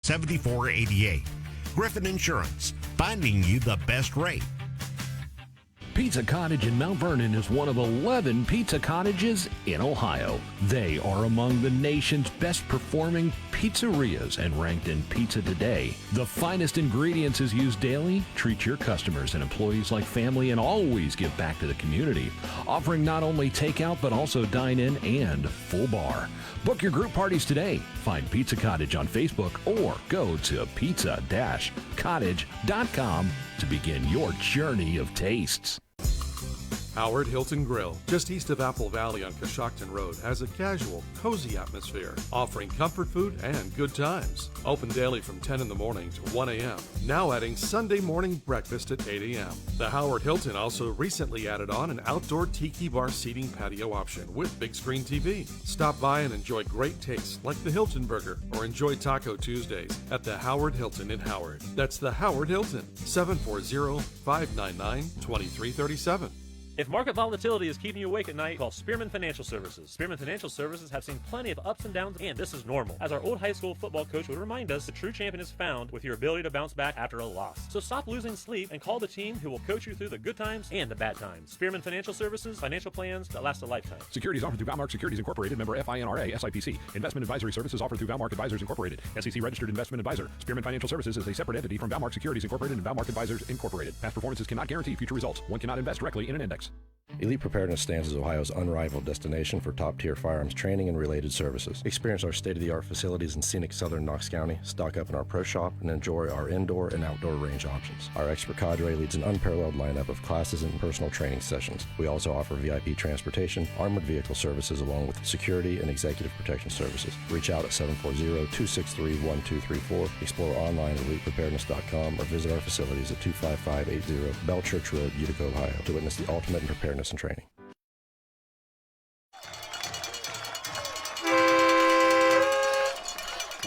7488. Griffin Insurance, finding you the best rate. Pizza Cottage in Mount Vernon is one of 11 pizza cottages in Ohio. They are among the nation's best performing pizzerias and ranked in Pizza Today. The finest ingredients is used daily. Treat your customers and employees like family and always give back to the community. Offering not only takeout but also dine-in and full bar. Book your group parties today. Find Pizza Cottage on Facebook or go to pizza-cottage.com to begin your journey of tastes. Howard Hilton Grill, just east of Apple Valley on Coshocton Road, has a casual, cozy atmosphere, offering comfort food and good times. Open daily from 10 in the morning to 1 a.m., now adding Sunday morning breakfast at 8 a.m. The Howard Hilton also recently added on an outdoor tiki bar seating patio option with big screen TV. Stop by and enjoy great tastes like the Hilton Burger or enjoy Taco Tuesdays at the Howard Hilton in Howard. That's the Howard Hilton, 740-599-2337. If market volatility is keeping you awake at night, call Spearman Financial Services. Spearman Financial Services have seen plenty of ups and downs, and this is normal. As our old high school football coach would remind us, the true champion is found with your ability to bounce back after a loss. So stop losing sleep and call the team who will coach you through the good times and the bad times. Spearman Financial Services, financial plans that last a lifetime. Securities offered through Valmark Securities Incorporated, member FINRA, SIPC. Investment advisory services offered through Valmark Advisors Incorporated, SEC registered investment advisor. Spearman Financial Services is a separate entity from Valmark Securities Incorporated and Valmark Advisors Incorporated. Past performances cannot guarantee future results. One cannot invest directly in an index. Elite Preparedness stands as Ohio's unrivaled destination for top-tier firearms training and related services. Experience our state-of-the-art facilities in scenic southern Knox County, stock up in our pro shop, and enjoy our indoor and outdoor range options. Our expert cadre leads an unparalleled lineup of classes and personal training sessions. We also offer VIP transportation, armored vehicle services, along with security and executive protection services. Reach out at 740-263-1234, explore online at elitepreparedness.com, or visit our facilities at 25580 Bell Church Road, Utica, Ohio, to witness the ultimate in preparedness and training.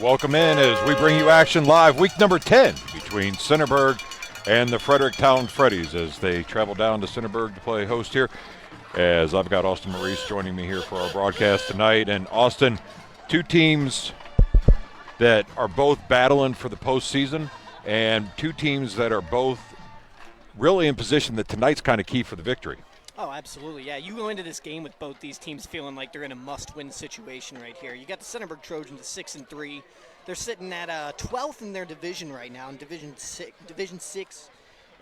Welcome in as we bring you action live, week number 10 between Centerburg and the Fredericktown Freddies as they travel down to Centerburg to play host here. As I've got Austin Maurice joining me here for our broadcast tonight. And Austin, two teams that are both battling for the postseason and two teams that are both really in position that tonight's kind of key for the victory. Oh, absolutely. Yeah, you go into this game with both these teams feeling like they're in a must-win situation right here. You got the Centerburg Trojans at 6-3. They're sitting at 12th in their division right now, in Division 6.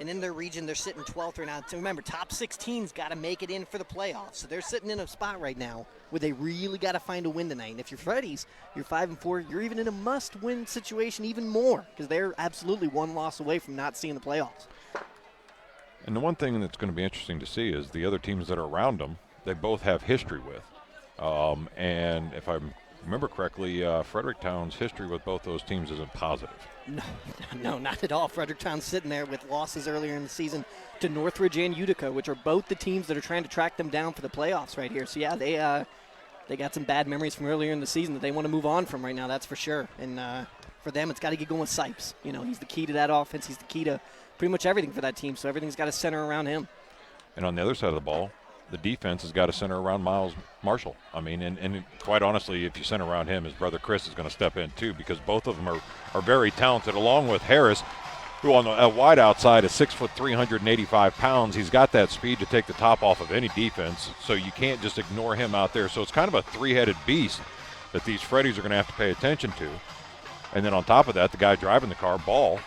And in their region, they're sitting 12th right now. So remember, top 16's got to make it in for the playoffs. So they're sitting in a spot right now where they really got to find a win tonight. And if you're Freddies, you're 5-4. You're even in a must-win situation even more because they're absolutely one loss away from not seeing the playoffs. And the one thing that's going to be interesting to see is the other teams that are around them, they both have history with. And if I remember correctly, Fredericktown's history with both those teams isn't positive. No, not at all. Fredericktown's sitting there with losses earlier in the season to Northridge and Utica, which are both the teams that are trying to track them down for the playoffs right here. So, yeah, they got some bad memories from earlier in the season that they want to move on from right now, that's for sure. And for them, it's got to get going with Sipes. You know, he's the key to that offense. He's the key to pretty much everything for that team, so everything's got to center around him. And on the other side of the ball, the defense has got to center around Miles Marshall. I mean, and quite honestly, if you center around him, his brother Chris is going to step in too, because both of them are very talented, along with Harris, who on the wide outside is 6 foot 385 pounds. He's got that speed to take the top off of any defense, so you can't just ignore him out there. So it's kind of a three-headed beast that these Freddies are going to have to pay attention to. And then on top of that, the guy driving the car, Ball,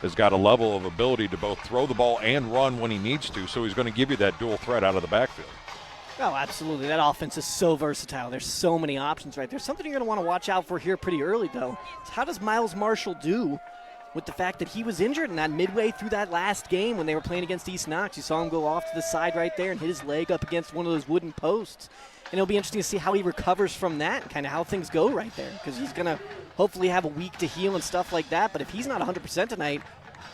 has got a level of ability to both throw the ball and run when he needs to, so he's going to give you that dual threat out of the backfield. Oh, absolutely. That offense is so versatile. There's so many options right there. Something you're going to want to watch out for here pretty early, though, is how does Miles Marshall do with the fact that he was injured in that midway through that last game when they were playing against East Knox. You saw him go off to the side right there and hit his leg up against one of those wooden posts. And it'll be interesting to see how he recovers from that and kind of how things go right there, because he's going to hopefully have a week to heal and stuff like that. But if he's not 100% tonight,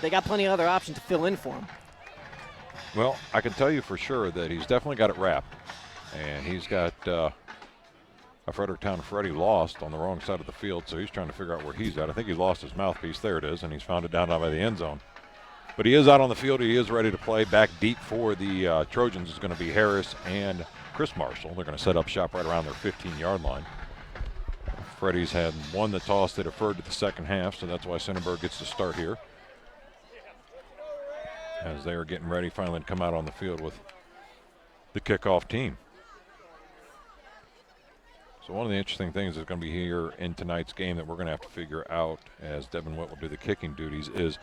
they got plenty of other options to fill in for him. Well, I can tell you for sure that he's definitely got it wrapped. And he's got a Fredericktown Freddy lost on the wrong side of the field, so he's trying to figure out where he's at. I think he lost his mouthpiece. There it is, and he's found it down by the end zone. But he is out on the field. He is ready to play. Back deep for the Trojans is going to be Harris and Chris Marshall. They're going to set up shop right around their 15-yard line. Freddy's had won the toss. They deferred to the second half, so that's why Centerburg gets to start here. As they are getting ready finally to come out on the field with the kickoff team. So one of the interesting things that's going to be here in tonight's game that we're going to have to figure out as Devin Witt will do the kicking duties is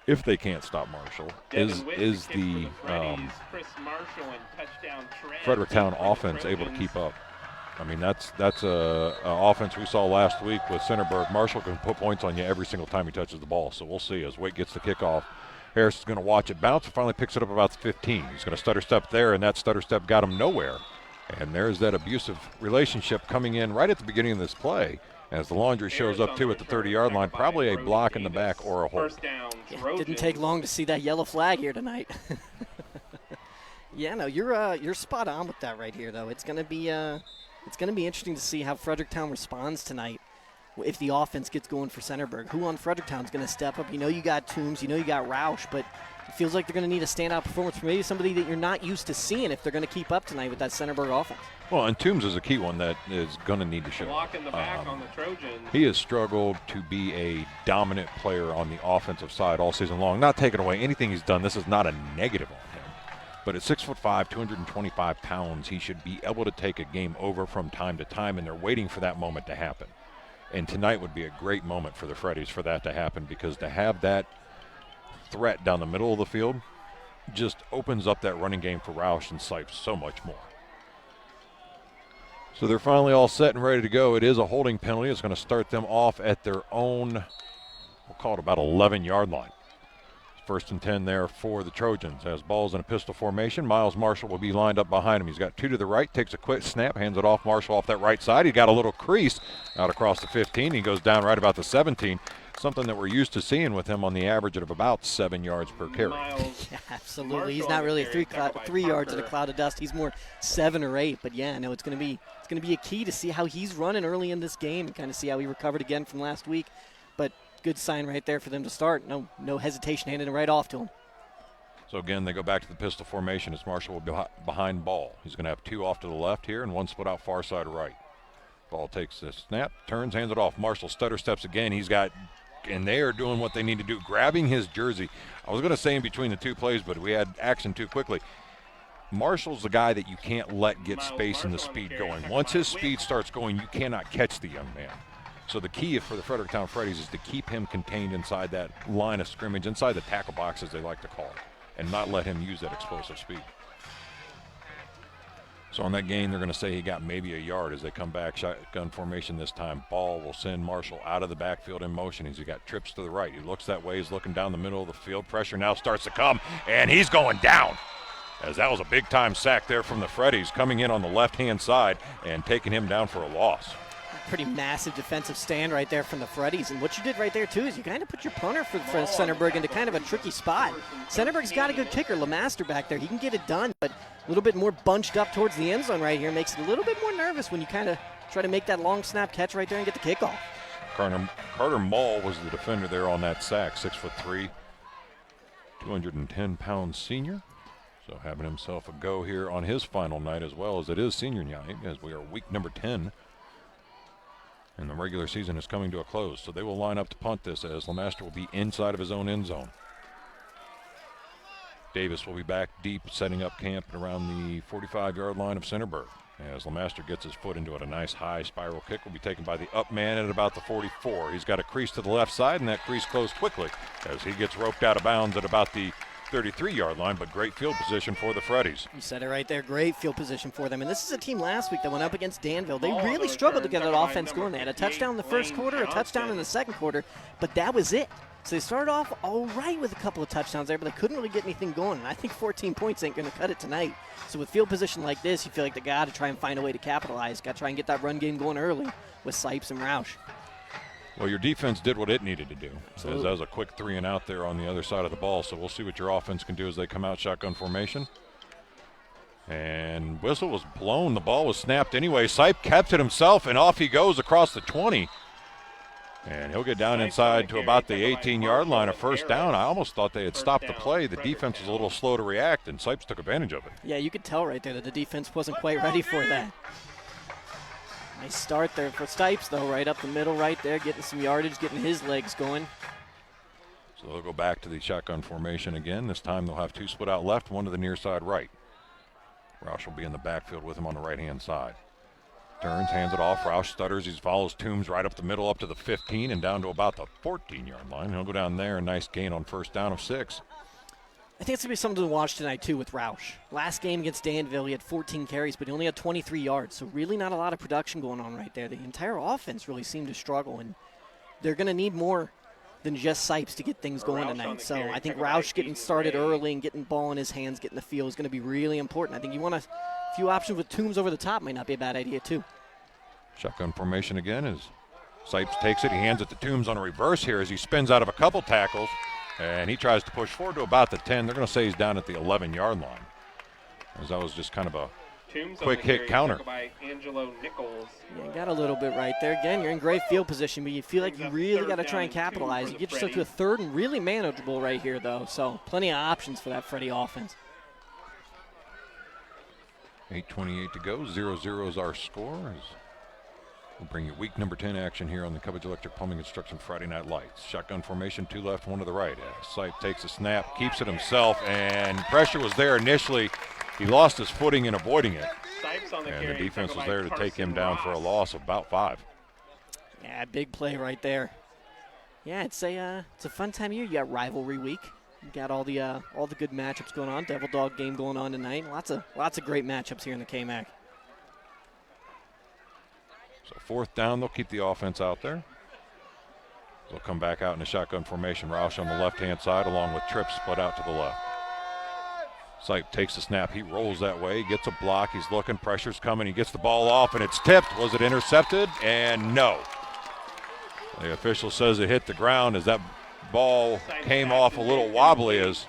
if they can't stop Marshall, is the Fredericktown offense able to keep up? I mean, that's a offense we saw last week with Centerburg. Marshall can put points on you every single time he touches the ball. So we'll see as Witt gets the kickoff. Harris is going to watch it bounce and finally picks it up about the 15. He's going to stutter step there, and that stutter step got him nowhere. And there's that abusive relationship coming in right at the beginning of this play as the laundry shows up too at the 30-yard line. Probably a block in the back or a hold. Yeah, didn't take long to see that yellow flag here tonight. Yeah, no, you're spot on with that right here, though. It's gonna be interesting to see how Fredericktown responds tonight if the offense gets going for Centerburg. Who on Fredericktown is going to step up? You know you got Toombs, you know you got Roush, but it feels like they're going to need a standout performance from maybe somebody that you're not used to seeing if they're going to keep up tonight with that Centerburg offense. Well, and Toombs is a key one that is going to need to show. Block in the back on the Trojans. He has struggled to be a dominant player on the offensive side all season long. Not taking away anything he's done. This is not a negative on him. But at 6'5", 225 pounds, he should be able to take a game over from time to time, and they're waiting for that moment to happen. And tonight would be a great moment for the Freddies for that to happen, because to have that threat down the middle of the field just opens up that running game for Roush and Sipes so much more. So they're finally all set and ready to go. It is a holding penalty. It's going to start them off at their own, we'll call it about 11-yard line. First and 10 there for the Trojans. Has balls in a pistol formation. Miles Marshall will be lined up behind him. He's got two to the right, takes a quick snap, hands it off. Marshall off that right side. He got a little crease out across the 15. He goes down right about the 17. Something that we're used to seeing with him on the average of about 7 yards per carry. Yeah, absolutely. He's not really 3 yards in a cloud of dust. He's more 7 or 8. But yeah, no, it's going to be a key to see how he's running early in this game and kind of see how he recovered again from last week. But good sign right there for them to start. No hesitation, handing it right off to him. So again, they go back to the pistol formation as Marshall will be behind ball. He's going to have two off to the left here and one split out far side right. Ball takes the snap, turns, hands it off. Marshall stutter steps again. And they are doing what they need to do, grabbing his jersey. I was going to say in between the two plays, but we had action too quickly. Marshall's the guy that you can't let get space and the speed going. Once his speed starts going, you cannot catch the young man. So the key for the Fredericktown Freddies is to keep him contained inside that line of scrimmage, inside the tackle box as they like to call it, and not let him use that explosive speed. So on that gain, they're going to say he got maybe a yard as they come back. Shotgun formation this time. Ball will send Marshall out of the backfield in motion as he got trips to the right. He looks that way. He's looking down the middle of the field. Pressure now starts to come, and he's going down. As that was a big-time sack there from the Freddies coming in on the left-hand side and taking him down for a loss. Pretty massive defensive stand right there from the Freddies. And what you did right there, too, is you kind of put your punter for Centerburg into kind of a tricky spot. Centerburg's got a good kicker, LeMaster back there. He can get it done, but a little bit more bunched up towards the end zone right here makes it a little bit more nervous when you kind of try to make that long snap catch right there and get the kickoff. Carter Mall was the defender there on that sack, 6'3", 210-pound senior. So having himself a go here on his final night as well, as it is senior night, as we are week number 10. And the regular season is coming to a close. So they will line up to punt this as LeMaster will be inside of his own end zone. Davis will be back deep, setting up camp around the 45-yard line of Centerburg. As LeMaster gets his foot into it, a nice high spiral kick will be taken by the up man at about the 44. He's got a crease to the left side, and that crease closed quickly as he gets roped out of bounds at about the 33-yard line, but great field position for the Freddies. You said it right there. Great field position for them. And this is a team last week that went up against Danville. They really struggled to get that offense going. They had a touchdown in the first quarter, a touchdown in the second quarter, but that was it. So they started off all right with a couple of touchdowns there, but they couldn't really get anything going. And I think 14 points ain't going to cut it tonight. So with field position like this, you feel like they got to try and find a way to capitalize. Got to try and get that run game going early with Sipes and Roush. Well, your defense did what it needed to do. As that was a quick 3 and out there on the other side of the ball. So we'll see what your offense can do as they come out shotgun formation. And whistle was blown. The ball was snapped anyway. Sipe kept it himself, and off he goes across the 20. And he'll get down inside to about the 18-yard line, a first down. I almost thought they had stopped the play. The defense was a little slow to react, and Sipes took advantage of it. Yeah, you could tell right there that the defense wasn't quite ready for that. Nice start there for Stipes, though, right up the middle right there, getting some yardage, getting his legs going. So they'll go back to the shotgun formation again. This time they'll have two split out left, one to the near side right. Roush will be in the backfield with him on the right-hand side. Turns, hands it off. Roush stutters. He follows Toombs right up the middle, up to the 15 and down to about the 14-yard line. He'll go down there. A nice gain on first down of 6. I think it's going to be something to watch tonight, too, with Roush. Last game against Danville, he had 14 carries, but he only had 23 yards, so really not a lot of production going on right there. The entire offense really seemed to struggle, and they're going to need more than just Sipes to get things going tonight. So I think Roush getting started early and getting the ball in his hands, getting the field is going to be really important. I think you want a few options with Toombs over the top might not be a bad idea, too. Shotgun formation again as Sipes takes it. He hands it to Toombs on a reverse here as he spins out of a couple tackles, and he tries to push forward to about the 10. They're going to say he's down at the 11-yard line, as that was just kind of a quick hit counter. By Angelo Nichols. Yeah, got a little bit right there. Again, you're in great field position, but you feel like you really got to try and capitalize. You get yourself to a third and really manageable right here, though. So plenty of options for that Freddie offense. 8:28 to go. 0-0 is our score. We'll bring you week number 10 action here on the Cubbage Electric Plumbing Construction Friday Night Lights. Shotgun formation, 2 left, 1 to the right. Sipe takes a snap, keeps it himself, and pressure was there initially. He lost his footing in avoiding it. And the defense was there to take him down for a loss of about 5. Yeah, big play right there. Yeah, it's a fun time of year. You got rivalry week. You got all the good matchups going on. Devil Dog game going on tonight. Lots of great matchups here in the KMAC. So 4th down, they'll keep the offense out there. They'll come back out in the shotgun formation. Roush on the left-hand side along with Tripp split out to the left. Sipe takes the snap. He rolls that way. He gets a block. He's looking. Pressure's coming. He gets the ball off, and it's tipped. Was it intercepted? And no. The official says it hit the ground as that ball came off a little wobbly as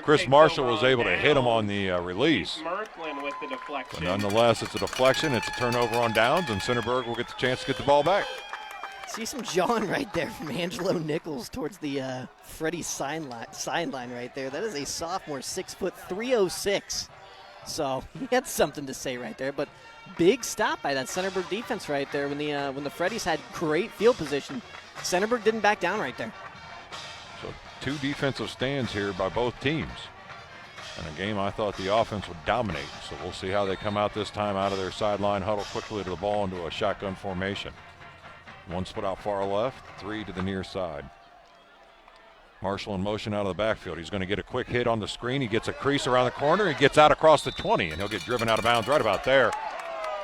Chris Marshall was able to hit him on the release. With the deflection. But nonetheless, it's a deflection. It's a turnover on downs, and Centerburg will get the chance to get the ball back. See some jawing right there from Angelo Nichols towards the Freddie sideline right there. That is a sophomore, 6 foot 306. So he had something to say right there. But big stop by that Centerburg defense right there when the Freddies had great field position. Centerburg didn't back down right there. So 2 defensive stands here by both teams. And a game I thought the offense would dominate. So we'll see how they come out this time out of their sideline, huddle quickly to the ball into a shotgun formation. 1 split out far left, 3 to the near side. Marshall in motion out of the backfield. He's going to get a quick hit on the screen. He gets a crease around the corner. He gets out across the 20, and he'll get driven out of bounds right about there.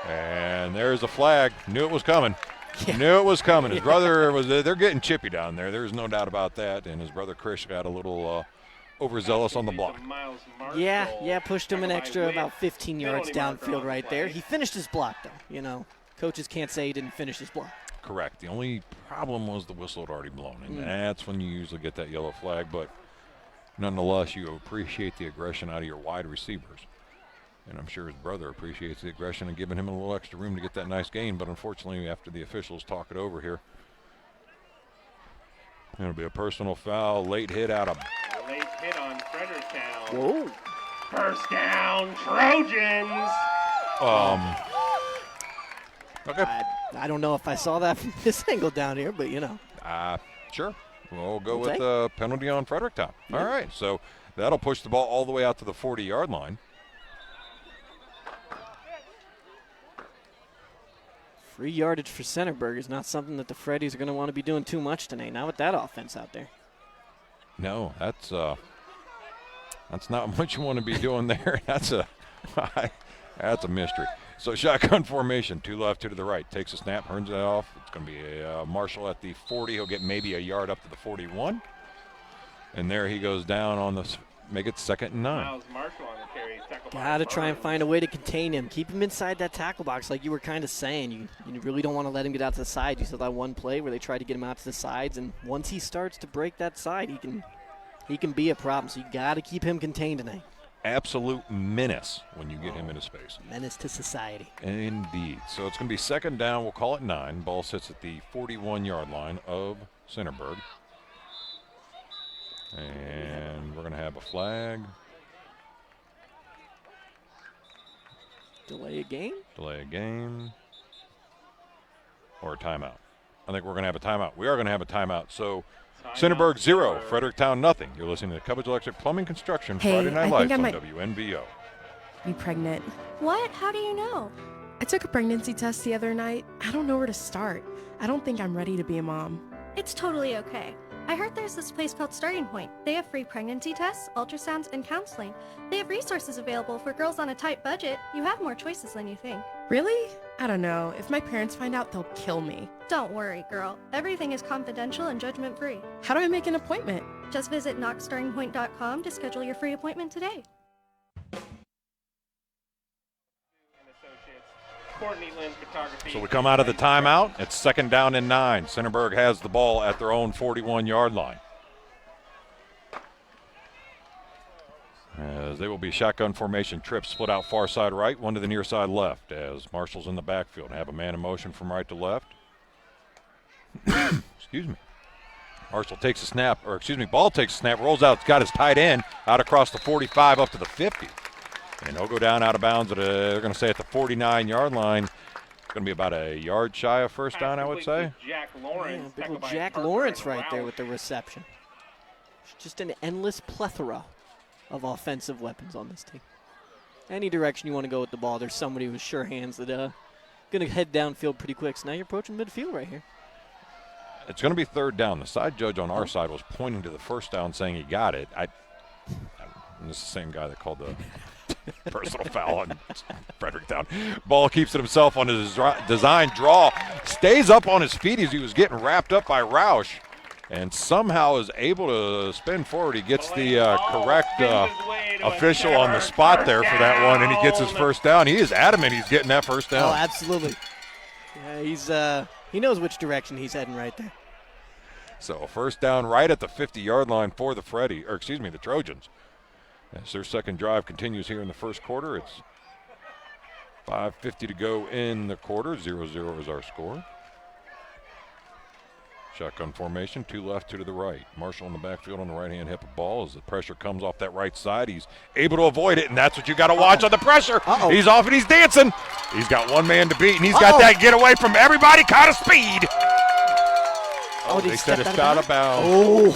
And there's a flag. Knew it was coming. Yeah. Knew it was coming. His brother was. They're getting chippy down there. There's no doubt about that. And his brother Chris got a little overzealous on the block. Yeah, pushed him an extra about 15 yards downfield right there. He finished his block, though. You know, coaches can't say he didn't finish his block. Correct. The only problem was the whistle had already blown, and that's when you usually get that yellow flag. But nonetheless, you appreciate the aggression out of your wide receivers. And I'm sure his brother appreciates the aggression and giving him a little extra room to get that nice gain. But unfortunately, after the officials talk it over here, it'll be a personal foul, late hit out of. Late hit on Fredericktown. Whoa. First down, Trojans. Okay. I don't know if I saw that from this angle down here, but you know. Sure. We'll go with the penalty on Fredericktown. Yeah. All right. So that'll push the ball all the way out to the 40-yard line. Free yardage for Centerburg is not something that the Freddies are going to want to be doing too much tonight. Not with that offense out there. No, that's not what you want to be doing there. That's a mystery. So shotgun formation, 2 left, 2 to the right. Takes a snap, turns it off. It's going to be a Marshall at the 40. He'll get maybe a yard up to the 41. And there he goes down on the make it 2nd and 9. Miles Marshall on the carry. Got to try and find a way to contain him. Keep him inside that tackle box like you were kind of saying. You really don't want to let him get out to the side. You saw that one play where they tried to get him out to the sides, and once he starts to break that side, he can be a problem. So you got to keep him contained tonight. Absolute menace when you get him into space. Menace to society. Indeed. So it's going to be 2nd down. We'll call it 9. Ball sits at the 41-yard line of Centerburg. And we're going to have a flag. Delay a game? Delay a game. or a timeout? I think we're going to have a timeout. We are going to have a timeout. So Centerburg 0, Fredericktown nothing. You're listening to Cubbage Electric Plumbing Construction Friday Night Lights on WNBO. Be pregnant. What? How do you know? I took a pregnancy test the other night. I don't know where to start. I don't think I'm ready to be a mom. It's totally okay. I heard there's this place called Starting Point. They have free pregnancy tests, ultrasounds, and counseling. They have resources available for girls on a tight budget. You have more choices than you think. Really? I don't know. If my parents find out, they'll kill me. Don't worry, girl. Everything is confidential and judgment-free. How do I make an appointment? Just visit knoxstartingpoint.com to schedule your free appointment today. So we come out of the timeout. It's 2nd down and 9. Centerburg has the ball at their own 41-yard line. As they will be shotgun formation, trip split out far side right, one to the near side left, as Marshall's in the backfield. Have a man in motion from right to left. Excuse me. Marshall takes a snap, ball takes a snap, rolls out, it's got his tight end out across the 45 up to the 50. And he'll go down out of bounds at they're going to say at the 49-yard line. It's going to be about a yard shy of first down, I would say. Jack Lawrence, Jack Lawrence right there with the reception. It's just an endless plethora of offensive weapons on this team. Any direction you want to go with the ball, there's somebody with sure hands that going to head downfield pretty quick. So now you're approaching midfield right here. It's going to be 3rd down. The side judge on our side was pointing to the first down saying he got it. This is the same guy that called the personal foul on Fredericktown. Ball keeps it himself on his design draw. Stays up on his feet as he was getting wrapped up by Roush. And somehow is able to spin forward. He gets the correct official on the spot there for that one, and he gets his first down. He is adamant he's getting that first down. Oh, absolutely. Yeah, he knows which direction he's heading right there. So first down right at the 50-yard line for the Trojans. As their second drive continues here in the first quarter, it's 5:50 to go in the quarter. 0-0 is our score. Shotgun formation, 2 left, 2 to the right. Marshall in the backfield on the right-hand hip of ball. As the pressure comes off that right side, he's able to avoid it, and that's what you got to watch on the pressure. He's off and he's dancing. He's got one man to beat, and he's got that getaway from everybody. Kind of speed. They said it's out of bounds.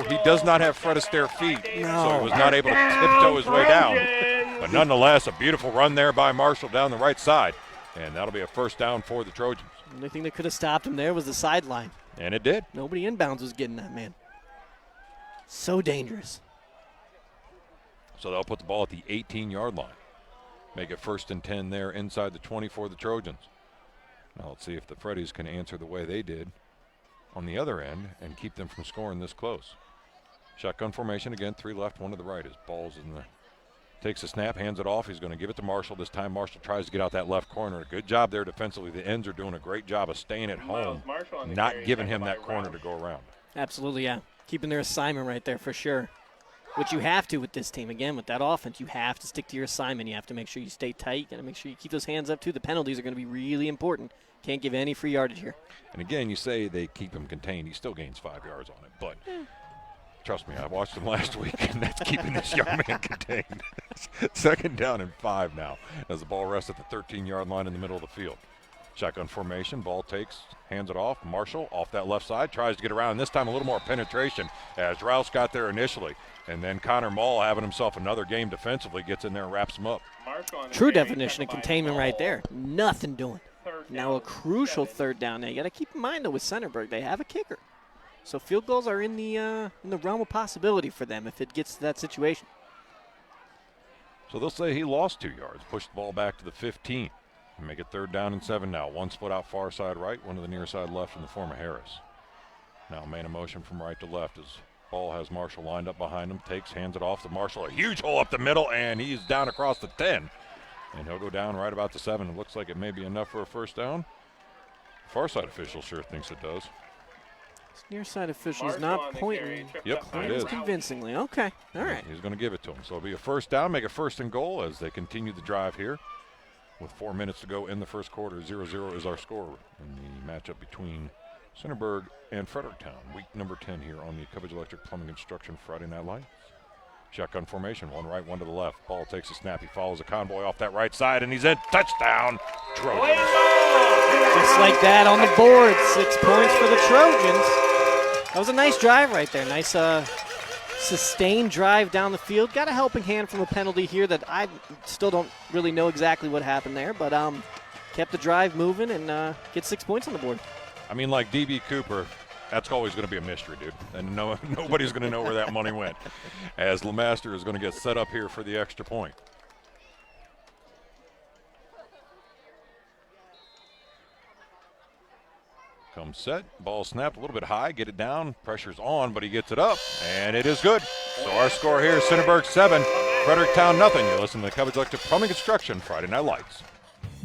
He does not have Fred Astaire feet, so he was not able to tiptoe his way down. But nonetheless, a beautiful run there by Marshall down the right side, and that'll be a first down for the Trojans. The only thing that could have stopped him there was the sideline. And it did. Nobody inbounds was getting that man. So dangerous. So they'll put the ball at the 18-yard line. Make it 1st and 10 there inside the 20 for the Trojans. Now let's see if the Freddies can answer the way they did on the other end and keep them from scoring this close. Shotgun formation again, 3 left, 1 to the right. His ball's in the takes a snap, hands it off. He's going to give it to Marshall. This time Marshall tries to get out that left corner. Good job there defensively. The ends are doing a great job of staying at home, not giving him that corner to go around. Absolutely, yeah. Keeping their assignment right there for sure. Which you have to with this team. Again, with that offense, you have to stick to your assignment. You have to make sure you stay tight. You got to make sure you keep those hands up, too. The penalties are going to be really important. Can't give any free yardage here. And again, you say they keep him contained. He still gains 5 yards on it. But trust me, I watched him last week, and that's keeping this young man contained. 2nd down and 5 now as the ball rests at the 13-yard line in the middle of the field. Shotgun formation, ball takes, hands it off. Marshall off that left side, tries to get around. This time a little more penetration as Rouse got there initially. And then Connor Mall, having himself another game defensively, gets in there and wraps him up. True definition of containment right there. Nothing doing. Now a crucial 3rd down. Now you got to keep in mind, though, with Centerburg, they have a kicker. So field goals are in the realm of possibility for them if it gets to that situation. So they'll say he lost 2 yards, pushed the ball back to the 15. Make it 3rd down and 7 now. 1 split out far side right, 1 to the near side left in the form of Harris. Now man in motion from right to left as ball has Marshall lined up behind him. Takes, hands it off to Marshall. A huge hole up the middle, and he's down across the 10. And he'll go down right about the 7. It looks like it may be enough for a first down. Far side official sure thinks it does. This near side official is not pointing. Yep, it is. Convincingly. Okay, all right. He's going to give it to him. So it'll be a first down, make it 1st and goal as they continue the drive here. With 4 minutes to go in the first quarter, 0-0 is our score in the matchup between Centerburg and Fredericktown. Week number 10 here on the Cubbage Electric Plumbing Construction Friday Night Lights. Shotgun formation, one right, one to the left. Ball takes a snap. He follows a convoy off that right side, and he's in. Touchdown, Trojans. Just like that on the board. 6 points for the Trojans. That was a nice drive right there. Nice sustained drive down the field. Got a helping hand from a penalty here that I still don't really know exactly what happened there, but kept the drive moving and get 6 points on the board. I mean, like D.B. Cooper, that's always going to be a mystery, dude. And nobody's going to know where that money went, as LeMaster is going to get set up here for the extra point. Comes set, ball snapped a little bit high, get it down, pressure's on, but he gets it up, and it is good. So our score here, Centerburg 7, Fredericktown nothing. You listen to the Cubbage Electric Plumbing Construction Friday Night Lights.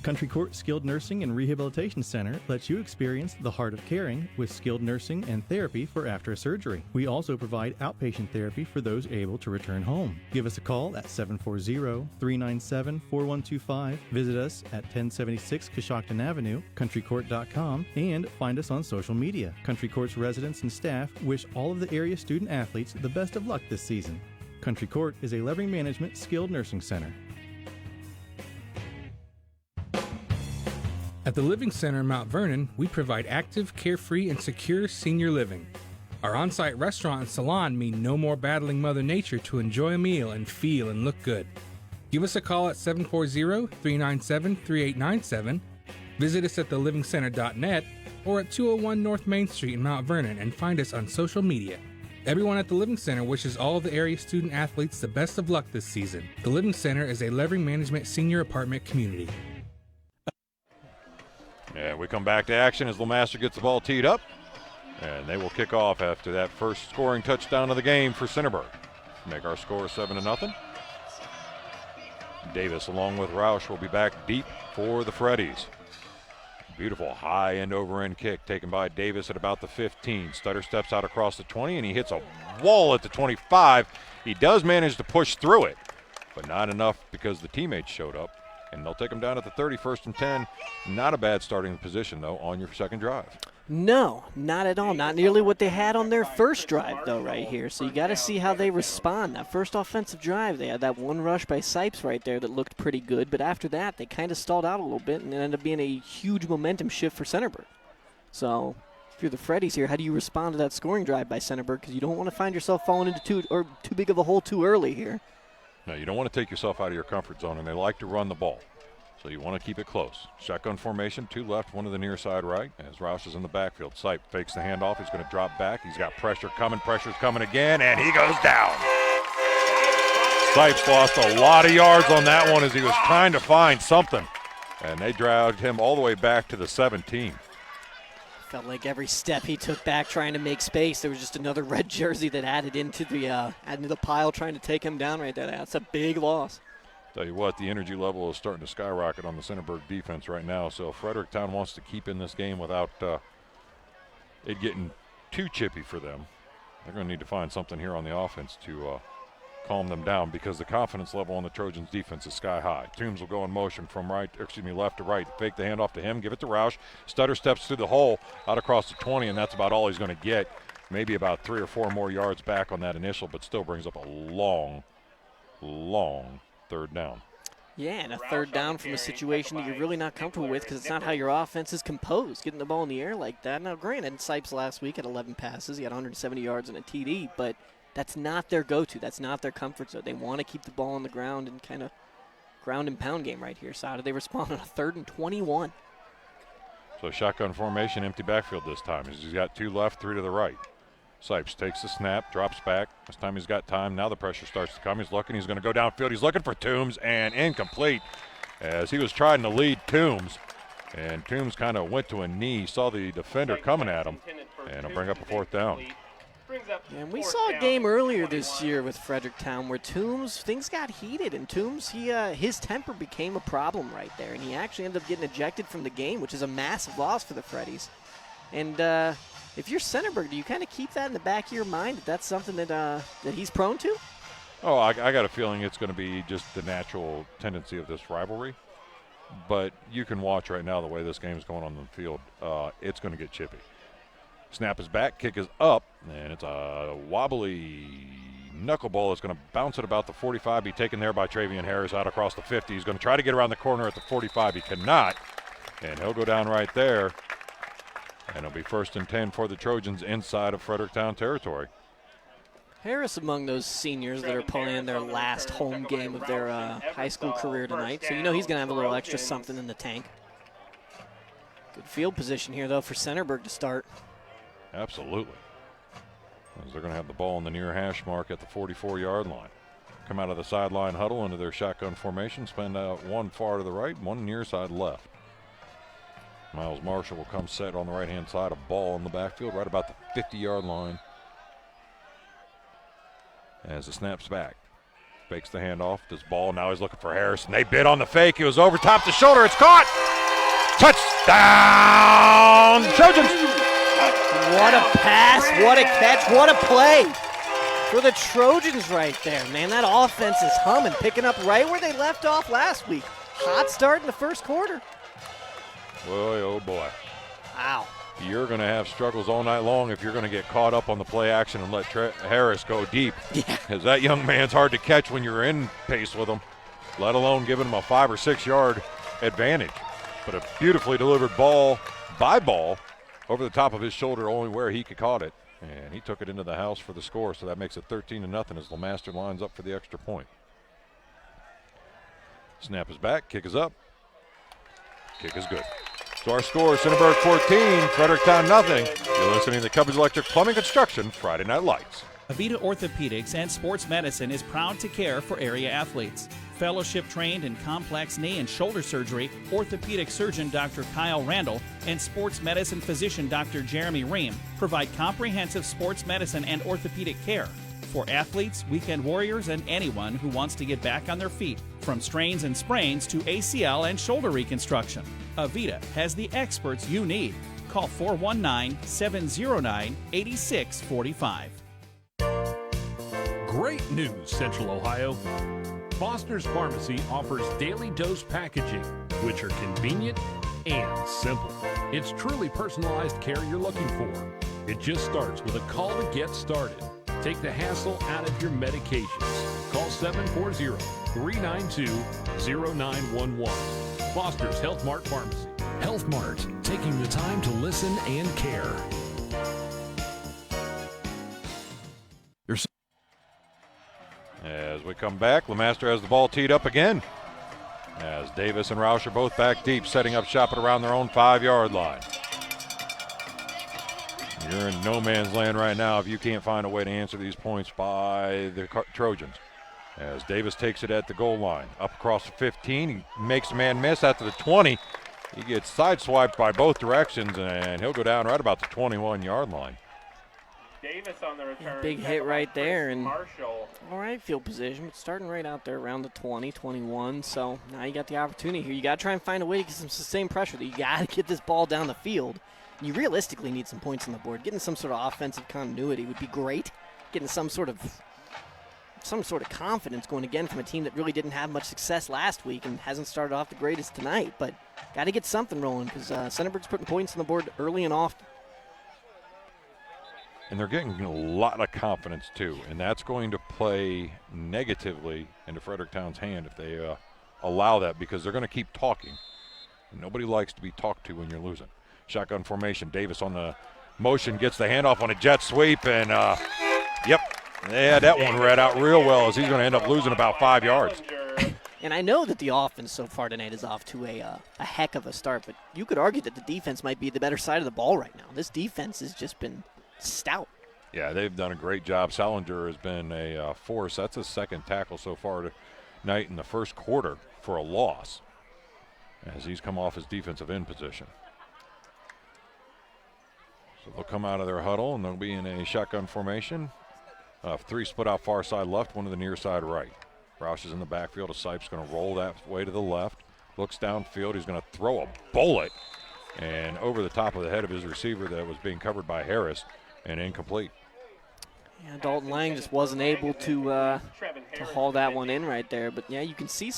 Country Court Skilled Nursing and Rehabilitation Center lets you experience the heart of caring with skilled nursing and therapy for after a surgery. We also provide outpatient therapy for those able to return home. Give us a call at 740-397-4125. Visit us at 1076 Coshocton Avenue, countrycourt.com, and find us on social media. Country Court's residents and staff wish all of the area student athletes the best of luck this season. Country Court is a Levering Management Skilled Nursing Center. At the Living Center in Mount Vernon, we provide active, carefree, and secure senior living. Our on-site restaurant and salon mean no more battling Mother Nature to enjoy a meal and feel and look good. Give us a call at 740-397-3897, visit us at thelivingcenter.net, or at 201 North Main Street in Mount Vernon and find us on social media. Everyone at the Living Center wishes all of the area student athletes the best of luck this season. The Living Center is a Levering Management senior apartment community. Yeah, we come back to action as LeMaster gets the ball teed up, and they will kick off after that first scoring touchdown of the game for Centerburg. Make our score 7-0. Davis, along with Roush, will be back deep for the Freddies. Beautiful high end over end kick taken by Davis at about the 15. Stutter steps out across the 20, and he hits a wall at the 25. He does manage to push through it, but not enough because the teammates showed up. And they'll take them down at the 31st and 10. Not a bad starting position, though, on your second drive. No, not at all. Not nearly what they had on their first drive, though, right here. So you got to see how they respond. That first offensive drive, they had that one rush by Sipes right there that looked pretty good. But after that, they kind of stalled out a little bit, and it ended up being a huge momentum shift for Centerburg. So if you're the Freddies here, how do you respond to that scoring drive by Centerburg? Because you don't want to find yourself falling into too big of a hole too early here. No, you don't want to take yourself out of your comfort zone, and they like to run the ball. So you want to keep it close. Shotgun formation, two left, one to the near side right, as Roush is in the backfield. Sipe fakes the handoff. He's going to drop back. He's got pressure coming. Pressure's coming again, and he goes down. Sipes lost a lot of yards on that one as he was trying to find something, and they dragged him all the way back to the 17. Felt like every step he took back trying to make space, there was just another red jersey that added into the pile trying to take him down right there. That's a big loss. Tell you what, the energy level is starting to skyrocket on the Centerburg defense right now. So Fredericktown wants to keep in this game without it getting too chippy for them. They're going to need to find something here on the offense to calm them down because the confidence level on the Trojans defense is sky high. Toombs will go in motion from left to right. Fake the handoff to him, give it to Roush. Stutter steps through the hole out across the 20, and that's about all he's going to get. Maybe about 3 or 4 more yards back on that initial, but still brings up a long third down. Yeah, and a third down from a situation that you're really not comfortable with because it's not how your offense is composed, getting the ball in the air like that. Now, granted, Sipes last week had 11 passes. He had 170 yards and a TD, but that's not their go-to. That's not their comfort zone. They want to keep the ball on the ground and kind of ground and pound game right here. So how do they respond on a 3rd and 21? So shotgun formation, empty backfield this time. He's got 2 left, 3 to the right. Sipes takes the snap, drops back. This time he's got time. Now the pressure starts to come. He's looking. He's going to go downfield. He's looking for Toombs, and incomplete as he was trying to lead Toombs. And Toombs kind of went to a knee, saw the defender coming at him, and it'll bring up a 4th down. And we saw a game earlier this year with Fredericktown where Toombs, things got heated, and Toombs, his temper became a problem right there, and he actually ended up getting ejected from the game, which is a massive loss for the Freddies. And if you're Centerburg, do you kind of keep that in the back of your mind that that's something that he's prone to? Oh, I got a feeling it's going to be just the natural tendency of this rivalry. But you can watch right now the way this game is going on the field. It's going to get chippy. Snap is back, kick is up, and it's a wobbly knuckleball is going to bounce at about the 45, be taken there by Travian Harris out across the 50. He's going to try to get around the corner at the 45. He cannot, and he'll go down right there. And it'll be 1st and 10 for the Trojans inside of Fredericktown territory. Harris among those seniors that are playing their last home game of their high school career tonight, so you know he's going to have a little extra something in the tank. Good field position here, though, for Centerburg to start. Absolutely. As they're going to have the ball in the near hash mark at the 44-yard line. Come out of the sideline huddle into their shotgun formation, spend out one far to the right, one near side left. Miles Marshall will come set on the right-hand side, a ball in the backfield right about the 50-yard line. As the snap's back, fakes the handoff, does ball, now he's looking for Harrison. They bid on the fake, he was over top the shoulder, it's caught! Touchdown, Trojans! What a pass, what a catch, what a play for the Trojans right there, man. That offense is humming, picking up right where they left off last week. Hot start in the first quarter. Boy, oh boy. Wow. You're going to have struggles all night long if you're going to get caught up on the play action and let Harris go deep. Yeah. Because that young man's hard to catch when you're in pace with him, let alone giving him a 5 or 6 yard advantage. But a beautifully delivered ball over the top of his shoulder, only where he could caught it. And he took it into the house for the score, so that makes it 13-0 as LeMaster lines up for the extra point. Snap is back, kick is up. Kick is good. So our score, Centerburg 14, Fredericktown nothing. You're listening to Cubbage Electric Plumbing Construction Friday Night Lights. Avita Orthopedics and Sports Medicine is proud to care for area athletes. Fellowship trained in complex knee and shoulder surgery, orthopedic surgeon Dr. Kyle Randall and sports medicine physician Dr. Jeremy Ream provide comprehensive sports medicine and orthopedic care for athletes, weekend warriors, and anyone who wants to get back on their feet, from strains and sprains to ACL and shoulder reconstruction. Avita has the experts you need. Call 419-709-8645. Great news, Central Ohio. Foster's Pharmacy offers daily dose packaging, which are convenient and simple. It's truly personalized care you're looking for. It just starts with a call to get started. Take the hassle out of your medications. Call 740-392-0911. Foster's Health Mart Pharmacy. Health Mart, taking the time to listen and care. As we come back, LeMaster has the ball teed up again. As Davis and Roush are both back deep, setting up shop at around their own 5-yard line. You're in no man's land right now if you can't find a way to answer these points by the Trojans. As Davis takes it at the goal line, up across the 15, he makes a man miss at the 20. He gets sideswiped by both directions, and he'll go down right about the 21-yard line. Davis on the return. Big hit right there, and Marshall. All right, field position, but starting right out there around the 20, 21. So now you got the opportunity here. You got to try and find a way to get some sustained pressure. That you got to get this ball down the field. You realistically need some points on the board. Getting some sort of offensive continuity would be great. Getting some sort of confidence going again from a team that really didn't have much success last week and hasn't started off the greatest tonight. But got to get something rolling because Centerburg's putting points on the board early and often. And they're getting a lot of confidence, too, and that's going to play negatively into Fredericktown's hand if they allow that, because they're going to keep talking. Nobody likes to be talked to when you're losing. Shotgun formation, Davis on the motion, gets the handoff on a jet sweep, and, yep, they had that one read out real well as he's going to end up losing about 5 yards. And I know that the offense so far tonight is off to a heck of a start, but you could argue that the defense might be the better side of the ball right now. This defense has just been stout. Yeah, they've done a great job. Salinger has been a force. That's his second tackle so far tonight in the first quarter for a loss, as he's come off his defensive end position. So they'll come out of their huddle, and they'll be in a shotgun formation. 3 split out far side left, 1 to the near side right. Roush is in the backfield. Sipes going to roll that way to the left. Looks downfield. He's going to throw a bullet and over the top of the head of his receiver that was being covered by Harris, and incomplete. Yeah, Dalton Lang just wasn't able to haul that one in right there. But yeah, you can see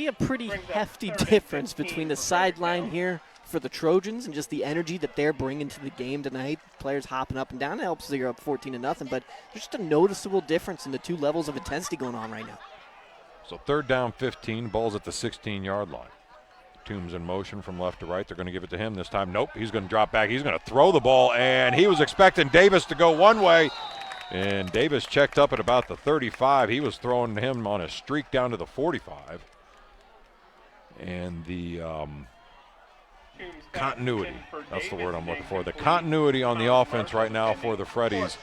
a pretty hefty difference between the sideline here, for the Trojans and just the energy that they're bringing to the game tonight. Players hopping up and down. It helps that you're up 14-0, but there's just a noticeable difference in the two levels of intensity going on right now. So 3rd down 15, ball's at the 16-yard line. Toombs in motion from left to right. They're going to give it to him this time. Nope, he's going to drop back. He's going to throw the ball, and he was expecting Davis to go one way. And Davis checked up at about the 35. He was throwing him on a streak down to the 45. And the continuity, that's the word I'm looking for. The continuity on the offense right now for the Freddies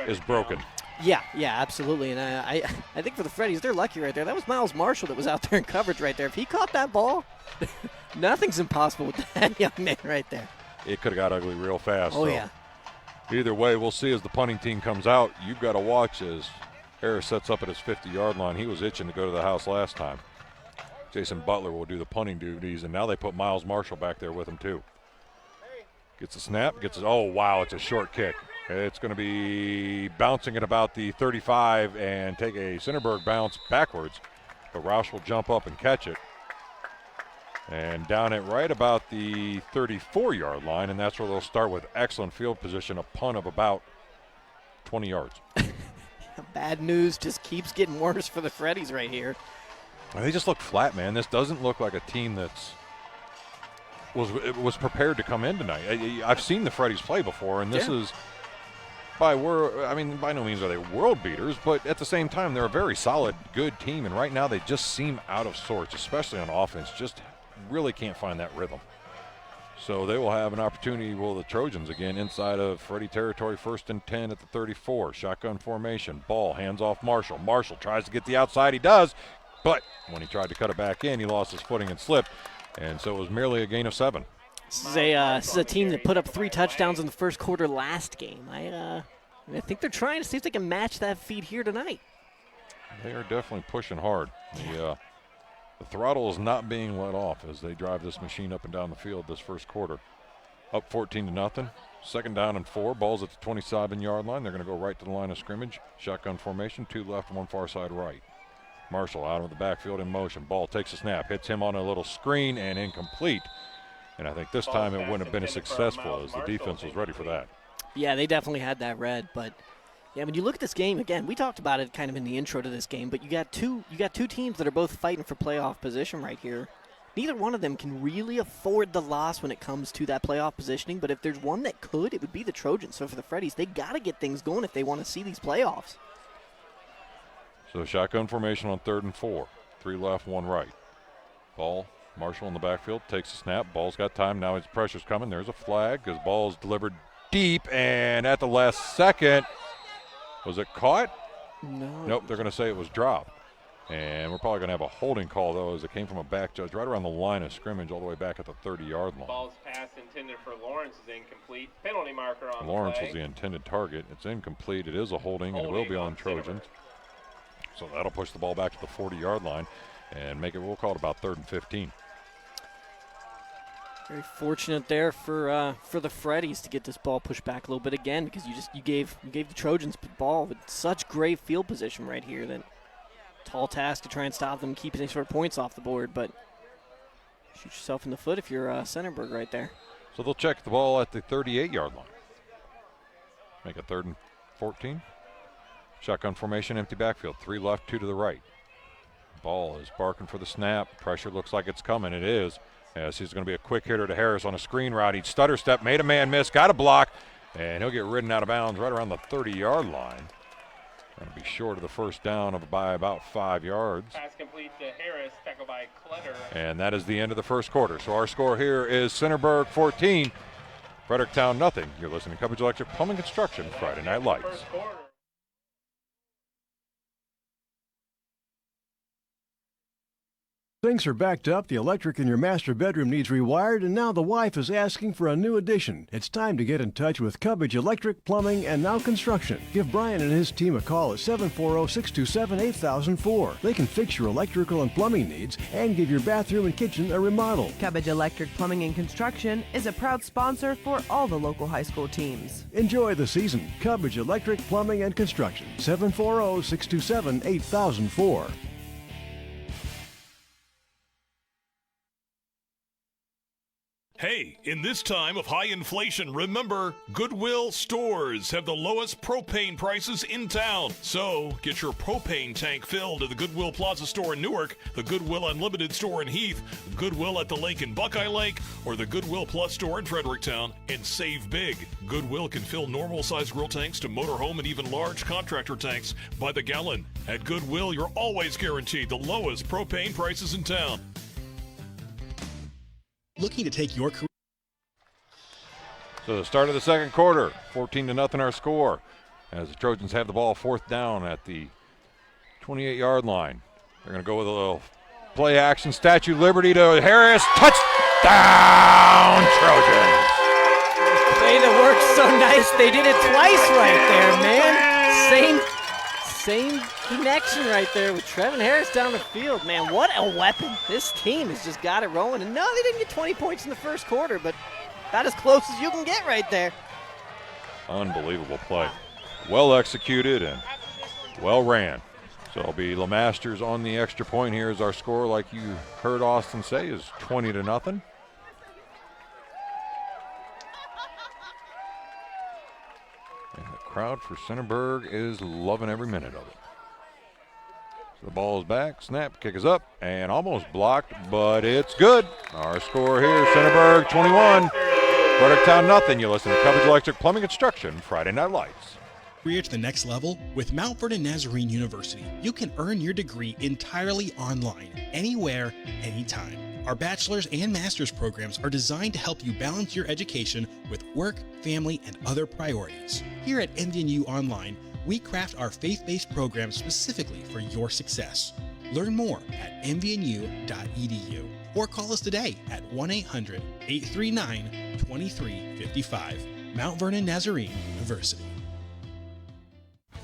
is broken. Yeah, absolutely. And I think for the Freddies, they're lucky right there. That was Miles Marshall that was out there in coverage right there. If he caught that ball, nothing's impossible with that young man right there. It could have got ugly real fast. Oh, so. yeah. Either way, we'll see as the punting team comes out. You've got to watch as Harris sets up at his 50-yard line. He was itching to go to the house last time. Jason Butler will do the punting duties, and now they put Miles Marshall back there with him too. Gets a snap, oh, wow, it's a short kick. It's going to be bouncing at about the 35 and take a Centerburg bounce backwards, but Roush will jump up and catch it. And down at right about the 34-yard line, and that's where they'll start with excellent field position, a punt of about 20 yards. Bad news just keeps getting worse for the Freddies right here. They just look flat, man. This doesn't look like a team was prepared to come in tonight. I've seen the Freddies play before, and this is by no means are they world beaters, but at the same time, they're a very solid, good team, and right now they just seem out of sorts, especially on offense. Just really can't find that rhythm. So they will have an opportunity, the Trojans again inside of Freddy territory, 1st and 10 at the 34. Shotgun formation, ball, hands off Marshall. Marshall tries to get the outside, he does, but when he tried to cut it back in, he lost his footing and slipped, and so it was merely a gain of 7. This is a team that put up 3 touchdowns in the first quarter last game. I think they're trying to see if they can match that feat here tonight. They are definitely pushing hard. The throttle is not being let off as they drive this machine up and down the field this first quarter. Up 14-0. 2nd down and 4. Ball's at the 27-yard line. They're going to go right to the line of scrimmage. Shotgun formation, 2 left, 1 far side right. Marshall out of the backfield in motion. Ball takes a snap, hits him on a little screen and incomplete. And I think this time it wouldn't have been as successful as the defense was ready for that. Yeah, they definitely had that read, but yeah, when you look at this game again, we talked about it kind of in the intro to this game, but you got two teams that are both fighting for playoff position right here. Neither one of them can really afford the loss when it comes to that playoff positioning, but if there's one that could, it would be the Trojans. So for the Freddies, they got to get things going if they want to see these playoffs. So shotgun formation on 3rd and 4. 3 left, 1 right. Ball, Marshall in the backfield, takes a snap. Ball's got time. Now his pressure's coming. There's a flag because ball's delivered deep, and at the last second, was it caught? No. Nope, they're going to say it was dropped. And we're probably going to have a holding call, though, as it came from a back judge right around the line of scrimmage all the way back at the 30-yard line. Ball's pass intended for Lawrence is incomplete. Penalty marker on Lawrence the was the intended target. It's incomplete. It is a holding, and it will be on Trojans. So that'll push the ball back to the 40-yard line and make it, we'll call it about 3rd and 15. Very fortunate there for the Freddies to get this ball pushed back a little bit again, because you gave the Trojans the ball with such great field position right here that tall task to try and stop them, keep any sort of points off the board, but shoot yourself in the foot if you're Centerburg right there. So they'll check the ball at the 38-yard line. Make it 3rd and 14. Shotgun formation, empty backfield. 3 left, 2 to the right. Ball is barking for the snap. Pressure looks like it's coming. It is. As he's going to be a quick hitter to Harris on a screen route. He stutter step, made a man miss, got a block, and he'll get ridden out of bounds right around the 30-yard line. Going to be short of the first down by about 5 yards. Pass complete to Harris, tackled by Clutter. And that is the end of the first quarter. So our score here is Centerburg 14, Fredericktown nothing. You're listening to Cubbage Electric Plumbing Construction Friday Night Lights. Things are backed up, the electric in your master bedroom needs rewired, and now the wife is asking for a new addition. It's time to get in touch with Cubbage Electric, Plumbing, and Now Construction. Give Brian and his team a call at 740-627-8004. They can fix your electrical and plumbing needs and give your bathroom and kitchen a remodel. Cubbage Electric, Plumbing, and Construction is a proud sponsor for all the local high school teams. Enjoy the season. Cubbage Electric, Plumbing, and Construction. 740-627-8004. Hey, In this time of high inflation, remember, Goodwill stores have the lowest propane prices in town. So get your propane tank filled at the Goodwill Plaza store in Newark, the Goodwill Unlimited store in Heath, Goodwill at the Lake in Buckeye Lake, or the Goodwill Plus store in Fredericktown, and save big. Goodwill can fill normal-sized grill tanks to motorhome and even large contractor tanks by the gallon. At Goodwill, you're always guaranteed the lowest propane prices in town. Looking to take your career. So the start of the second quarter, 14-0 our score, as the Trojans have the ball fourth down at the 28-yard line. They're going to go with a little play action, Statue Liberty to Harris, touchdown Trojans. Play that worked so nice, they did it twice right there, man. Same connection right there with Trevin Harris down the field. Man, what a weapon. This team has just got it rolling. And no, they didn't get 20 points in the first quarter, but about as close as you can get right there. Unbelievable play. Well executed and well ran. So it'll be LeMasters on the extra point here as our score, like you heard Austin say, is 20-0. And the crowd for Centerburg is loving every minute of it. So the ball is back, snap, kick is up, and almost blocked, but it's good. Our score here, Centerburg 21, Fredericktown nothing. You listen to Cubbage Electric Plumbing Construction Friday Night Lights. Career to the next level with Mount Vernon Nazarene University. You can earn your degree entirely online, anywhere, anytime. Our bachelor's and master's programs are designed to help you balance your education with work, family, and other priorities. Here at MVNU Online, we craft our faith-based programs specifically for your success. Learn more at mvnu.edu or call us today at 1-800-839-2355. Mount Vernon Nazarene University.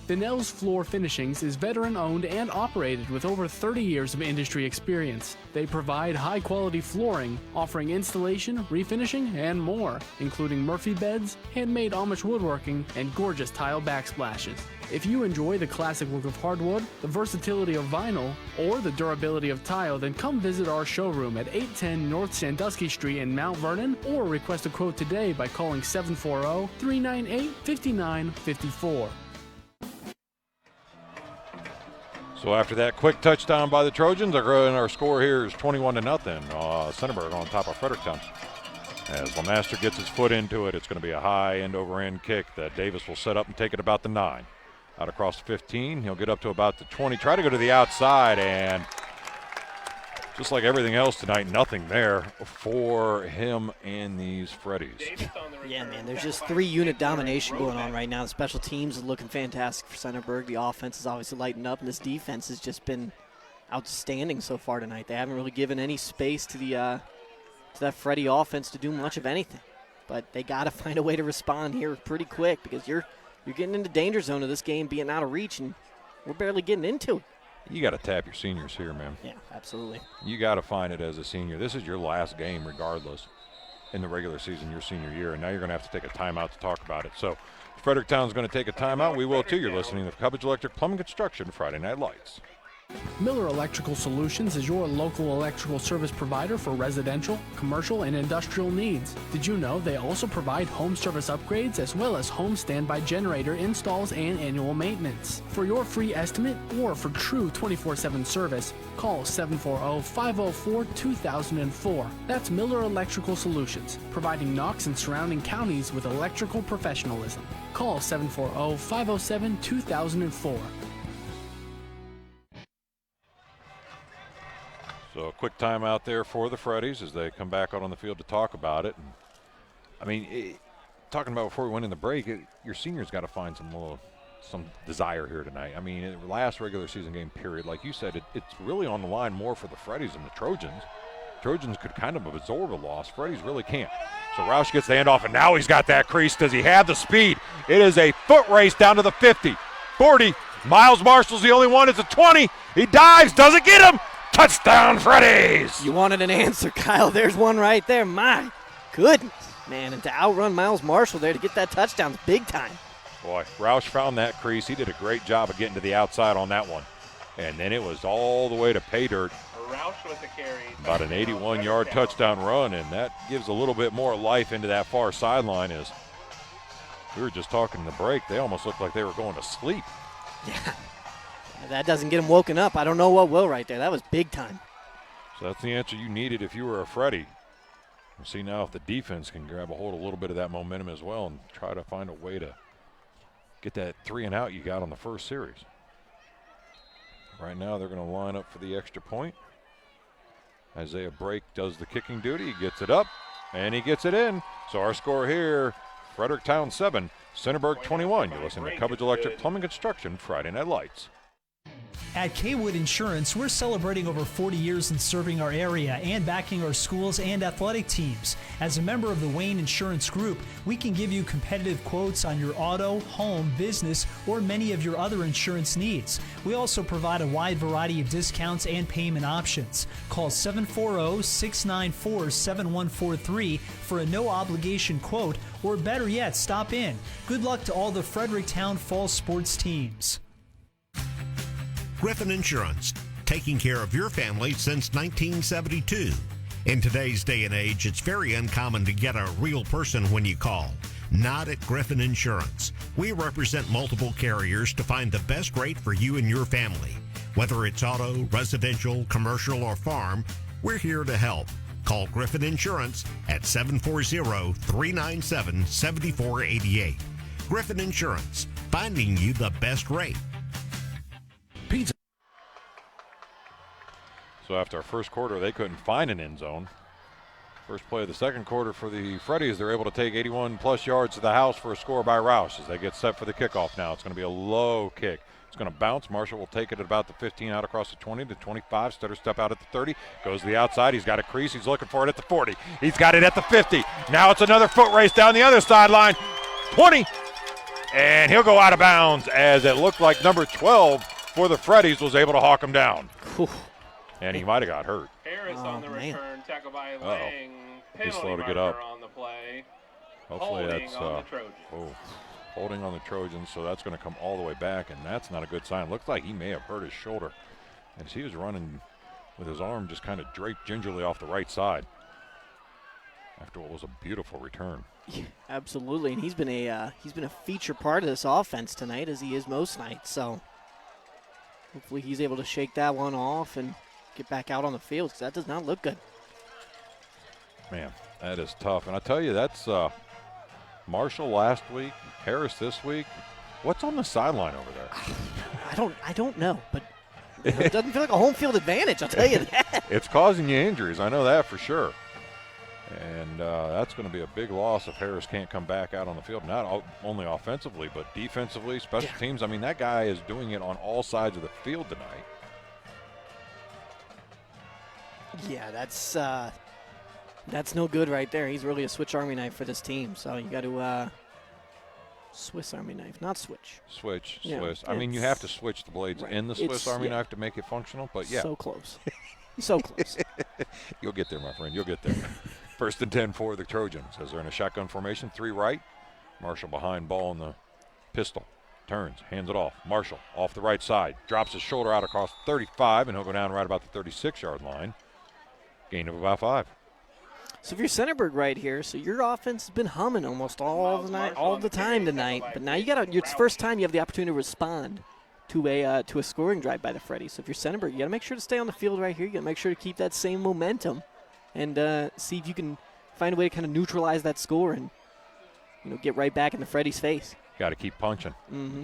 Benell's Floor Finishings is veteran-owned and operated with over 30 years of industry experience. They provide high-quality flooring, offering installation, refinishing, and more, including Murphy beds, handmade Amish woodworking, and gorgeous tile backsplashes. If you enjoy the classic look of hardwood, the versatility of vinyl, or the durability of tile, then come visit our showroom at 810 North Sandusky Street in Mount Vernon, or request a quote today by calling 740-398-5954. So after that quick touchdown by the Trojans, our score here is 21-0. Centerburg on top of Fredericktown. As LeMaster gets his foot into it, it's going to be a high end-over-end kick that Davis will set up and take it about the 9. Out across the 15, he'll get up to about the 20, try to go to the outside, and just like everything else tonight, nothing there for him and these Freddies. Yeah, man, there's just 3-unit domination going on right now. The special teams is looking fantastic for Centerburg. The offense is obviously lighting up, and this defense has just been outstanding so far tonight. They haven't really given any space to that Freddie offense to do much of anything. But they got to find a way to respond here pretty quick because you're getting into danger zone of this game being out of reach, and we're barely getting into it. You got to tap your seniors here, man. Yeah, absolutely. You got to find it as a senior. This is your last game regardless in the regular season, your senior year, and now you're going to have to take a timeout to talk about it. So Fredericktown's going to take a timeout. We will too. You're listening to Cubbage Electric Plumbing Construction Friday Night Lights. Miller Electrical Solutions is your local electrical service provider for residential, commercial, and industrial needs. Did you know they also provide home service upgrades as well as home standby generator installs and annual maintenance? For your free estimate or for true 24/7 service, call 740-504-2004. That's Miller Electrical Solutions, providing Knox and surrounding counties with electrical professionalism. Call 740-507-2004. So a quick timeout there for the Freddies as they come back out on the field to talk about it. And, I mean, talking about before we went in the break, your seniors got to find some desire here tonight. I mean, the last regular season game period, like you said, it's really on the line more for the Freddies than the Trojans. Trojans could kind of absorb a loss. Freddies really can't. So Roush gets the handoff, and now he's got that crease. Does he have the speed? It is a foot race down to the 50, 40. Miles Marshall's the only one. It's a 20. He dives. Doesn't get him. Touchdown, Freddies! You wanted an answer, Kyle. There's one right there. My goodness, man. And to outrun Miles Marshall there to get that touchdown, big time. Boy, Roush found that crease. He did a great job of getting to the outside on that one. And then it was all the way to pay dirt. Roush with the carry. About an 81-yard touchdown run, and that gives a little bit more life into that far sideline. As we were just talking in the break, they almost looked like they were going to sleep. Yeah. That doesn't get them woken up. I don't know what will right there. That was big time. So that's the answer you needed if you were a Freddie. We'll see now if the defense can grab a hold of a little bit of that momentum as well and try to find a way to get that 3-and-out you got on the first series. Right now they're going to line up for the extra point. Isaiah Brake does the kicking duty. He gets it up, and he gets it in. So our score here, Fredericktown 7, Centerburg 21. You're listening to Cubbage Electric Plumbing Construction Friday Night Lights. At Kaywood Insurance, we're celebrating over 40 years in serving our area and backing our schools and athletic teams. As a member of the Wayne Insurance Group, we can give you competitive quotes on your auto, home, business, or many of your other insurance needs. We also provide a wide variety of discounts and payment options. Call 740-694-7143 for a no-obligation quote, or better yet, stop in. Good luck to all the Fredericktown Fall sports teams. Griffin Insurance, taking care of your family since 1972. In today's day and age, it's very uncommon to get a real person when you call. Not at Griffin Insurance. We represent multiple carriers to find the best rate for you and your family. Whether it's auto, residential, commercial, or farm, we're here to help. Call Griffin Insurance at 740-397-7488. Griffin Insurance, finding you the best rate. Pizza. So after our first quarter, they couldn't find an end zone. First play of the second quarter for the Freddies, they're able to take 81-plus yards to the house for a score by Roush as they get set for the kickoff now. It's going to be a low kick. It's going to bounce. Marshall will take it at about the 15, out across the 20 to 25. Stutter step out at the 30. Goes to the outside. He's got a crease. He's looking for it at the 40. He's got it at the 50. Now it's another foot race down the other sideline. 20. And he'll go out of bounds as it looked like number 12 for the Freddies was able to hawk him down. And he might have got hurt. Harris on the return, tackle by Lang. He's slow to get up. On the play. Hopefully holding that's on the Trojans. Holding on the Trojans, so that's going to come all the way back, and that's not a good sign. Looks like he may have hurt his shoulder as he was running with his arm just kind of draped gingerly off the right side after what was a beautiful return. Yeah, absolutely, and he's been a feature part of this offense tonight, as he is most nights. So hopefully he's able to shake that one off and get back out on the field, because that does not look good. Man, that is tough. And I tell you, that's Marshall last week, Harris this week. What's on the sideline over there? I don't know, but it doesn't feel like a home field advantage, I'll tell you that. It's causing you injuries. I know that for sure. And that's going to be a big loss if Harris can't come back out on the field, not only offensively, but defensively, special teams. I mean, that guy is doing it on all sides of the field tonight. Yeah, that's no good right there. He's really a Swiss Army knife for this team. So you got to Swiss Army knife, not switch. Switch, yeah, Swiss. I mean, you have to switch the blades in the Swiss Army knife to make it functional, but yeah. So close. So close. You'll get there, my friend. You'll get there. First and 10 for the Trojans as they're in a shotgun formation, 3 right. Marshall behind, ball in the pistol. Turns, hands it off. Marshall off the right side. Drops his shoulder out across 35, and he'll go down right about the 36-yard line. Gain of about 5. So if you're Centerburg right here, so your offense has been humming almost all the time tonight. But now it's the first time you have the opportunity to respond to a scoring drive by the Freddies. So if you're Centerburg, you got to make sure to stay on the field right here. You got to make sure to keep that same momentum and see if you can find a way to kind of neutralize that score and get right back in the Freddies' face. Got to keep punching. Mm-hmm.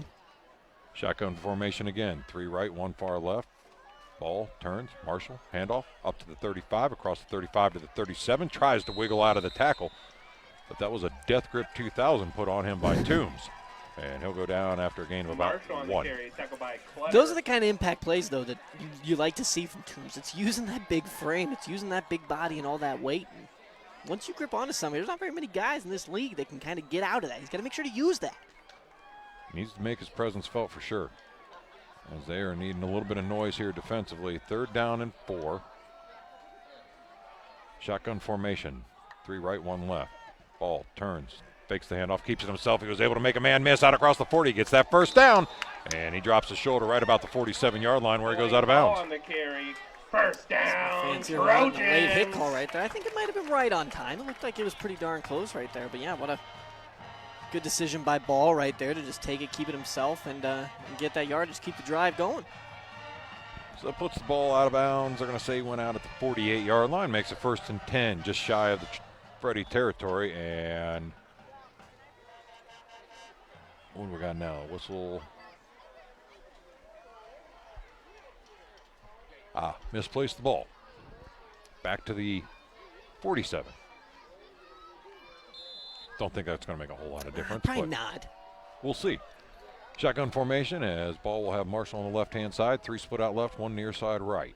Shotgun formation again. 3 right, 1 far left. Ball turns. Marshall, handoff up to the 35, across the 35 to the 37. Tries to wiggle out of the tackle, but that was a death grip 2000 put on him by Toombs. And he'll go down after a gain of about 1. Those are the kind of impact plays, though, that you like to see from Toombs. It's using that big frame. It's using that big body and all that weight. And once you grip onto somebody, there's not very many guys in this league that can kind of get out of that. He's got to make sure to use that. He needs to make his presence felt for sure, as they are needing a little bit of noise here defensively. 3rd down and 4. Shotgun formation. 3 right, 1 left. Ball turns. Fakes the handoff, keeps it himself. He was able to make a man miss out across the 40. Gets that first down, and he drops his shoulder right about the 47-yard line where he goes out of bounds. On the carry, First down, Fancy around the late hit Trojans. call right there. I think it might have been right on time. It looked like it was pretty darn close right there. But yeah, what a good decision by Ball right there to just take it, keep it himself, and get that yard, just keep the drive going. So it puts the ball out of bounds. They're going to say he went out at the 48-yard line. Makes it 1st and 10, just shy of the Freddie territory. And what do we got now? Whistle. Misplaced the ball. Back to the 47. Don't think that's going to make a whole lot of difference. Probably but not. We'll see. Shotgun formation as Ball will have Marshall on the left-hand side. 3 split out left, 1 near side right.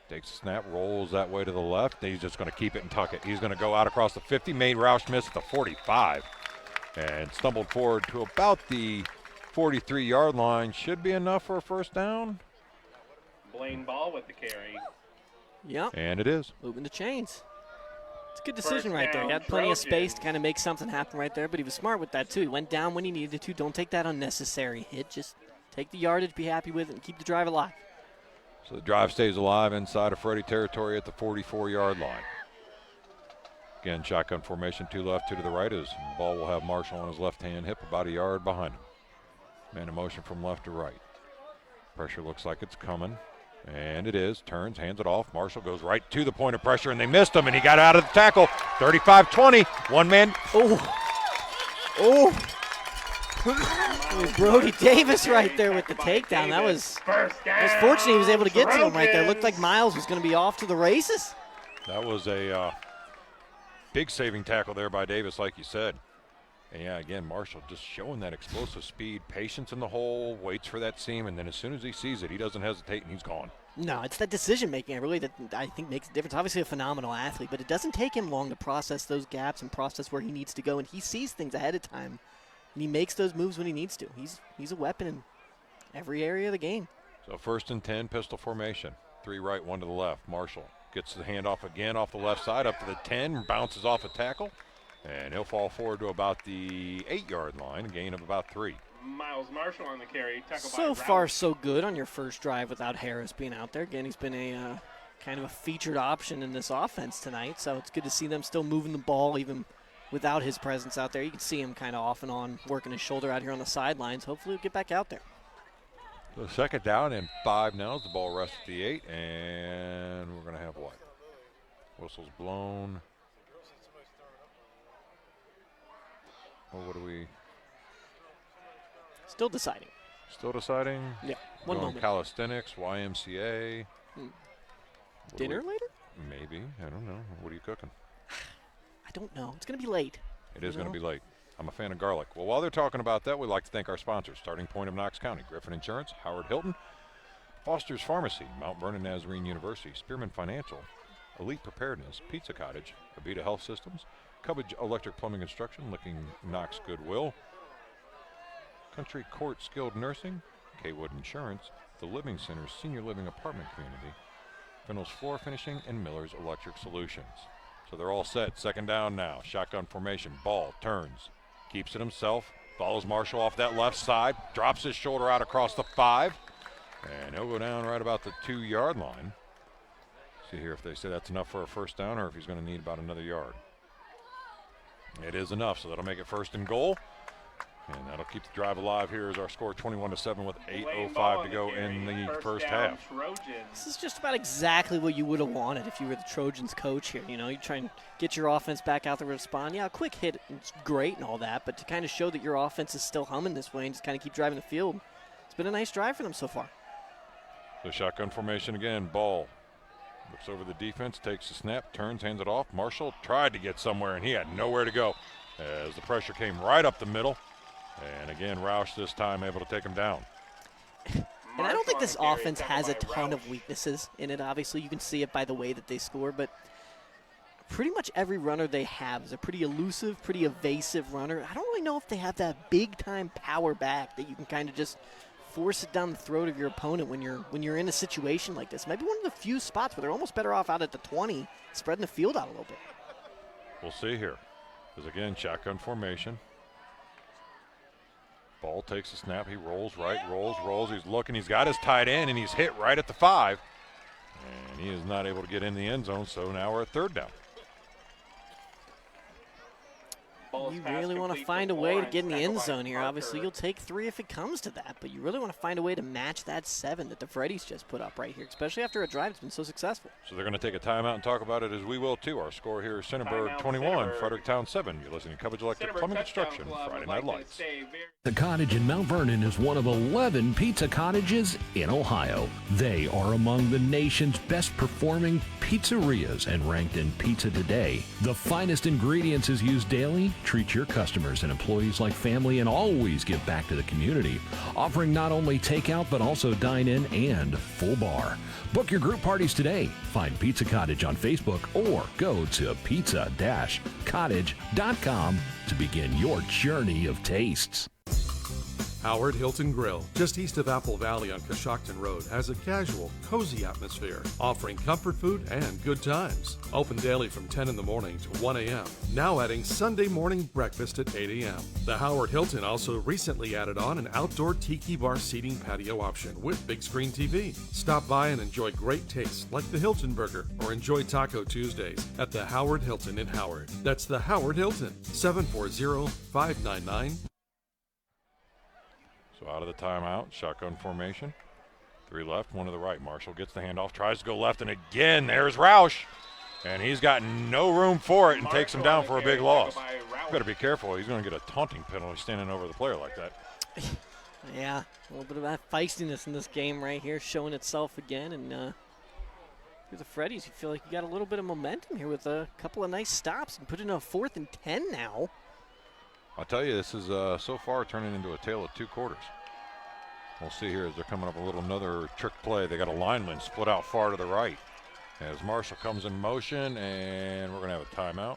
Takes the snap, rolls that way to the left. He's just going to keep it and tuck it. He's going to go out across the 50. Made Roush miss at the 45. And stumbled forward to about the 43-yard line. Should be enough for a first down. Blaine Ball with the carry. Yep. And it is. Moving the chains. It's a good decision First right there. He down, had plenty of Trojans. space to kind of make something happen right there, but he was smart with that too. He went down when he needed to. Don't take that unnecessary hit. Just take the yardage, be happy with it, and keep the drive alive. So the drive stays alive inside of Freddie territory at the 44-yard line. Again, shotgun formation, 2 left, 2 to the right, as Ball will have Marshall on his left-hand hip about a yard behind him. Man in motion from left to right. Pressure looks like it's coming, and it is. Turns, hands it off. Marshall goes right to the point of pressure, and they missed him, and he got out of the tackle. 35-20, one man. Oh, Brody Davis right there with the takedown. That was fortunate he was able to get to him right there. Looked like Miles was going to be off to the races. That was a big saving tackle there by Davis, like you said. And yeah, again, Marshall just showing that explosive speed, patience in the hole, waits for that seam, and then as soon as he sees it, he doesn't hesitate, and he's gone. No, it's that decision making really that I think makes a difference. Obviously a phenomenal athlete, but it doesn't take him long to process those gaps and process where he needs to go, and he sees things ahead of time, and he makes those moves when he needs to. He's a weapon in every area of the game. So 1st and 10, pistol formation. 3 right, 1 to the left. Marshall gets the handoff again off the left side up to the 10, bounces off a tackle, and he'll fall forward to about the 8-yard line, a gain of about 3. Miles Marshall on the carry. So far, so good on your first drive without Harris being out there. Again, he's been a kind of a featured option in this offense tonight, so it's good to see them still moving the ball even without his presence out there. You can see him kind of off and on working his shoulder out here on the sidelines. Hopefully he'll get back out there. So 2nd down and 5 now as the ball rests at the 8, and we're going to have what? Whistle's blown. Well, what do we? Still deciding. Still deciding? Yeah, one Going moment. Calisthenics, YMCA. Dinner later? Maybe. I don't know. What are you cooking? I don't know. It's going to be late. It is going to be late. I'm a fan of garlic. Well, while they're talking about that, we'd like to thank our sponsors, Starting Point of Knox County, Griffin Insurance, Howard Hilton, Foster's Pharmacy, Mount Vernon Nazarene University, Spearman Financial, Elite Preparedness, Pizza Cottage, Abita Health Systems, Cubbage Electric Plumbing Construction, Licking Knox Goodwill, Country Court Skilled Nursing, Kaywood Insurance, the Living Center Senior Living Apartment Community, Fennell's Floor Finishing, and Miller's Electric Solutions. So they're all set. 2nd down now. Shotgun formation. Ball turns. Keeps it himself. Follows Marshall off that left side. Drops his shoulder out across the 5. And he'll go down right about the 2-yard line. See here if they say that's enough for a first down or if he's going to need about another yard. It is enough, so that'll make it 1st and goal. And that'll keep the drive alive here as our score 21-7 with 8:05 to go in the first half. This is just about exactly what you would have wanted if you were the Trojans coach here. You know, you try and get your offense back out there to respond. Yeah, a quick hit is great and all that, but to kind of show that your offense is still humming this way and just kind of keep driving the field, it's been a nice drive for them so far. The shotgun formation again. Ball looks over the defense, takes the snap, turns, hands it off. Marshall tried to get somewhere, and he had nowhere to go as the pressure came right up the middle. And again, Roush this time able to take him down. And I don't think this offense has a ton of weaknesses in it. Obviously, you can see it by the way that they score, but pretty much every runner they have is a pretty elusive, pretty evasive runner. I don't really know if they have that big-time power back that you can kind of just force it down the throat of your opponent when you're in a situation like this. Maybe one of the few spots where they're almost better off out at the 20, spreading the field out a little bit. We'll see here. Because again, shotgun formation. Ball takes the snap. He rolls right, rolls. He's looking. He's got his tight end, and he's hit right at the 5. And he is not able to get in the end zone, so now we're at third down. You really want to find a way to get in the end zone here. Obviously, you'll take 3 if it comes to that, but you really want to find a way to match that 7 that the Freddies just put up right here, especially after a drive that's been so successful. So they're going to take a timeout and talk about it as we will, too. Our score here is Centerburg 21, Fredericktown 7. You're listening to Cubbage Electric Plumbing Construction, Friday Night Lights. The Cottage in Mount Vernon is one of 11 pizza cottages in Ohio. They are among the nation's best performing pizzerias and ranked in Pizza Today. The finest ingredients is used daily. Treat your customers and employees like family and always give back to the community, offering not only takeout but also dine-in and full bar. Book your group parties today. Find Pizza Cottage on Facebook or go to pizza-cottage.com to begin your journey of tastes. Howard Hilton Grill, just east of Apple Valley on Coshocton Road, has a casual, cozy atmosphere, offering comfort food and good times. Open daily from 10 in the morning to 1 a.m. Now adding Sunday morning breakfast at 8 a.m. The Howard Hilton also recently added on an outdoor tiki bar seating patio option with big screen TV. Stop by and enjoy great tastes like the Hilton Burger or enjoy Taco Tuesdays at the Howard Hilton in Howard. That's the Howard Hilton, 740-599. So out of the timeout, shotgun formation. 3 left, 1 to the right. Marshall gets the handoff, tries to go left, and again, there's Roush. And he's got no room for it and takes him down for a big loss. Better be careful. He's going to get a taunting penalty standing over the player like that. Yeah, a little bit of that feistiness in this game right here showing itself again. And for the Freddies, you feel like you got a little bit of momentum here with a couple of nice stops and put in a 4th and 10 now. I'll tell you, this is so far turning into a tale of 2 quarters. We'll see here as they're coming up with another trick play. They got a lineman split out far to the right. As Marshall comes in motion, and we're going to have a timeout.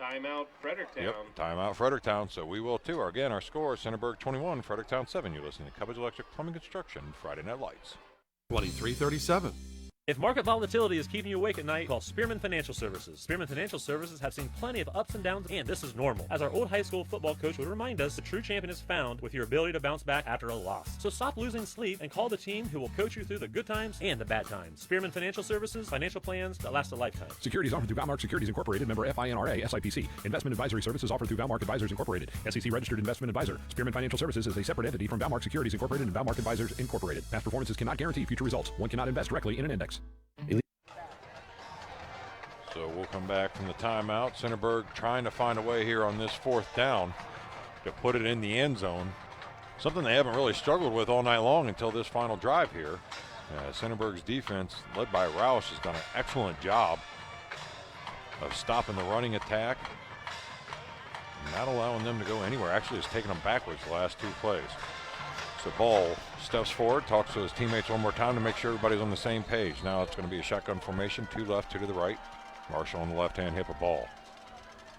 Timeout, Fredericktown. Yep, timeout, Fredericktown. So we will too. Again, our score, Centerburg 21, Fredericktown 7. You're listening to Cubbage Electric Plumbing Construction, Friday Night Lights. 23-37. If market volatility is keeping you awake at night, call Spearman Financial Services. Spearman Financial Services have seen plenty of ups and downs, and this is normal. As our old high school football coach would remind us, the true champion is found with your ability to bounce back after a loss. So stop losing sleep and call the team who will coach you through the good times and the bad times. Spearman Financial Services, financial plans that last a lifetime. Securities offered through Valmark Securities Incorporated, member FINRA, SIPC. Investment advisory services offered through Valmark Advisors Incorporated, SEC registered investment advisor. Spearman Financial Services is a separate entity from Valmark Securities Incorporated and Valmark Advisors Incorporated. Past performances cannot guarantee future results. One cannot invest directly in an index. So we'll come back from the timeout. Centerburg trying to find a way here on this 4th down to put it in the end zone. Something they haven't really struggled with all night long until this final drive here. Centerburg's defense, led by Roush, has done an excellent job of stopping the running attack, not allowing them to go anywhere. Actually, it's taken them backwards the last 2 plays. So Ball steps forward, talks to his teammates one more time to make sure everybody's on the same page. Now it's going to be a shotgun formation, 2 left, 2 to the right. Marshall on the left-hand hip of Ball.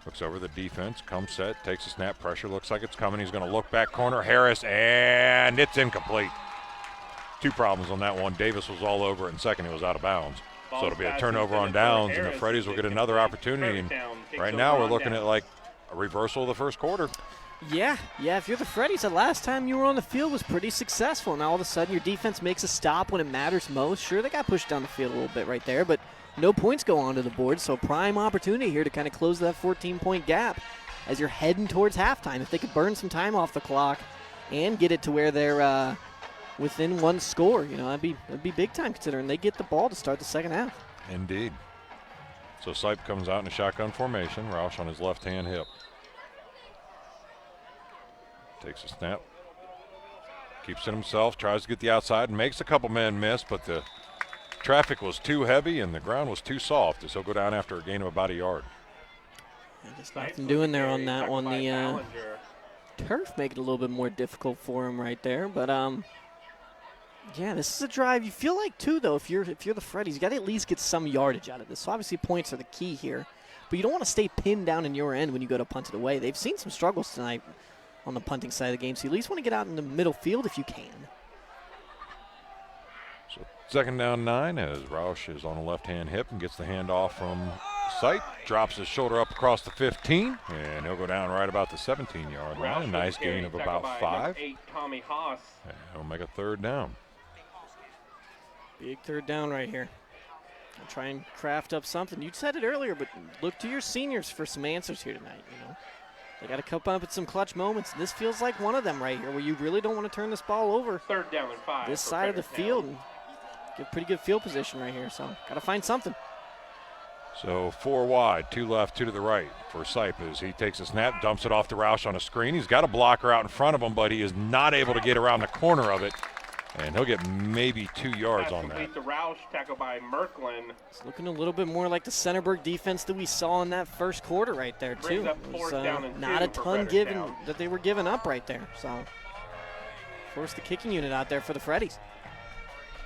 Looks over the defense, comes set, takes a snap, pressure looks like it's coming. He's going to look back corner, Harris, and it's incomplete. 2 problems on that one. Davis was all over it, and second, it was out of bounds. So it'll be a turnover on downs, and the Freddies will get another opportunity. And right now we're looking at like a reversal of the first quarter. Yeah, if you're the Freddies, the last time you were on the field was pretty successful. Now all of a sudden your defense makes a stop when it matters most. Sure, they got pushed down the field a little bit right there, but no points go onto the board, so prime opportunity here to kind of close that 14-point gap as you're heading towards halftime. If they could burn some time off the clock and get it to where they're within 1 score, that'd be big time considering they get the ball to start the second half. Indeed. So Sipe comes out in a shotgun formation, Roush on his left-hand hip. Takes a snap, keeps it himself, tries to get the outside, and makes a couple men miss, but the traffic was too heavy and the ground was too soft, as he'll go down after a gain of about a yard. Just nothing doing there on that one. The turf make it a little bit more difficult for him right there, but yeah, this is a drive. You feel like too, though, if you're the Freddies, you got to at least get some yardage out of this. So obviously points are the key here, but you don't want to stay pinned down in your end when you go to punt it away. They've seen some struggles tonight on the punting side of the game, so you at least want to get out in the middle field if you can. So 2nd down 9 as Roush is on the left-hand hip and gets the handoff from Sipe, drops his shoulder up across the 15, and he'll go down right about the 17-yard line. A nice gain of about 5. Tommy Haas. And he'll make a 3rd down. Big third down right here. I'll try and craft up something. You said it earlier, but look to your seniors for some answers here tonight. You know, they got to come up with some clutch moments. This feels like one of them right here, where you really don't want to turn this ball over. 3rd down and 5. This side of the field, and get pretty good field position right here. So got to find something. So 4 wide, 2 left, 2 to the right for Sipe as he takes a snap, dumps it off to Roush on a screen. He's got a blocker out in front of him, but he is not able to get around the corner of it. And he'll get maybe 2 yards on that. The Roush tackle by Merklin. It's looking a little bit more like the Centerburg defense that we saw in that first quarter right there, too. Brings up It was, 4th down and 2 not a for ton Fredericktown. that they were giving up right there. So force the kicking unit out there for the Freddies.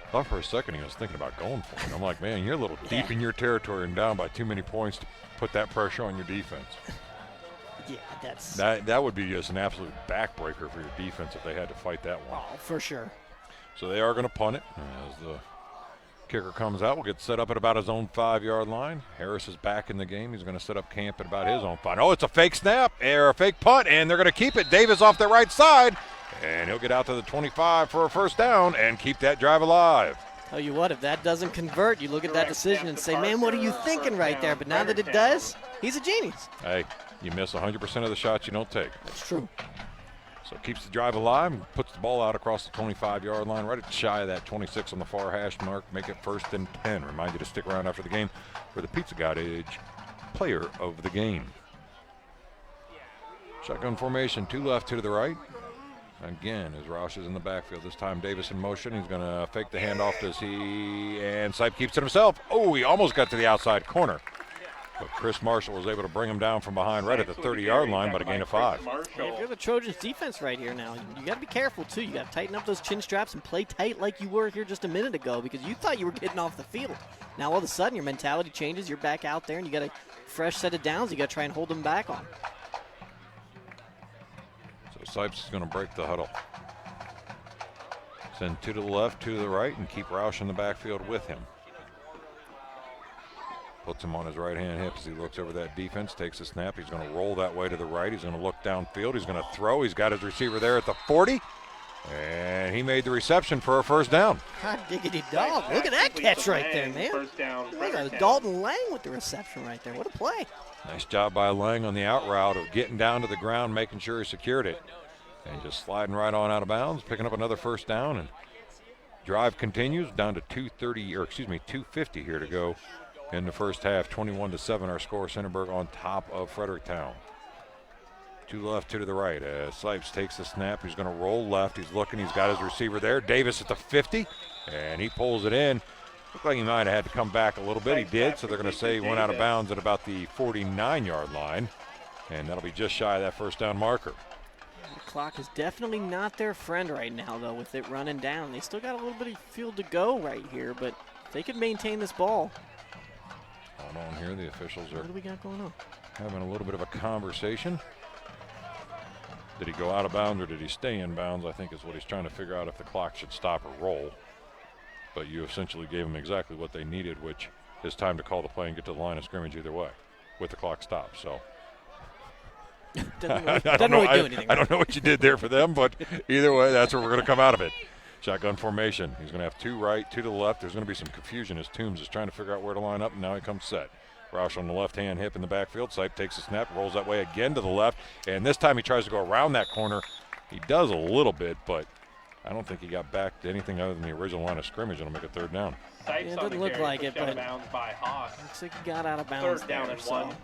I thought for a second he was thinking about going for it. I'm like, man, you're a little deep in your territory and down by too many points to put that pressure on your defense. Yeah, that's... That would be just an absolute backbreaker for your defense if they had to fight that one. Oh, for sure. So they are going to punt it. As the kicker comes out, we'll get set up at about his own 5-yard line. Harris is back in the game. He's going to set up camp at about his own 5. Oh, it's a fake snap or a fake punt, and they're going to keep it. Davis off the right side, and he'll get out to the 25 for a first down and keep that drive alive. Tell you what, if that doesn't convert, you look at that decision and say, man, what are you thinking right there? But now that it does, he's a genius. Hey, you miss 100% of the shots you don't take. That's true. So keeps the drive alive and puts the ball out across the 25-yard line, right at shy of that 26 on the far hash mark. Make it 1st and 10. Remind you to stick around after the game for the Pizza Cottage player of the game. Shotgun formation, 2 left, 2 to the right. Again, as Roush is in the backfield. This time Davis in motion. He's going to fake the handoff. And Sipe keeps it himself. Oh, he almost got to the outside corner. But Chris Marshall was able to bring him down from behind right at the 30-yard line, but a gain of 5. Hey, if you're the Trojans defense right here now, you got to be careful, too. You got to tighten up those chin straps and play tight like you were here just a minute ago because you thought you were getting off the field. Now, all of a sudden, your mentality changes. You're back out there, and you got a fresh set of downs you got to try and hold them back on. So Sipes is going to break the huddle. Send 2 to the left, 2 to the right, and keep Roush in the backfield with him. Puts him on his right-hand hip as he looks over that defense, takes a snap. He's going to roll that way to the right. He's going to look downfield. He's going to throw. He's got his receiver there at the 40. And he made the reception for a first down. God diggity dog. Look at that catch right there, man. First down. Look at Dalton Lang with the reception right there. What a play. Nice job by Lang on the out route of getting down to the ground, making sure he secured it. And just sliding right on out of bounds, picking up another first down. And drive continues down to 250 here to go. In the first half, 21-7, our score. Centerburg on top of Fredericktown. 2 left, 2 to the right. Sipes takes the snap. He's going to roll left. He's looking. He's got his receiver there. Davis at the 50, and he pulls it in. Looked like he might have had to come back a little bit. He did, so they're going to say he went out of bounds at about the 49-yard line, and that'll be just shy of that first down marker. The clock is definitely not their friend right now, though, with it running down. They still got a little bit of field to go right here, but if they could maintain this ball. Hold on here, the officials are What do we got going on? having a little bit of a conversation. Did he go out of bounds or did he stay in bounds? I think is what he's trying to figure out, if the clock should stop or roll. But you essentially gave them exactly what they needed, which is time to call the play and get to the line of scrimmage either way with the clock stopped. So I don't know what you did there for them, but either way, that's where we're going to come out of it. Shotgun formation. He's going to have 2 right, 2 to the left. There's going to be some confusion as Toombs is trying to figure out where to line up, and now he comes set. Roush on the left-hand hip in the backfield. Sipe takes a snap, rolls that way again to the left, and this time he tries to go around that corner. He does a little bit, but I don't think he got back to anything other than the original line of scrimmage. It'll make a 3rd down. Yeah, it doesn't look like it, but by Haas. Looks like he got out of bounds. 3rd down there, and so 1.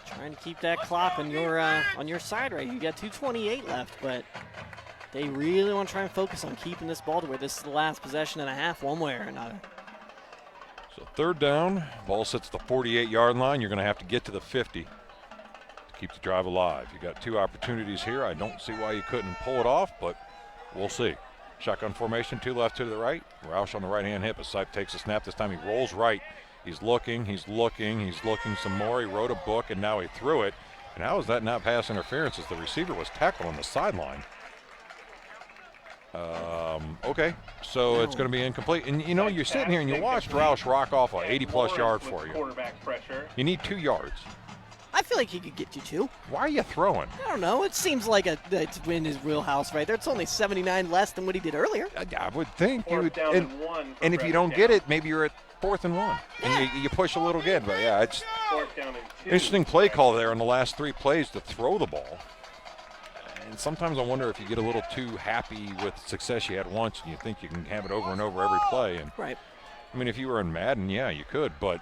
Trying to keep that clock on your side right. You got 2:28 left, but they really want to try and focus on keeping this ball to where this is the last possession and a half, one way or another. So 3rd down, ball sits at the 48-yard line. You're going to have to get to the 50 to keep the drive alive. You got 2 opportunities here. I don't see why you couldn't pull it off, but we'll see. Shotgun formation, 2 left, 2 to the right. Roush on the right-hand hip as Sipe takes a snap. This time he rolls right. He's looking some more. He wrote a book, and now he threw it. And how is that not pass interference as the receiver was tackled on the sideline? Okay, so it's going to be incomplete. And, you know, you're sitting here and you watched Roush rock off an 80-plus yard for you. Quarterback pressure. You need 2 yards. feel like he could get you 2. Why are you throwing? I don't know. It seems like it's in his wheelhouse right there. It's only 79 less than what he did earlier. I would think you would. Down and 1 and if you don't get it, maybe you're at 4th and 1. And you push a little again. But, yeah, it's 4th down and 2. interesting play call there in the last 3 plays to throw the ball. And sometimes I wonder if you get a little too happy with success you had once and you think you can have it over and over every play. And right. I mean, if you were in Madden, yeah, you could. But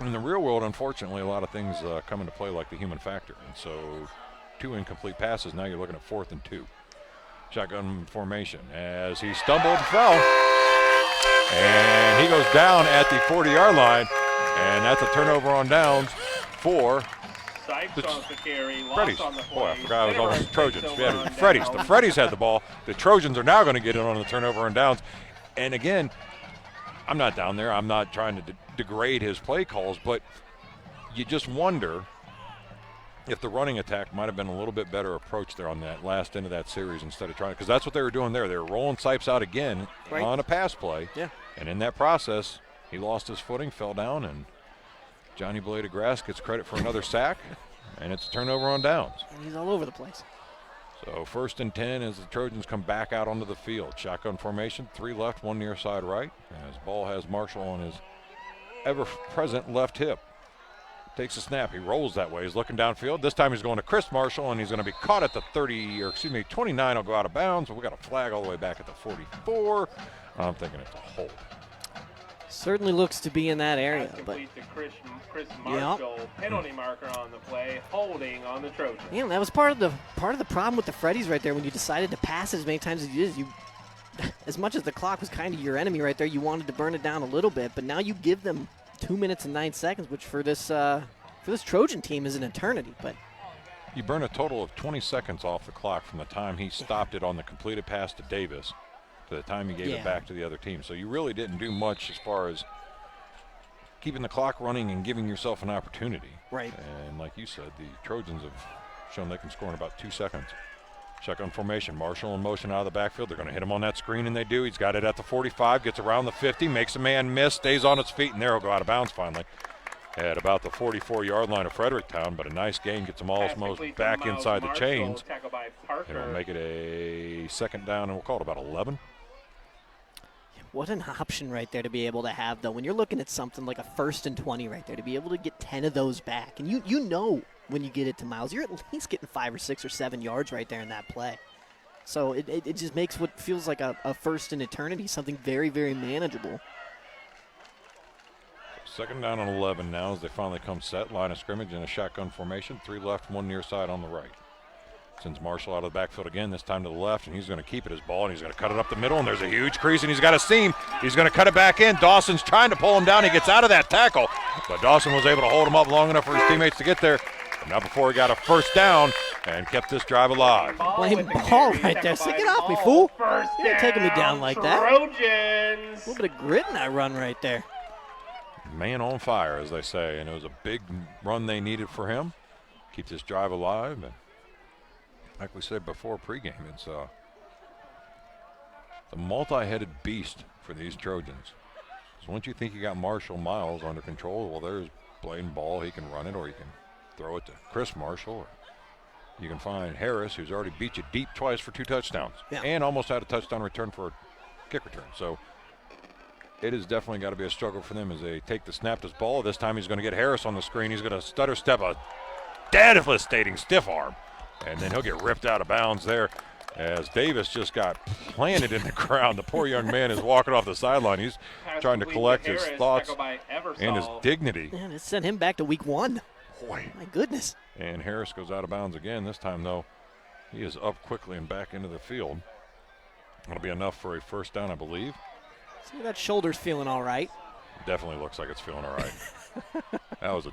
in the real world, unfortunately, a lot of things come into play like the human factor. And so 2 incomplete passes, now you're looking at 4th and 2. Shotgun formation as he stumbled and fell. And he goes down at the 40-yard line. And that's a turnover on downs for Sipes on the carry, Freddies. loss on the play. Boy, I forgot I was almost the Trojans. Yeah, the Freddies. The Freddies had the ball. The Trojans are now going to get in on the turnover and downs. And again, I'm not down there. I'm not trying to degrade his play calls, but you just wonder if the running attack might have been a little bit better approach there on that last end of that series instead of trying, because that's what they were doing there. They were rolling Sipes out again on a pass play. Yeah. And in that process, he lost his footing, fell down, and Johnny Blade of Grass gets credit for another sack, and it's a turnover on downs. And he's all over the place. So 1st and 10 as the Trojans come back out onto the field. Shotgun formation, 3 left, 1 near side right. As ball has Marshall on his ever-present left hip. Takes a snap. He rolls that way. He's looking downfield. This time he's going to Chris Marshall, and he's going to be caught at the 29. Will go out of bounds. We got a flag all the way back at the 44. I'm thinking it's a hold. Certainly looks to be in that area. Pass But complete to Chris Marshall. Penalty marker on the play. Holding on the Trojans. yeah, that was part of the problem with the Freddies right there. When you decided to pass it as many times as you did, as much as the clock was kind of your enemy right there, you wanted to burn it down a little bit. But now you give them 2 minutes and 9 seconds, which for this Trojan team is an eternity. But you burn a total of 20 seconds off the clock from the time he stopped it on the completed pass to Davis to the time he gave it back to the other team. So you really didn't do much as far as keeping the clock running and giving yourself an opportunity. Right. And like you said, the Trojans have shown they can score in about 2 seconds. Shotgun formation, Marshall in motion out of the backfield. They're going to hit him on that screen, and they do. He's got it at the 45, gets around the 50, makes a man miss, stays on his feet, and there he'll go out of bounds finally. At about the 44-yard line of Fredericktown, but a nice gain gets them almost back inside the chains. It'll make it a 2nd down, and we'll call it about 11. what an option right there to be able to have, though, when you're looking at something like a 1st and 20 right there, to be able to get 10 of those back. And you know when you get it to Miles, you're at least getting 5 or 6 or 7 yards right there in that play. So it just makes what feels like a first in eternity something very, very manageable. 2nd down and 11 now as they finally come set. Line of scrimmage in a shotgun formation. 3 left, 1 near side on the right. Sends Marshall out of the backfield again, this time to the left, and he's going to keep it his ball, and he's going to cut it up the middle, and there's a huge crease, and he's got a seam. He's going to cut it back in. Dawson's trying to pull him down. He gets out of that tackle, but Dawson was able to hold him up long enough for his teammates to get there. And not before he got a 1st down and kept this drive alive. Blame ball right there. So get off me, fool. You're not taking me down like that. Trojans. A little bit of grit in that run right there. Man on fire, as they say, and it was a big run they needed for him. Keep this drive alive, and like we said before pregame, it's a multi-headed beast for these Trojans. Because once you think you got Marshall Miles under control, well, there's Blaine Ball. He can run it, or you can throw it to Chris Marshall, or you can find Harris, who's already beat you deep twice for 2 touchdowns, and almost had a touchdown return for a kick return. So it has definitely got to be a struggle for them as they take the snap to ball. This time he's going to get Harris on the screen. He's going to stutter step a devastating stiff arm, and then he'll get ripped out of bounds there as Davis just got planted in the ground. The poor young man is walking off the sideline. He's trying to collect his thoughts and his dignity. Man, it sent him back to week 1. Boy. My goodness. And Harris goes out of bounds again. This time, though, he is up quickly and back into the field. That'll be enough for a 1st down, I believe. See, that shoulder's feeling all right. Definitely looks like it's feeling all right. That was a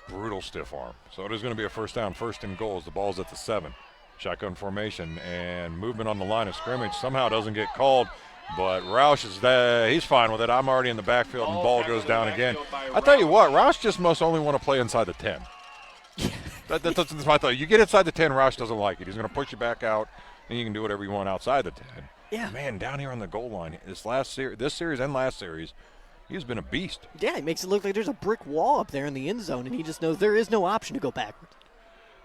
brutal stiff arm. So it is going to be a 1st down, 1st and goal as the ball's at the 7. Shotgun formation and movement on the line of scrimmage somehow doesn't get called, but Roush is there. He's fine with it. I'm already in the backfield, and the ball goes down again. I tell you what, Roush just must only want to play inside the 10. That's my thought. You get inside the 10, Roush doesn't like it. He's going to push you back out, and you can do whatever you want outside the 10. Yeah. Man, down here on the goal line, this series and last series, He's been a beast. Yeah, it makes it look like there's a brick wall up there in the end zone, and he just knows there is no option to go backwards.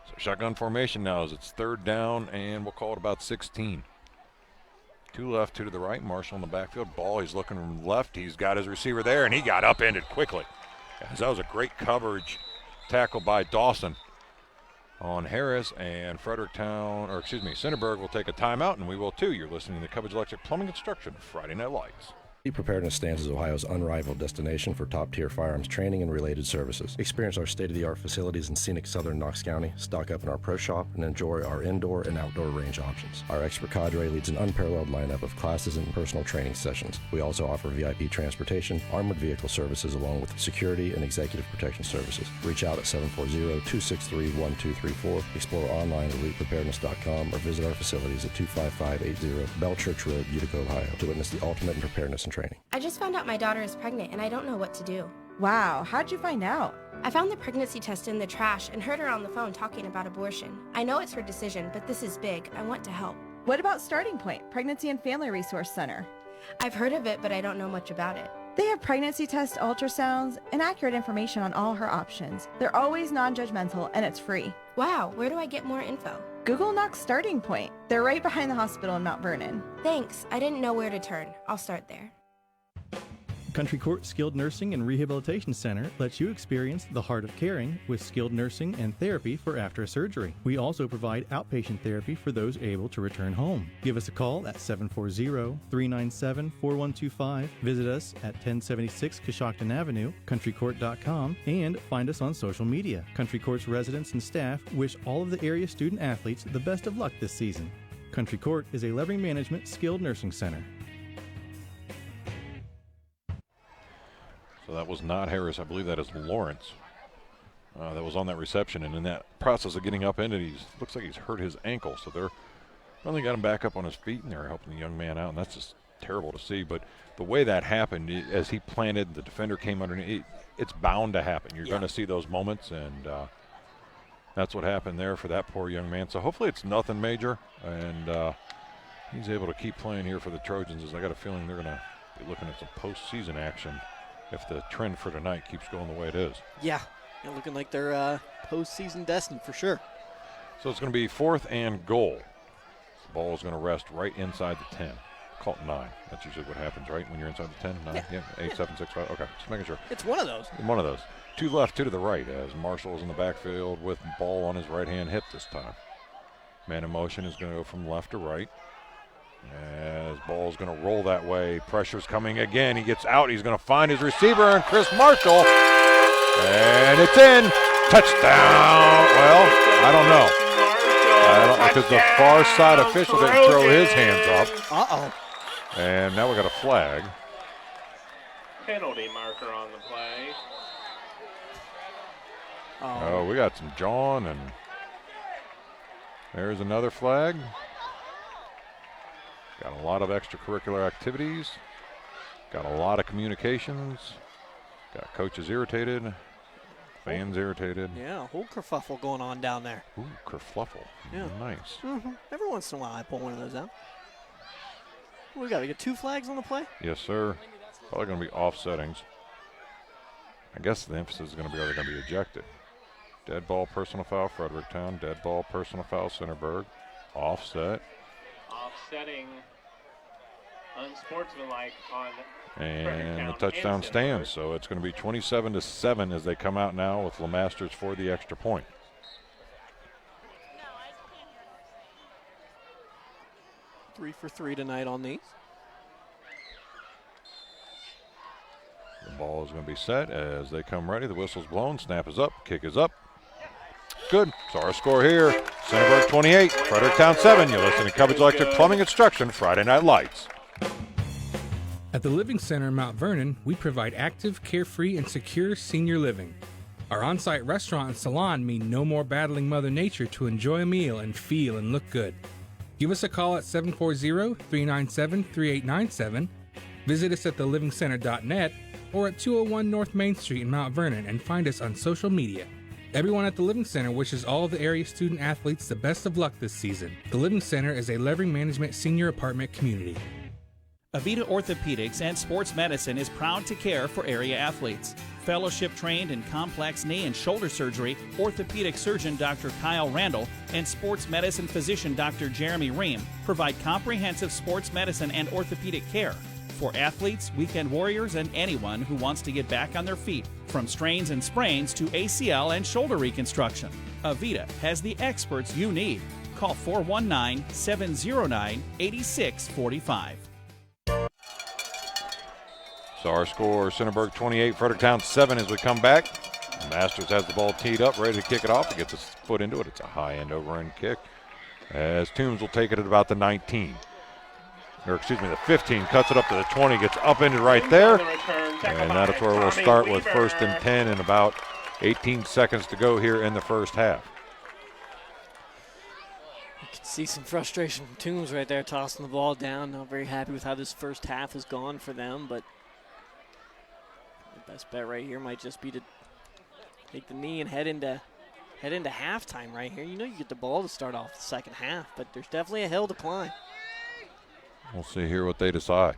So shotgun formation now as it's 3rd down, and we'll call it about 16. 2 left, 2 to the right. Marshall in the backfield. Ball, he's looking left. He's got his receiver there, and he got upended quickly. As that was a great coverage tackle by Dawson on Harris, and Centerburg will take a timeout, and we will too. You're listening to the Cubbage Electric Plumbing Construction Friday Night Lights. Preparedness stands as Ohio's unrivaled destination for top-tier firearms training and related services. Experience our state-of-the-art facilities in scenic southern Knox County, stock up in our pro shop, and enjoy our indoor and outdoor range options. Our expert cadre leads an unparalleled lineup of classes and personal training sessions. We also offer VIP transportation, armored vehicle services, along with security and executive protection services. Reach out at 740-263-1234, explore online at elitepreparedness.com, or visit our facilities at 25580 Bell Church Road, Utica, Ohio, to witness the ultimate in preparedness and training. I just found out my daughter is pregnant and I don't know what to do. Wow, how'd you find out? I found the pregnancy test in the trash and heard her on the phone talking about abortion. I know it's her decision, but this is big. I want to help. What about Starting Point, Pregnancy and Family Resource Center? I've heard of it, but I don't know much about it. They have pregnancy tests, ultrasounds, and accurate information on all her options. They're always non-judgmental and it's free. Wow, where do I get more info? Google Knox Starting Point. They're right behind the hospital in Mount Vernon. Thanks. I didn't know where to turn. I'll start there. Country Court Skilled Nursing and Rehabilitation Center lets you experience the heart of caring with skilled nursing and therapy for after surgery. We also provide outpatient therapy for those able to return home. Give us a call at 740-397-4125. Visit us at 1076 Coshocton Avenue, countrycourt.com, and find us on social media. Country Court's residents and staff wish all of the area student athletes the best of luck this season. Country Court is a Levering Management Skilled Nursing Center. So that was not Harris. I believe that is Lawrence that was on that reception. And in that process of getting upended, looks like he's hurt his ankle. So they're finally got him back up on his feet, and they're helping the young man out. And that's just terrible to see. But the way that happened, as he planted, the defender came underneath. It's bound to happen. You're going to see those moments, and that's what happened there for that poor young man. So hopefully it's nothing major, and he's able to keep playing here for the Trojans, as I got a feeling they're going to be looking at some postseason action if the trend for tonight keeps going the way it is. Yeah, looking like they're postseason destined for sure. So it's going to be 4th and goal. The ball is going to rest right inside the 10. Call it 9. That's usually what happens, right? When you're inside the 10? 9? Yeah. 8, 7, 6, 5. Okay, just making sure. It's one of those. One of those. 2 left, 2 to the right, as Marshall is in the backfield with ball on his right-hand hip this time. Man in motion is going to go from left to right. As ball is going to roll that way. Pressure's coming again. He gets out. He's going to find his receiver, and Chris Marshall. And it's in. Touchdown. Well, I don't know. Because the far side official didn't throw his hands up. Uh-oh. And now we got a flag. Penalty marker on the play. Oh, we got some jawing, and there's another flag. Got a lot of extracurricular activities. Got a lot of communications. Got coaches irritated. Fans irritated. Yeah, a whole kerfuffle going on down there. Ooh, kerfluffle. Yeah. Nice. Mm-hmm. Every once in a while I pull one of those out. What we got 2 flags on the play? Yes, sir. Probably going to be offsettings. I guess the emphasis is going to be, are they going to be ejected? Dead ball, personal foul, Fredericktown. Dead ball, personal foul, Centerburg. Offset. Offsetting unsportsmanlike on and the touchdown stands. So it's going to be 27-7 as they come out now with LeMasters for the extra point. Three for 3 tonight on these. The ball is going to be set as they come ready. The whistle's blown. Snap is up. Kick is up. Good. So our score here, Centerburg 28, Fredericktown 7. You're listening to Cubbage Electric Plumbing Construction Friday Night Lights. At the Living Center in Mount Vernon, we provide active, carefree, and secure senior living. Our on-site restaurant and salon mean no more battling Mother Nature to enjoy a meal and feel and look good. Give us a call at 740-397-3897. Visit us at thelivingcenter.net or at 201 North Main Street in Mount Vernon and find us on social media. Everyone at the Living Center wishes all of the area student athletes the best of luck this season. The Living Center is a Levering Management senior apartment community. Avita Orthopedics and Sports Medicine is proud to care for area athletes. Fellowship trained in complex knee and shoulder surgery, orthopedic surgeon Dr. Kyle Randall and sports medicine physician Dr. Jeremy Ream provide comprehensive sports medicine and orthopedic care for athletes, weekend warriors, and anyone who wants to get back on their feet, from strains and sprains to ACL and shoulder reconstruction. Avita has the experts you need. Call 419-709-8645. So our score, Centerburg 28, Fredericktown 7 as we come back. Masters has the ball teed up, ready to kick it off. He gets his foot into it. It's a high-end over-end kick. As Toombs will take it at about the 19. Or excuse me, the 15, cuts it up to the 20, gets upended right there. And that's where we'll start with 1st and 10 and about 18 seconds to go here in the first half. You can see some frustration from Toombs right there, tossing the ball down. Not very happy with how this first half has gone for them, but the best bet right here might just be to take the knee and head into halftime right here. You know you get the ball to start off the second half, but there's definitely a hill to climb. We'll see here what they decide.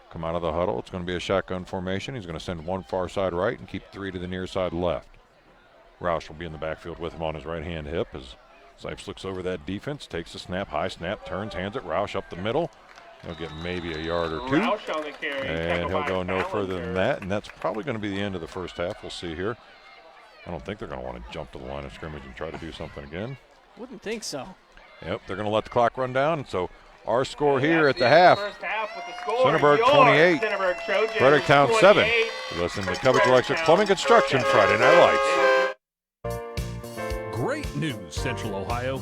Come out of the huddle. It's going to be a shotgun formation. He's going to send one far side right and keep 3 to the near side left. Roush will be in the backfield with him on his right-hand hip as Sipes looks over that defense, takes a snap, high snap, turns, hands it. Roush up the middle. He'll get maybe a yard or 2. Roush on the carry. And he'll go no further than that, and that's probably going to be the end of the first half. We'll see here. I don't think they're going to want to jump to the line of scrimmage and try to do something again. Wouldn't think so. Yep, they're going to let the clock run down, so our score here at the half, Centerburg 28, Fredericktown 7. Listen to Cubbage Electric Plumbing Construction Friday Night Lights. Great news, Central Ohio.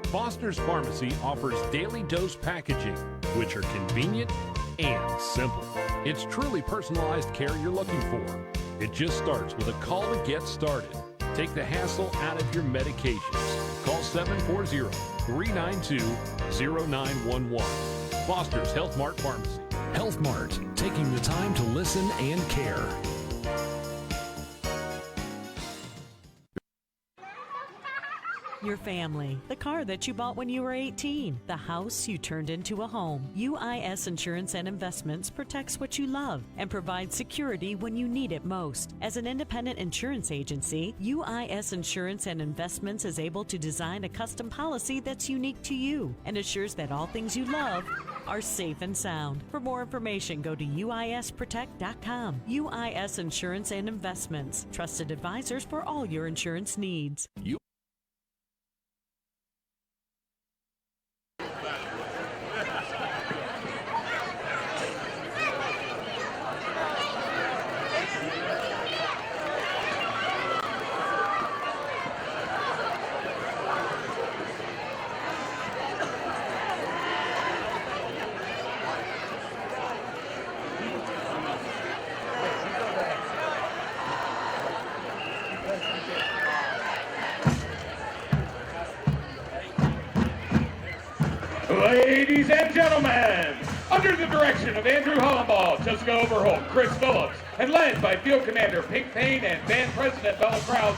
Foster's Pharmacy offers daily dose packaging, which are convenient and simple. It's truly personalized care you're looking for. It just starts with a call to get started. Take the hassle out of your medications. Call 740-392-0911. Foster's Health Mart Pharmacy. Health Mart, taking the time to listen and care. Your family, the car that you bought when you were 18, the house you turned into a home. UIS Insurance and Investments protects what you love and provides security when you need it most. As an independent insurance agency, UIS Insurance and Investments is able to design a custom policy that's unique to you and assures that all things you love are safe and sound. For more information, go to uisprotect.com. UIS Insurance and Investments, trusted advisors for all your insurance needs. Ladies and gentlemen, under the direction of Andrew Hollenball, Jessica Overholt, Chris Phillips, and led by Field Commander Pink Payne and Band President Bella Krause,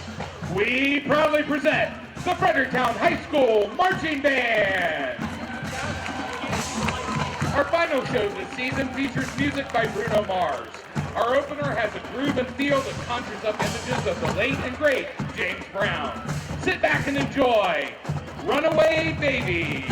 we proudly present the Fredericktown High School Marching Band. Our final show this season features music by Bruno Mars. Our opener has a groove and feel that conjures up images of the late and great James Brown. Sit back and enjoy Runaway Baby.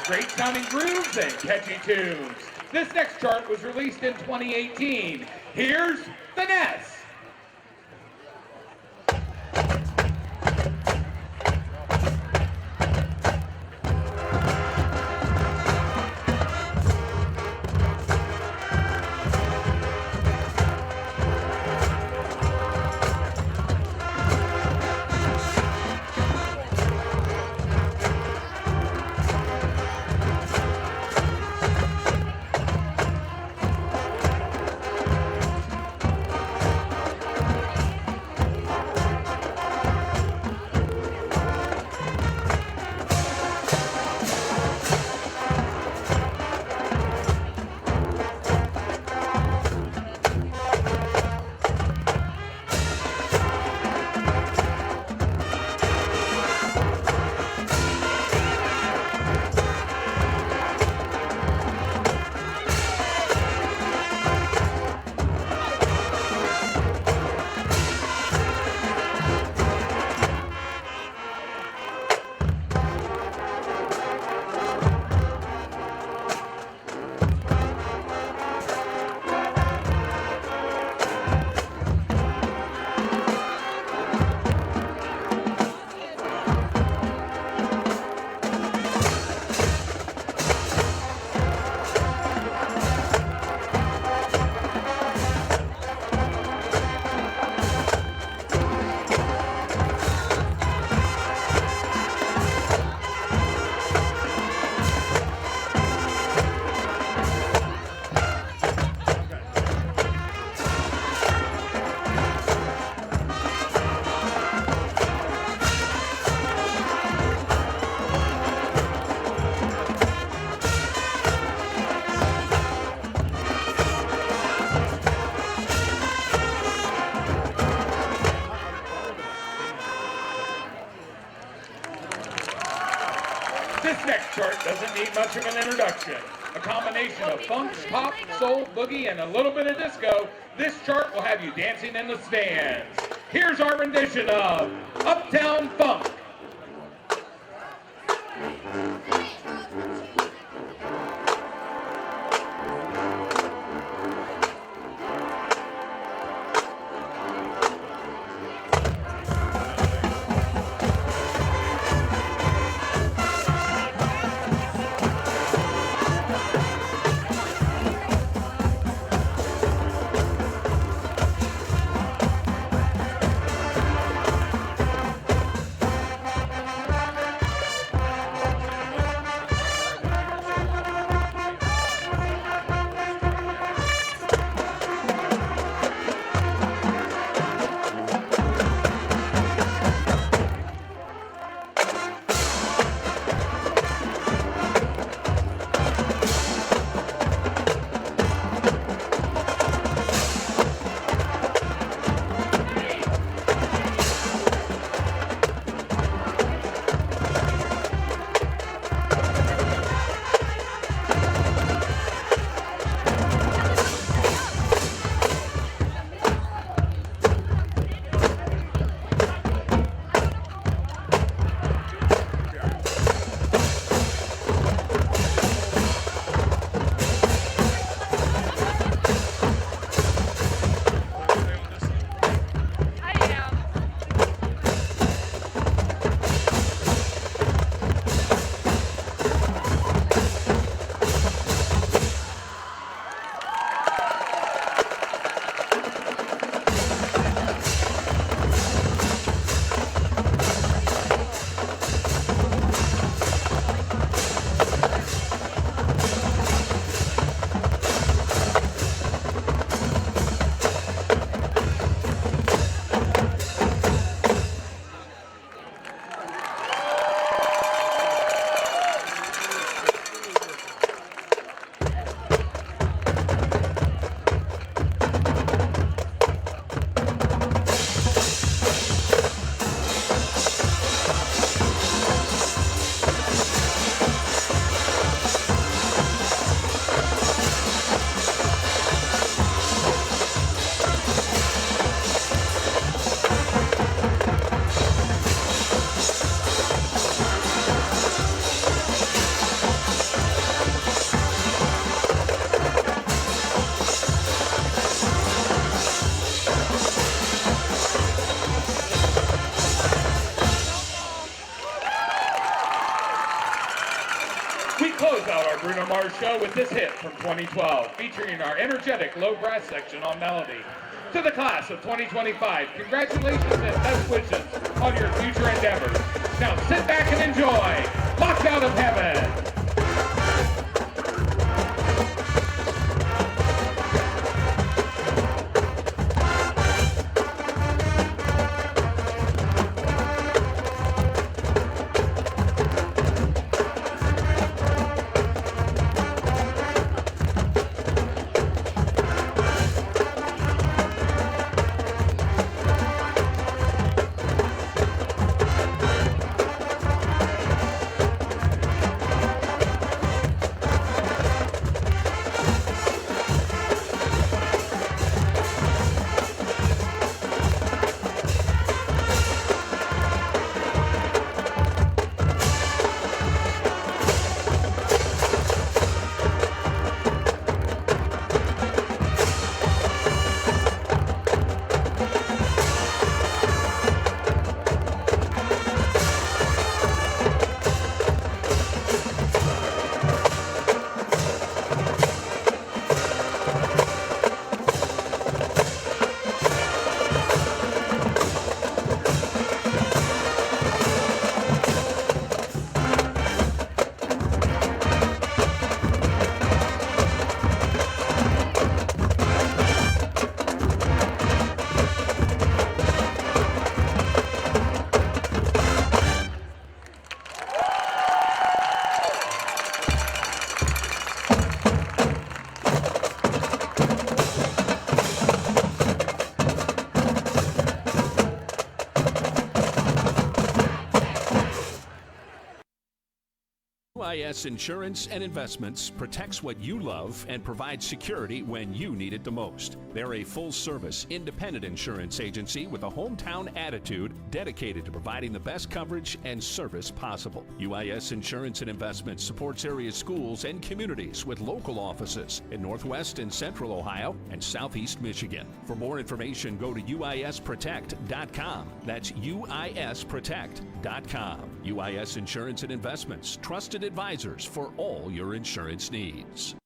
great sounding grooves and catchy tunes. This next chart was released in 2018. Here's the Nest. This next chart doesn't need much of an introduction. A combination of funk, pop, soul, boogie, and a little bit of disco, this chart will have you dancing in the stands. Here's our rendition of Uptown Funk. welcome our show with this hit from 2012, featuring our energetic low brass section on melody. To the class of 2025, congratulations and best wishes on your future endeavors. Now sit back and enjoy Locked Out of Heaven. UIS Insurance and Investments protects what you love and provides security when you need it the most. They're a full-service, independent insurance agency with a hometown attitude dedicated to providing the best coverage and service possible. UIS Insurance and Investments supports area schools and communities with local offices in Northwest and Central Ohio and Southeast Michigan. For more information, go to uisprotect.com. That's uisprotect.com. UIS Insurance and Investments, trusted advisors for all your insurance needs.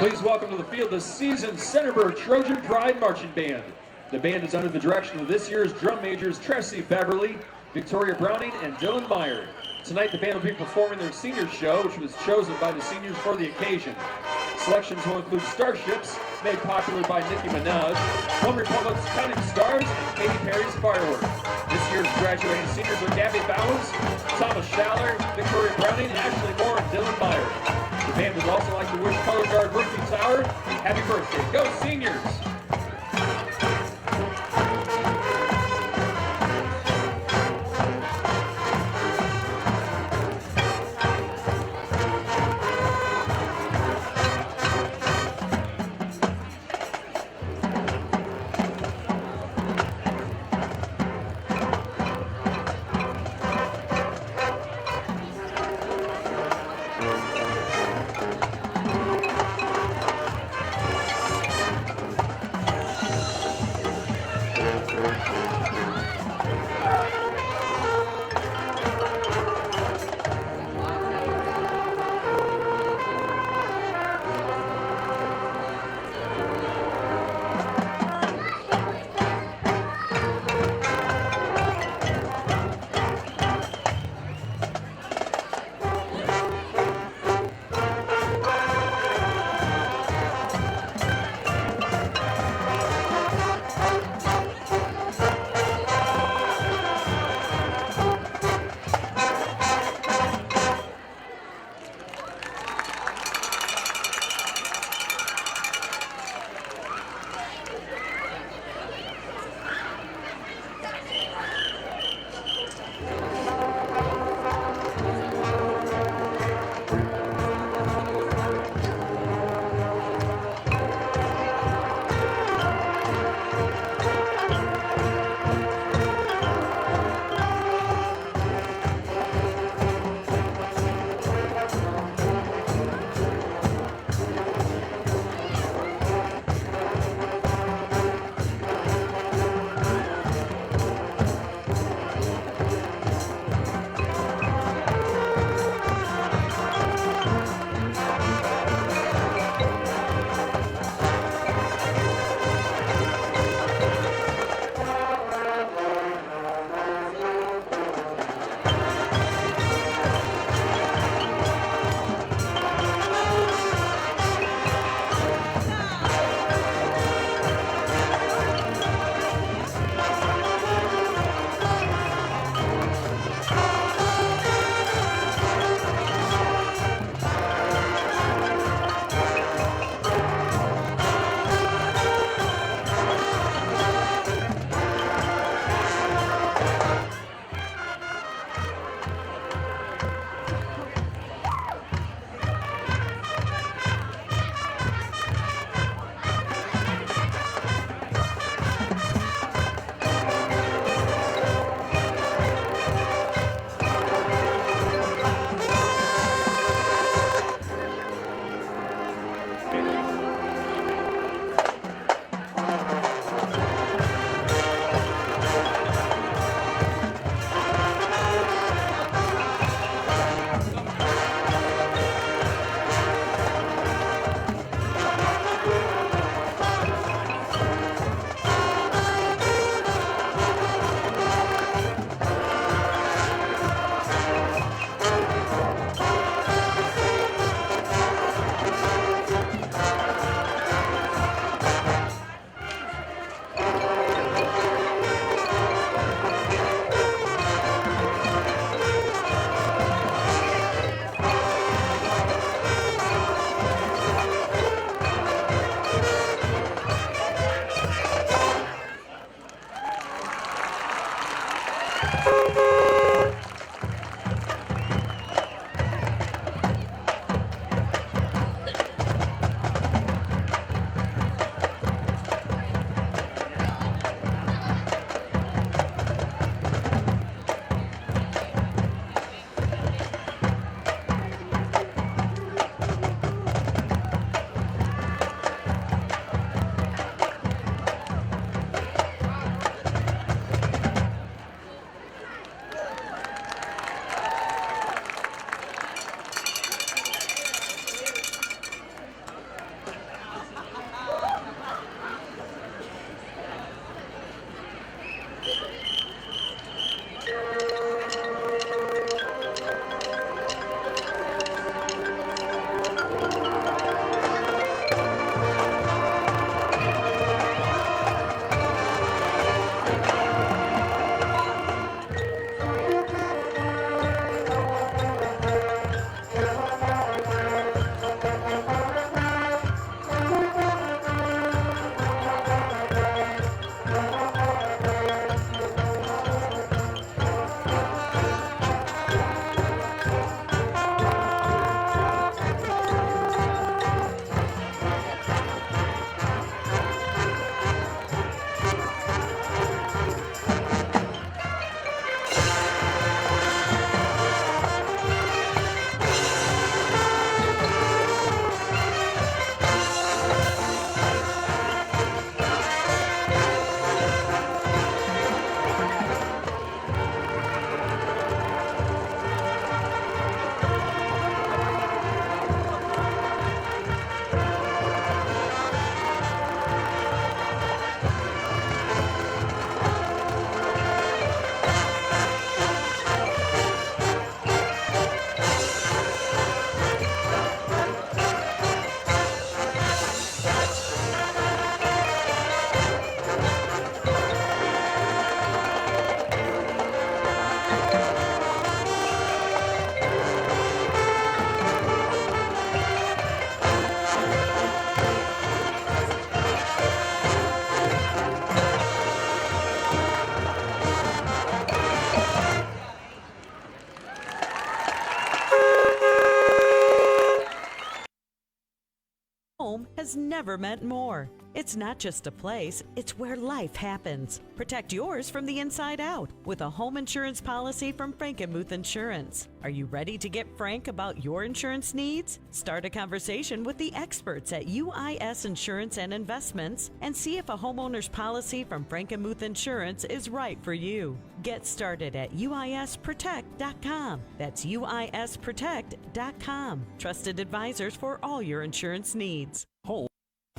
Please welcome to the field the seasoned Centerburg Trojan Pride Marching Band. The band is under the direction of this year's drum majors Tracy Beverly, Victoria Browning, and Dylan Meyer. Tonight the band will be performing their senior show, which was chosen by the seniors for the occasion. Selections will include Starships, made popular by Nicki Minaj, One Republic's Counting Stars, and Katy Perry's Fireworks. This year's graduating seniors are Gabby Bowers, Thomas Schaller, Victoria Browning, Ashley Moore, and Dylan Meyer. The band would also like to wish color guard Ruthie Tower happy birthday. Go Seniors! has never meant more. It's not just a place, it's where life happens. Protect yours from the inside out with a home insurance policy from Frankenmuth Insurance. Are you ready to get frank about your insurance needs? Start a conversation with the experts at UIS Insurance and Investments and see if a homeowner's policy from Frankenmuth Insurance is right for you. Get started at UISprotect.com. That's UISprotect.com. Trusted advisors for all your insurance needs.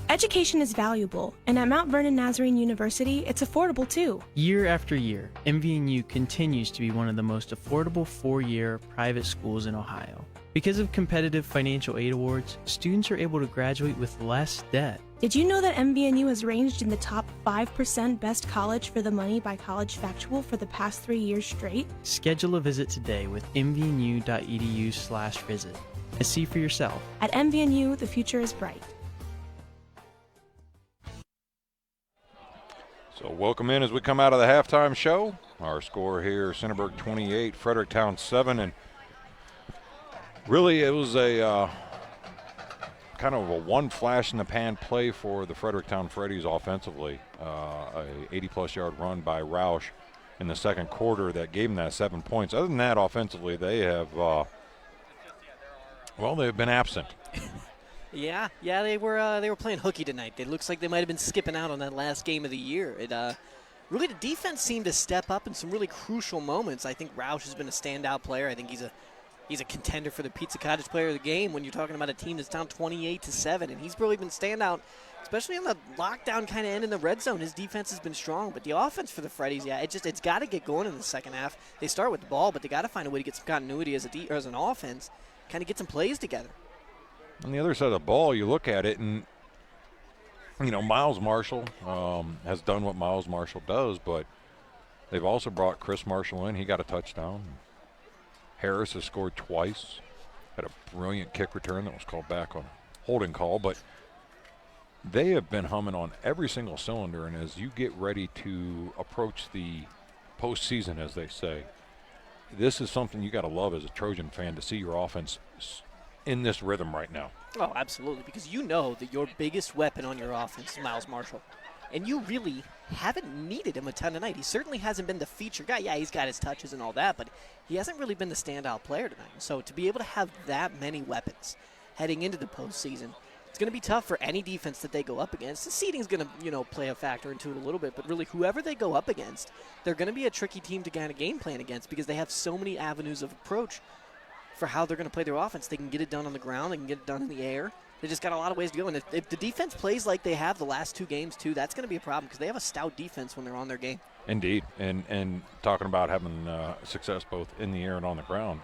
Education is valuable, and at Mount Vernon Nazarene University, it's affordable too. Year after year, MVNU continues to be one of the most affordable four-year private schools in Ohio. Because of competitive financial aid awards, students are able to graduate with less debt. Did you know that MVNU has ranged in the top 5% best college for the money by College Factual for the past 3 years straight? Schedule a visit today with mvnu.edu/visit and see for yourself. At MVNU, the future is bright. So welcome in as we come out of the halftime show. Our score here, Centerburg 28, Fredericktown 7. And really it was a kind of a one flash in the pan play for the Fredericktown Freddies offensively. A 80-plus yard run by Roush in the second quarter that gave them that 7 points. Other than that, offensively, they have, they've been absent. Yeah, they were playing hooky tonight. It looks like they might have been skipping out on that last game of the year. Really, the defense seemed to step up in some really crucial moments. I think Roush has been a standout player. I think he's a contender for the Pizza Cottage Player of the Game when you're talking about a team that's down 28-7, and he's really been standout, especially on the lockdown kind of end in the red zone. His defense has been strong, but the offense for the Freddies, it's got to get going in the second half. They start with the ball, but they got to find a way to get some continuity as an offense, kind of get some plays together. On the other side of the ball, you look at it, and, Miles Marshall has done what Miles Marshall does, but they've also brought Chris Marshall in. He got a touchdown. Harris has scored twice. Had a brilliant kick return that was called back on a holding call, but they have been humming on every single cylinder, and as you get ready to approach the postseason, as they say, this is something you got to love as a Trojan fan, to see your offense in this rhythm right now. Oh, absolutely, because you know that your biggest weapon on your offense is Miles Marshall, and you really haven't needed him a ton tonight. He certainly hasn't been the feature guy. Yeah, he's got his touches and all that, but he hasn't really been the standout player tonight. So to be able to have that many weapons heading into the postseason, it's going to be tough for any defense that they go up against. The seeding is going to, play a factor into it a little bit, but really whoever they go up against, they're going to be a tricky team to kind of game plan against because they have so many avenues of approach for how they're going to play their offense. They can get it done on the ground. They can get it done in the air. They just got a lot of ways to go. And if the defense plays like they have the last two games, too, that's going to be a problem because they have a stout defense when they're on their game. Indeed. And talking about having success both in the air and on the ground,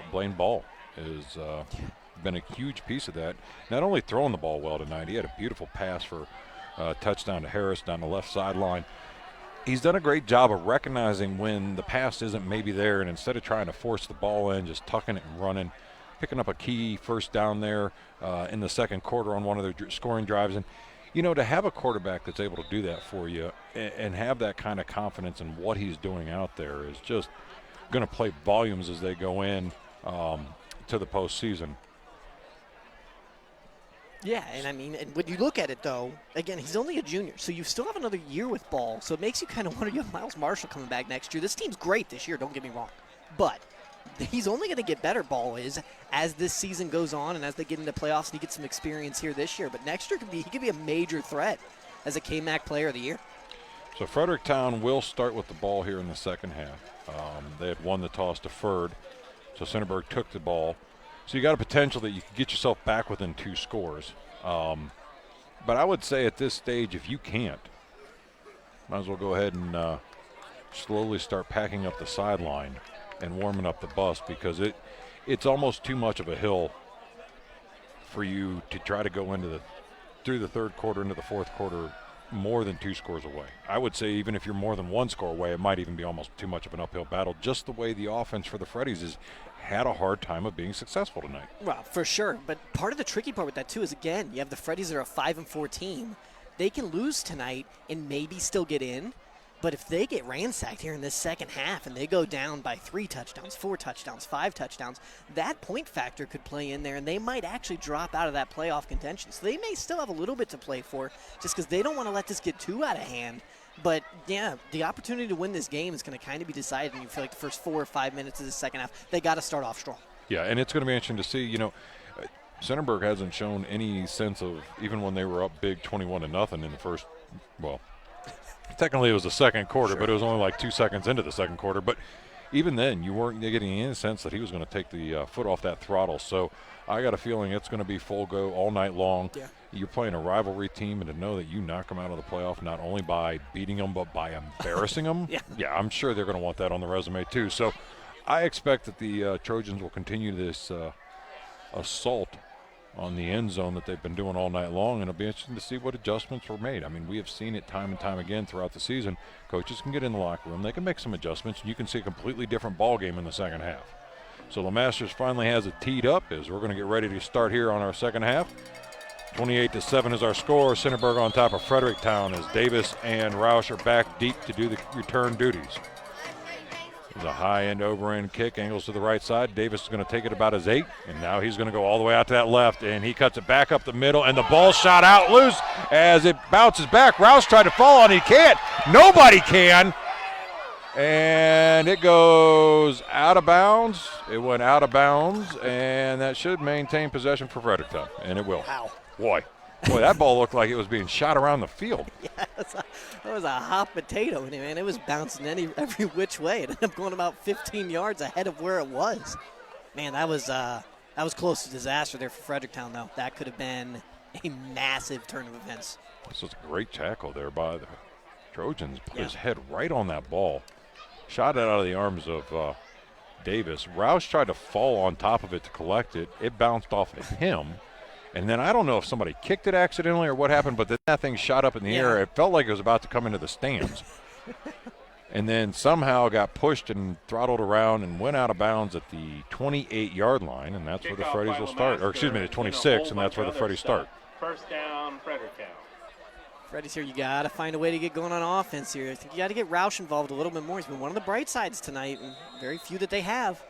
Blaine Ball has been a huge piece of that. Not only throwing the ball well tonight, he had a beautiful pass for a touchdown to Harris down the left sideline. He's done a great job of recognizing when the pass isn't maybe there, and instead of trying to force the ball in, just tucking it and running, picking up a key first down there in the second quarter on one of their scoring drives. And, to have a quarterback that's able to do that for you and have that kind of confidence in what he's doing out there is just going to play volumes as they go in to the postseason. Yeah, and when you look at it, though, again, he's only a junior, so you still have another year with Ball, so it makes you kind of wonder, you have Miles Marshall coming back next year. This team's great this year, don't get me wrong, but he's only going to get better, Ball is, as this season goes on and as they get into playoffs and he gets some experience here this year, but next year he could be a major threat as a K-MAC Player of the Year. So Fredericktown will start with the ball here in the second half. They had won the toss, deferred, so Centerburg took the ball. So you got a potential that you can get yourself back within 2 scores. But I would say at this stage, if you can't, might as well go ahead and slowly start packing up the sideline and warming up the bus, because it's almost too much of a hill for you to try to go through the third quarter into the fourth quarter more than 2 scores away. I would say even if you're more than 1 score away, it might even be almost too much of an uphill battle, just the way the offense for the Freddies has had a hard time of being successful tonight. Well, for sure, but part of the tricky part with that too is, again, you have the Freddies that are a 5-4 team. They can lose tonight and maybe still get in, But if they get ransacked here in this second half and they go down by 3 touchdowns, 4 touchdowns, 5 touchdowns, that point factor could play in there, and they might actually drop out of that playoff contention. So they may still have a little bit to play for just because they don't want to let this get too out of hand. But, yeah, the opportunity to win this game is going to kind of be decided, and you feel like the first 4 or 5 minutes of the second half, they got to start off strong. Yeah, and it's going to be interesting to see, Centerburg hasn't shown any sense of, even when they were up big 21-0 in the first, technically it was the second quarter, but it was only like 2 seconds into the second quarter. But even then, you weren't getting any sense that he was going to take the foot off that throttle. So I got a feeling it's going to be full go all night long. Yeah. You're playing a rivalry team, and to know that you knock them out of the playoff not only by beating them but by embarrassing them, yeah, I'm sure they're going to want that on the resume too. So I expect that the Trojans will continue this assault on the end zone that they've been doing all night long, and it'll be interesting to see what adjustments were made. I mean, we have seen it time and time again throughout the season. Coaches can get in the locker room, they can make some adjustments, and you can see a completely different ball game in the second half. So the Masters finally has it teed up as we're going to get ready to start here on our second half. 28-7 is our score. Centerburg on top of Fredericktown as Davis and Roush are back deep to do the return duties. There's a high-end over-end kick, angles to the right side. Davis is going to take it about his 8, and now he's going to go all the way out to that left, and he cuts it back up the middle, and the ball shot out loose as it bounces back. Roush tried to fall on it. He can't. Nobody can. And it goes out of bounds. It went out of bounds, and that should maintain possession for Fredericktown, and it will. Wow. Boy, that ball looked like it was being shot around the field. Yeah, that was a hot potato, man. It was bouncing every which way. It ended up going about 15 yards ahead of where it was. Man, that was close to disaster there for Fredericktown, though. That could have been a massive turn of events. This was a great tackle there by the Trojans. Put his head right on that ball. Shot it out of the arms of Davis. Roush tried to fall on top of it to collect it. It bounced off of him. And then I don't know if somebody kicked it accidentally or what happened, but then that thing shot up in the air. It felt like it was about to come into the stands. And then somehow got pushed and throttled around and went out of bounds at the 28-yard line, and that's where the Freddies will start. Or excuse me, the 26, and that's where the Freddies start. First down, Fredericktown. Freddy's here. You got to find a way to get going on offense here. I think you got to get Roush involved a little bit more. He's been one of the bright sides tonight, and very few that they have.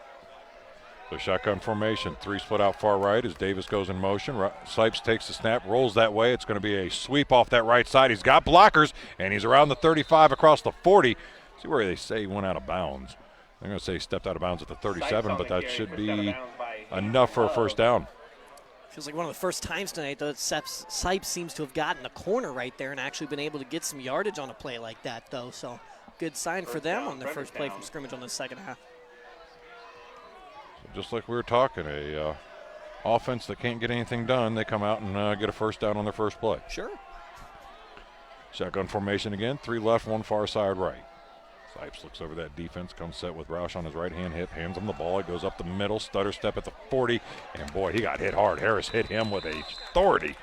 So shotgun formation, 3 split out far right as Davis goes in motion. Sipes takes the snap, rolls that way. It's going to be a sweep off that right side. He's got blockers, and he's around the 35 across the 40. See where they say he went out of bounds. They're going to say he stepped out of bounds at the 37, but that should be enough for a first down. Feels like one of the first times tonight, though, Sipes seems to have gotten a corner right there and actually been able to get some yardage on a play like that, though. So good sign for them on their first play from scrimmage on the second half. Just like we were talking, a offense that can't get anything done, they come out and get a first down on their first play. Sure. Shotgun formation again, 3 left, 1 far side right. Sipes looks over that defense, comes set with Roush on his right-hand hip, hands him the ball. It goes up the middle, stutter step at the 40, and boy, he got hit hard. Harris hit him with authority.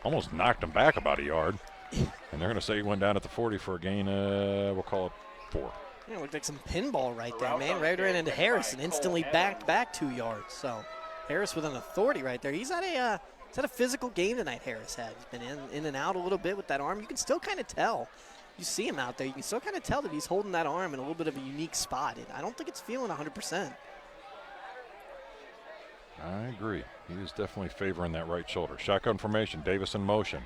Almost knocked him back about a yard. And they're going to say he went down at the 40 for a gain, we'll call it 4. Yeah, it looked like some pinball right there, man. Right into Harris and instantly backed back 2 yards. So Harris with an authority right there. He's had a physical game tonight, Harris had. He's been in and out a little bit with that arm. You can still kind of tell. You see him out there, you can still kind of tell that he's holding that arm in a little bit of a unique spot. I don't think it's feeling 100%. I agree. He is definitely favoring that right shoulder. Shotgun formation, Davis in motion.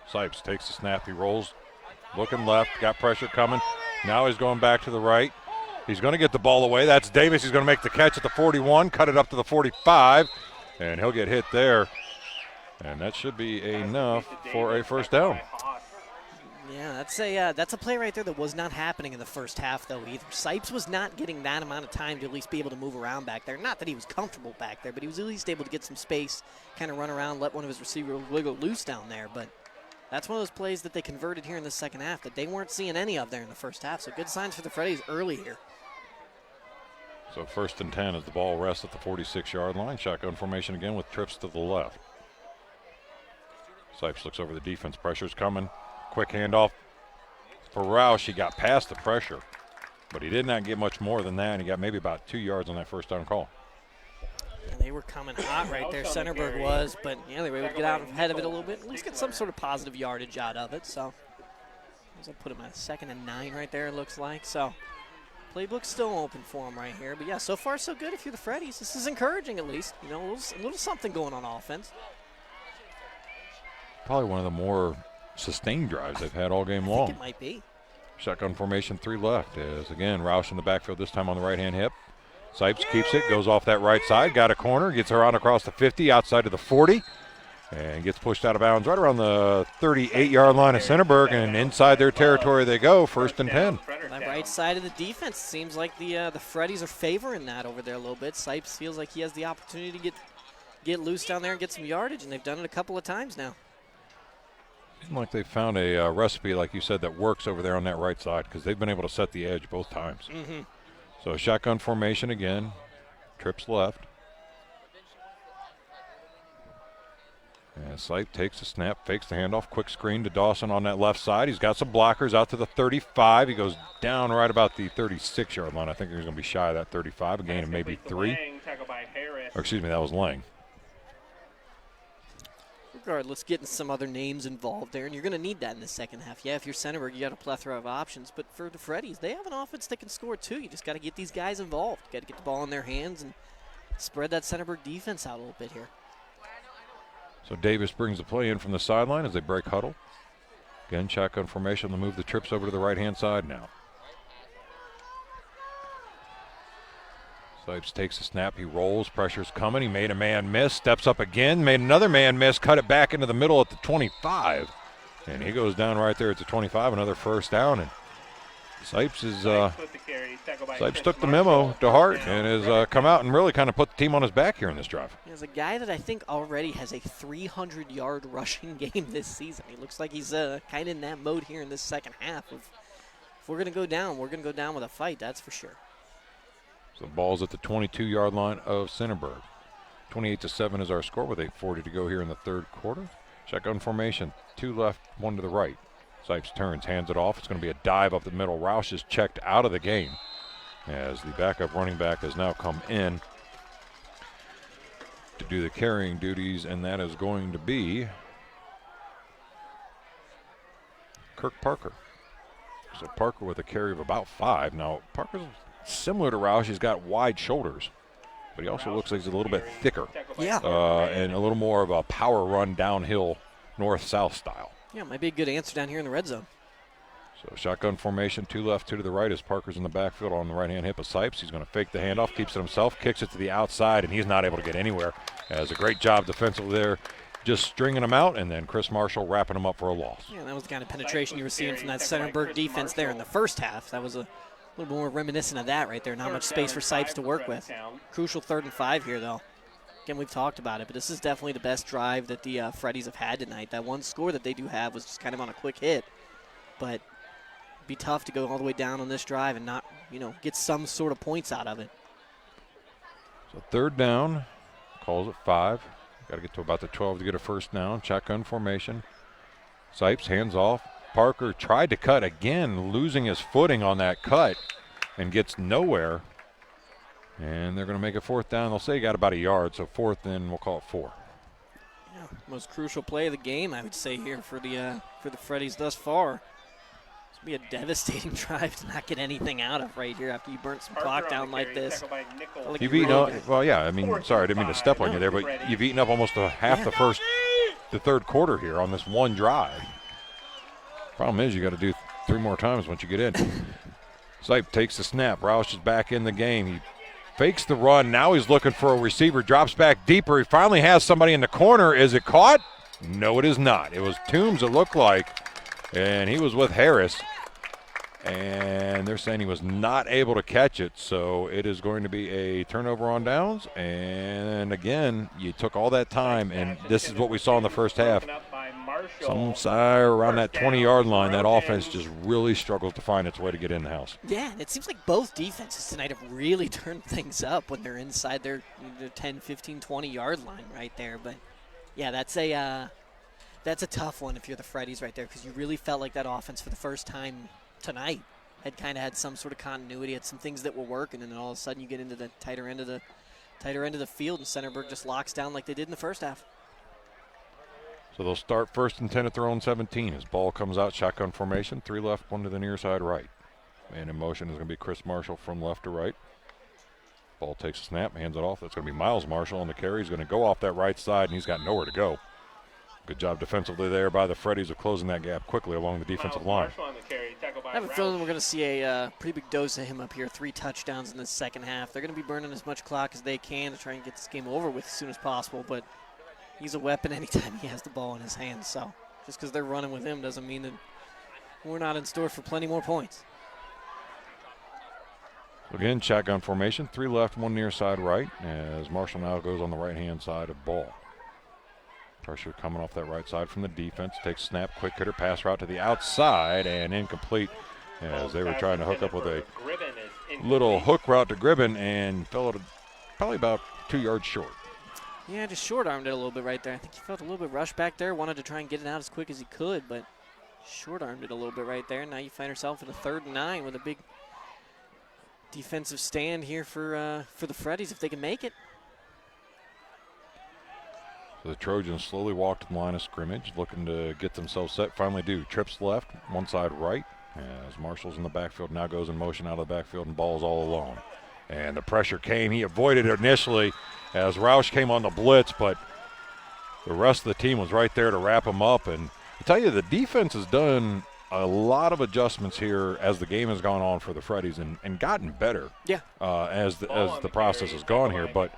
Sipes takes the snap, he rolls, looking left, got pressure coming. Now he's going back to the right. He's going to get the ball away. That's Davis. He's going to make the catch at the 41, cut it up to the 45, and he'll get hit there. And that should be enough for a first down. Yeah, that's a play right there that was not happening in the first half, though, either. Sipes was not getting that amount of time to at least be able to move around back there. Not that he was comfortable back there, but he was at least able to get some space, kind of run around, let one of his receivers wiggle loose down there. But that's one of those plays that they converted here in the second half that they weren't seeing any of there in the first half. So good signs for the Freddies early here. So 1st and 10 as the ball rests at the 46-yard line. Shotgun formation again with trips to the left. Sipes looks over the defense. Pressure's coming. Quick handoff for Roush. He got past the pressure, but he did not get much more than that, and he got maybe about 2 yards on that first down call. And they were coming hot right there, Centerburg was, but yeah, they were able to get out ahead of it a little bit, at least get some sort of positive yardage out of it. So I put him at 2nd and 9 right there, it looks like. So playbook's still open for him right here. But, yeah, so far so good if you're the Freddies. This is encouraging at least. You know, a little something going on offense. Probably one of the more sustained drives they've had all game long. I think it might be. Shotgun formation, 3 left. As, again, Roush in the backfield, this time on the right-hand hip. Sipes keeps it, goes off that right side, got a corner, gets around across the 50, outside of the 40. And gets pushed out of bounds right around the 38-yard line of Centerburg, and inside their territory they go, 1st and 10. That right side of the defense seems like the Freddies are favoring that over there a little bit. Sipes feels like he has the opportunity to get loose down there and get some yardage, and they've done it a couple of times now. Seems like they found a recipe, like you said, that works over there on that right side because they've been able to set the edge both times. Mm-hmm. So shotgun formation again, trips left. And Sipe takes the snap, fakes the handoff, quick screen to Dawson on that left side. He's got some blockers out to the 35. He goes down right about the 36-yard line. I think he's going to be shy of that 35, a gain of maybe 3. Or excuse me, that was Lang. Regardless, getting some other names involved there, and you're going to need that in the second half. Yeah, if you're Centerburg, you got a plethora of options, but for the Freddies, they have an offense that can score too. You just got to get these guys involved. Got to get the ball in their hands and spread that Centerburg defense out a little bit here. So Davis brings the play in from the sideline as they break huddle. Again, shotgun formation. They'll move the trips over to the right-hand side now. Sipes takes the snap. He rolls. Pressure's coming. He made a man miss. Steps up again. Made another man miss. Cut it back into the middle at the 25. And he goes down right there at the 25. Another first down. And Sipes took the memo to heart and has come out and really kind of put the team on his back here in this drive. There's a guy that I think already has a 300-yard rushing game this season. He looks like he's kind of in that mode here in this second half. If we're going to go down, we're going to go down with a fight, that's for sure. So the ball's at the 22-yard line of Centerburg. 28-7 is our score with 8:40 to go here in the third quarter. Shotgun formation, 2 left, 1 to the right. Sipes turns, hands it off. It's going to be a dive up the middle. Roush is checked out of the game as the backup running back has now come in to do the carrying duties, and that is going to be Kirk Parker. So Parker with a carry of about 5. Now, Parker's similar to Roush. He's got wide shoulders, but he also looks like he's a little bit thicker. Yeah. And a little more of a power run downhill north-south style. Yeah, might be a good answer down here in the red zone. So shotgun formation, 2 left, 2 to the right as Parker's in the backfield on the right-hand hip of Sipes. He's going to fake the handoff, keeps it himself, kicks it to the outside, and he's not able to get anywhere. Has a great job defensively there, just stringing him out, and then Chris Marshall wrapping him up for a loss. Yeah, that was the kind of penetration you were seeing from that Centerburg defense there in the first half. That was a little more reminiscent of that right there. Not much space for Sipes to work with. Crucial 3rd and 5 here, though. Again, we've talked about it, but this is definitely the best drive that the Freddies have had tonight. That one score that they do have was just kind of on a quick hit, but it'd be tough to go all the way down on this drive and not, get some sort of points out of it. So 3rd down, calls it 5. Got to get to about the 12 to get a first down. Shotgun formation. Sipes hands off. Parker tried to cut again, losing his footing on that cut and gets nowhere. And they're going to make a 4th down. They'll say he got about a yard, so 4th and we'll call it 4. Yeah, most crucial play of the game, I would say, here for the Freddies thus far. It's going to be a devastating drive to not get anything out of right here after you burnt some clock down like this. You've eaten up, well, yeah, I mean, sorry, I didn't mean to step on you there, but you've eaten up almost half the third quarter here on this one drive. Problem is you got to do 3 more times once you get in. Sipe takes the snap. Roush is back in the game. He fakes the run. Now he's looking for a receiver. Drops back deeper. He finally has somebody in the corner. Is it caught? No, it is not. It was Toombs, it looked like, and he was with Harris. And they're saying he was not able to catch it, so it is going to be a turnover on downs. And again, you took all that time, and this is what we saw in the first half. Somewhere around that 20-yard line, that offense just really struggled to find its way to get in the house. Yeah, it seems like both defenses tonight have really turned things up when they're inside their 10, 15, 20-yard line right there. But, yeah, that's a tough one if you're the Freddies right there because you really felt like that offense for the first time tonight had some sort of continuity, had some things that were working, and then all of a sudden you get into the tighter end of the field, and Centerburg just locks down like they did in the first half. So they'll start 1st and 10 at their own 17 as ball comes out, shotgun formation, 3 left, 1 to the near side right. Man in motion is going to be Chris Marshall from left to right. Ball takes a snap, hands it off. That's going to be Miles Marshall on the carry. He's going to go off that right side, and he's got nowhere to go. Good job defensively there by the Freddies of closing that gap quickly along the defensive line. I have a feeling we're going to see a pretty big dose of him up here. 3 touchdowns in the second half. They're going to be burning as much clock as they can to try and get this game over with as soon as possible, but he's a weapon anytime he has the ball in his hands. So just because they're running with him doesn't mean that we're not in store for plenty more points. Again, shotgun formation, 3 left, 1 near side right, as Marshall now goes on the right-hand side of ball. Pressure coming off that right side from the defense. Takes snap, quick hitter, pass route to the outside, and incomplete as they were trying to hook up with a little hook route to Gribben and fell it probably about 2 yards short. Yeah, just short-armed it a little bit right there. I think he felt a little bit rushed back there, wanted to try and get it out as quick as he could, but short-armed it a little bit right there. Now you find yourself in a 3rd and 9 with a big defensive stand here for the Freddies if they can make it. So the Trojans slowly walk to the line of scrimmage, looking to get themselves set. Finally do. Trips left, one side right, as Marshall's in the backfield, now goes in motion out of the backfield and ball's all alone. And the pressure came. He avoided it initially as Roush came on the blitz, but the rest of the team was right there to wrap him up. And I tell you, the defense has done a lot of adjustments here as the game has gone on for the Freddies and gotten better as the process has gone here. But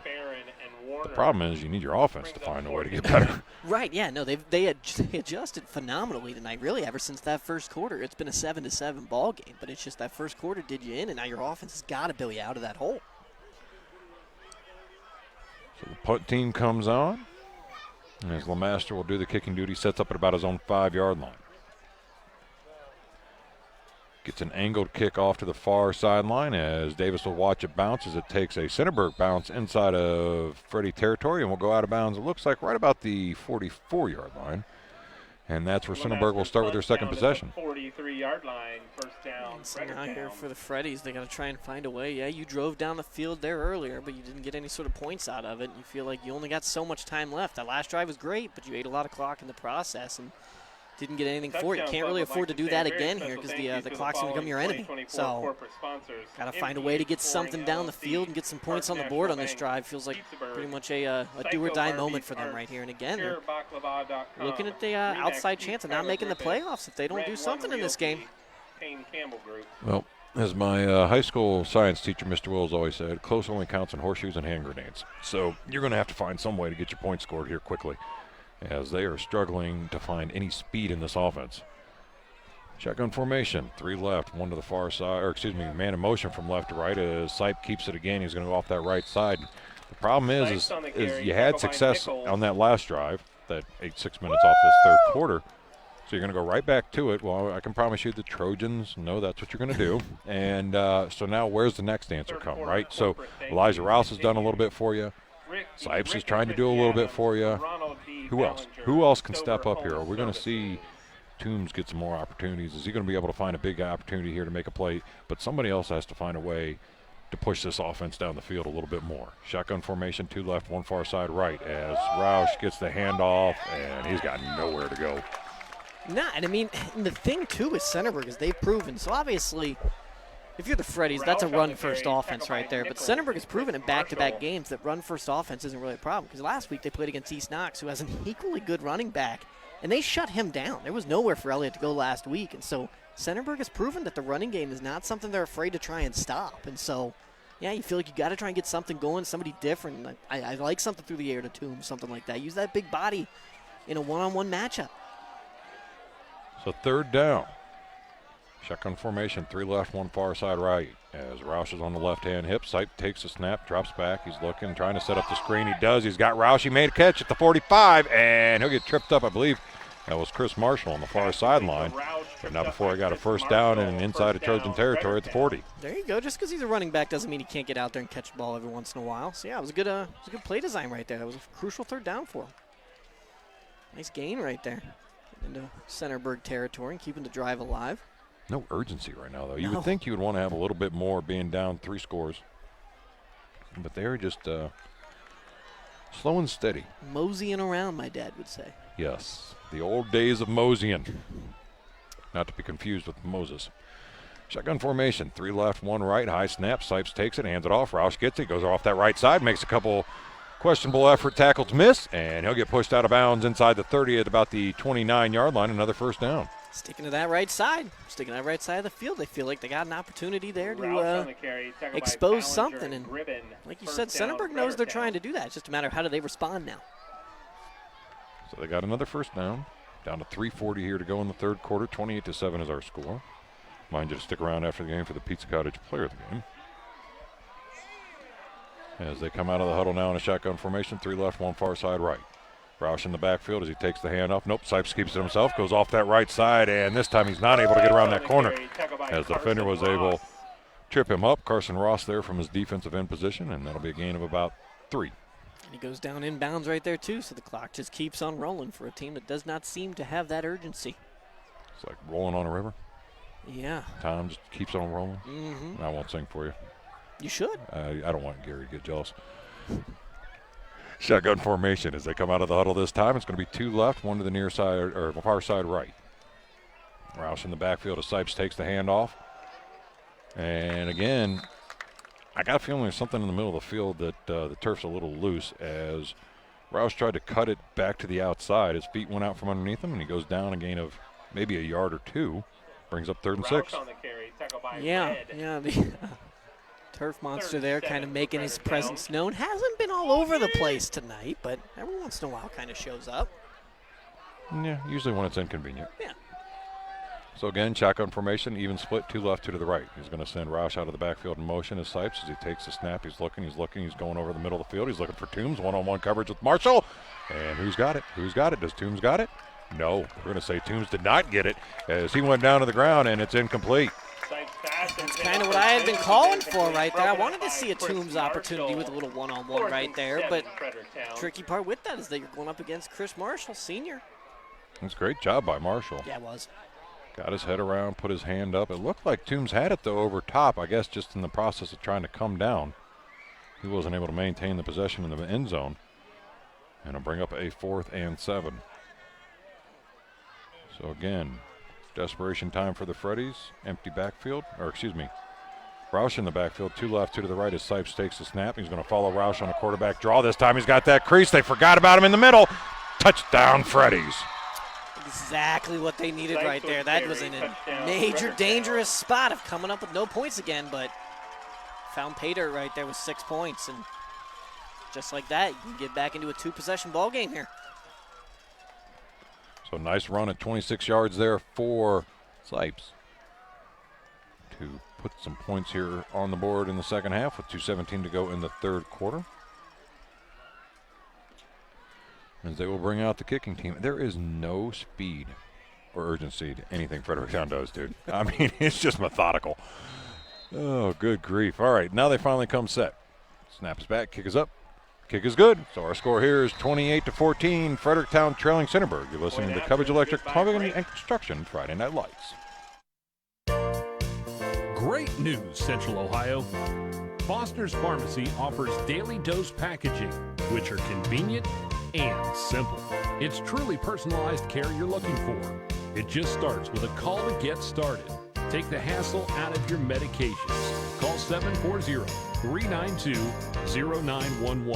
the problem is you need your offense to find a way to get better. Right, yeah, no, they adjusted phenomenally tonight, really, ever since that first quarter. It's been a 7-7 ball game, but it's just that first quarter did you in, and now your offense has got to bail you out of that hole. So the punt team comes on, as LeMaster will do the kicking duty, sets up at about his own 5-yard line. Gets an angled kick off to the far sideline as Davis will watch it bounce as it takes a Centerburg bounce inside of Freddie territory and will go out of bounds, it looks like, right about the 44-yard line. And that's where Centerburg will start with their second possession. 43-yard line, first down. So now here for the Freddies, they got to try and find a way. Yeah, you drove down the field there earlier, but you didn't get any sort of points out of it. You feel like you only got so much time left. That last drive was great, but you ate a lot of clock in the process and didn't get anything for it. You can't really afford to do that again here because the clock's going to become your enemy. So got to find a way to get something down the field and get some points on the board on this drive. Feels like pretty much a do-or-die moment for them right here. And again, they're looking at the outside chance of not making the playoffs if they don't do something in this game. Well, as my high school science teacher, Mr. Wills, always said, close only counts in horseshoes and hand grenades. So you're going to have to find some way to get your points scored here quickly, as they are struggling to find any speed in this offense. Shotgun formation, 3 left, 1 to the far side, or excuse me, man in motion from left to right as Sipe keeps it again. He's going to go off that right side. The problem is you had success on that last drive that ate 6 minutes off this third quarter. So you're going to go right back to it. Well, I can promise you the Trojans know that's what you're going to do. And so now where's the next answer come, right? So Elijah Rouse has done a little bit for you. Sipes is trying to do a little bit for you. Who else? Who else can step up here? Are we going to see Toombs get some more opportunities? Is he going to be able to find a big opportunity here to make a play? But somebody else has to find a way to push this offense down the field a little bit more. Shotgun formation, 2 left, 1 far side right as Roush gets the handoff, and he's got nowhere to go. Nah, and I mean, the thing, too, with Centerburg is they've proven. So, obviously, if you're the Freddies, that's a run-first offense right there. But Centerburg has proven in back-to-back games that run-first offense isn't really a problem. Because last week they played against East Knox, who has an equally good running back, and they shut him down. There was nowhere for Elliott to go last week. And so Centerburg has proven that the running game is not something they're afraid to try and stop. And so, yeah, you feel like you got to try and get something going, somebody different. I like something through the air to Toombs, something like that. Use that big body in a one-on-one matchup. So 3rd down. Shotgun formation, 3 left, 1 far side right. As Roush is on the left-hand hip, Sipe takes the snap, drops back. He's looking, trying to set up the screen. He does. He's got Roush. He made a catch at the 45, and he'll get tripped up, I believe. That was Chris Marshall on the far sideline. But not before I got a first down and inside of Trojan territory at the 40. There you go. Just because he's a running back doesn't mean he can't get out there and catch the ball every once in a while. So, yeah, it was a good play design right there. That was a crucial 3rd down for him. Nice gain right there into Centerburg territory and keeping the drive alive. No urgency right now, though. You would think you would want to have a little bit more being down 3 scores. But they're just Slow and steady. Moseying around, my dad would say. Yes, the old days of moseying. Not to be confused with Moses. Shotgun formation, 3 left, 1 right, high snap. Sipes takes it, hands it off. Roush gets it, goes off that right side, makes a couple questionable effort tackles miss, and he'll get pushed out of bounds inside the 30 at about the 29-yard line. Another first down. Sticking to that right side. Sticking to that right side of the field. They feel like they got an opportunity there to expose something. And like you said, Centerburg knows they're trying to do that. It's just a matter of how do they respond now. So they got another first down. Down to 3:40 here to go in the third quarter. 28-7 is our score. Mind you to stick around after the game for the Pizza Cottage player of the game. As they come out of the huddle now in a shotgun formation, 3 left, 1 far side right. Roush in the backfield as he takes the handoff. Nope, Sipes keeps it himself, goes off that right side, and this time he's not able to get around that corner as the defender was able to trip him up. Carson Ross there from his defensive end position, and that'll be a gain of about 3. And he goes down inbounds right there, too, so the clock just keeps on rolling for a team that does not seem to have that urgency. It's like rolling on a river. Yeah. Time just keeps on rolling. Mm-hmm. I won't sing for you. You should. I don't want Gary to get jealous. Shotgun formation as they come out of the huddle this time. It's going to be 2 left, 1 to the near side or far side right. Roush in the backfield as Sipes takes the handoff. And again, I got a feeling there's something in the middle of the field that the turf's a little loose as Roush tried to cut it back to the outside. His feet went out from underneath him, and he goes down a gain of maybe a yard or 2. Brings up 3rd and 6. Yeah, the turf monster there kind of making his presence known. Hasn't been all over the place tonight, but every once in a while kind of shows up. Yeah, usually when it's inconvenient. Yeah. So again, shotgun formation, even split, 2 left, 2 to the right. He's going to send Roush out of the backfield in motion as Sipes as he takes the snap. He's looking, he's going over the middle of the field. He's looking for Toombs, one-on-one coverage with Marshall. And who's got it? Who's got it? Does Toombs got it? No, we're going to say Toombs did not get it as he went down to the ground, and it's incomplete. That's kind of what I had been calling for right there. I wanted to see a Toombs opportunity with a little one-on-one right there, but tricky part with that is that you're going up against Chris Marshall, senior. That's a great job by Marshall. Yeah, it was. Got his head around, put his hand up. It looked like Toombs had it, though, over top, I guess just in the process of trying to come down. He wasn't able to maintain the possession in the end zone. And it'll bring up a 4th and 7. So again, desperation time for the Freddies. Empty backfield, Roush in the backfield. 2 left, 2 to the right as Sipes takes the snap. He's going to follow Roush on a quarterback draw. This time he's got that crease. They forgot about him in the middle. Touchdown, Freddies. Exactly what they needed right there. That was in a major dangerous spot of coming up with no points again, but found pay dirt right there with 6 points. And just like that, you can get back into a 2-possession ball game here. So nice run at 26 yards there for Sipes to put some points here on the board in the second half with 2:17 to go in the third quarter. As they will bring out the kicking team. There is no speed or urgency to anything Fredericktown does, dude. I mean, it's just methodical. Oh, good grief. All right, now they finally come set. Snaps back, kick is up. Kick is good. So our score here is 28-14. Fredericktown trailing Centerburg. You're listening to Cubbage Electric Plumbing and Construction Friday Night Lights. Great news, Central Ohio. Foster's Pharmacy offers daily dose packaging, which are convenient and simple. It's truly personalized care you're looking for. It just starts with a call to get started. Take the hassle out of your medications. Call 740-392-0911.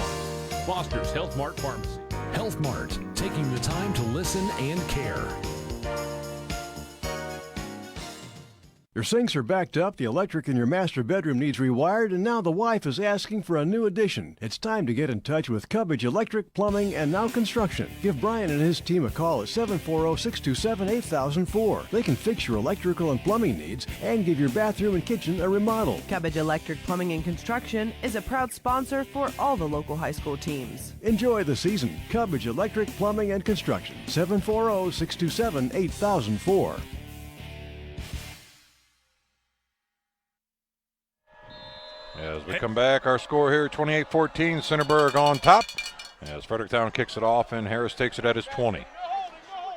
Foster's Health Mart Pharmacy. Health Mart, taking the time to listen and care. Your sinks are backed up, the electric in your master bedroom needs rewired, and now the wife is asking for a new addition. It's time to get in touch with Cubbage Electric, Plumbing, and Now Construction. Give Brian and his team a call at 740-627-8004. They can fix your electrical and plumbing needs and give your bathroom and kitchen a remodel. Cubbage Electric, Plumbing, and Construction is a proud sponsor for all the local high school teams. Enjoy the season. Cubbage Electric, Plumbing, and Construction. 740-627-8004. As we come back, our score here, 28-14, Centerburg on top. As Fredericktown kicks it off, and Harris takes it at his 20.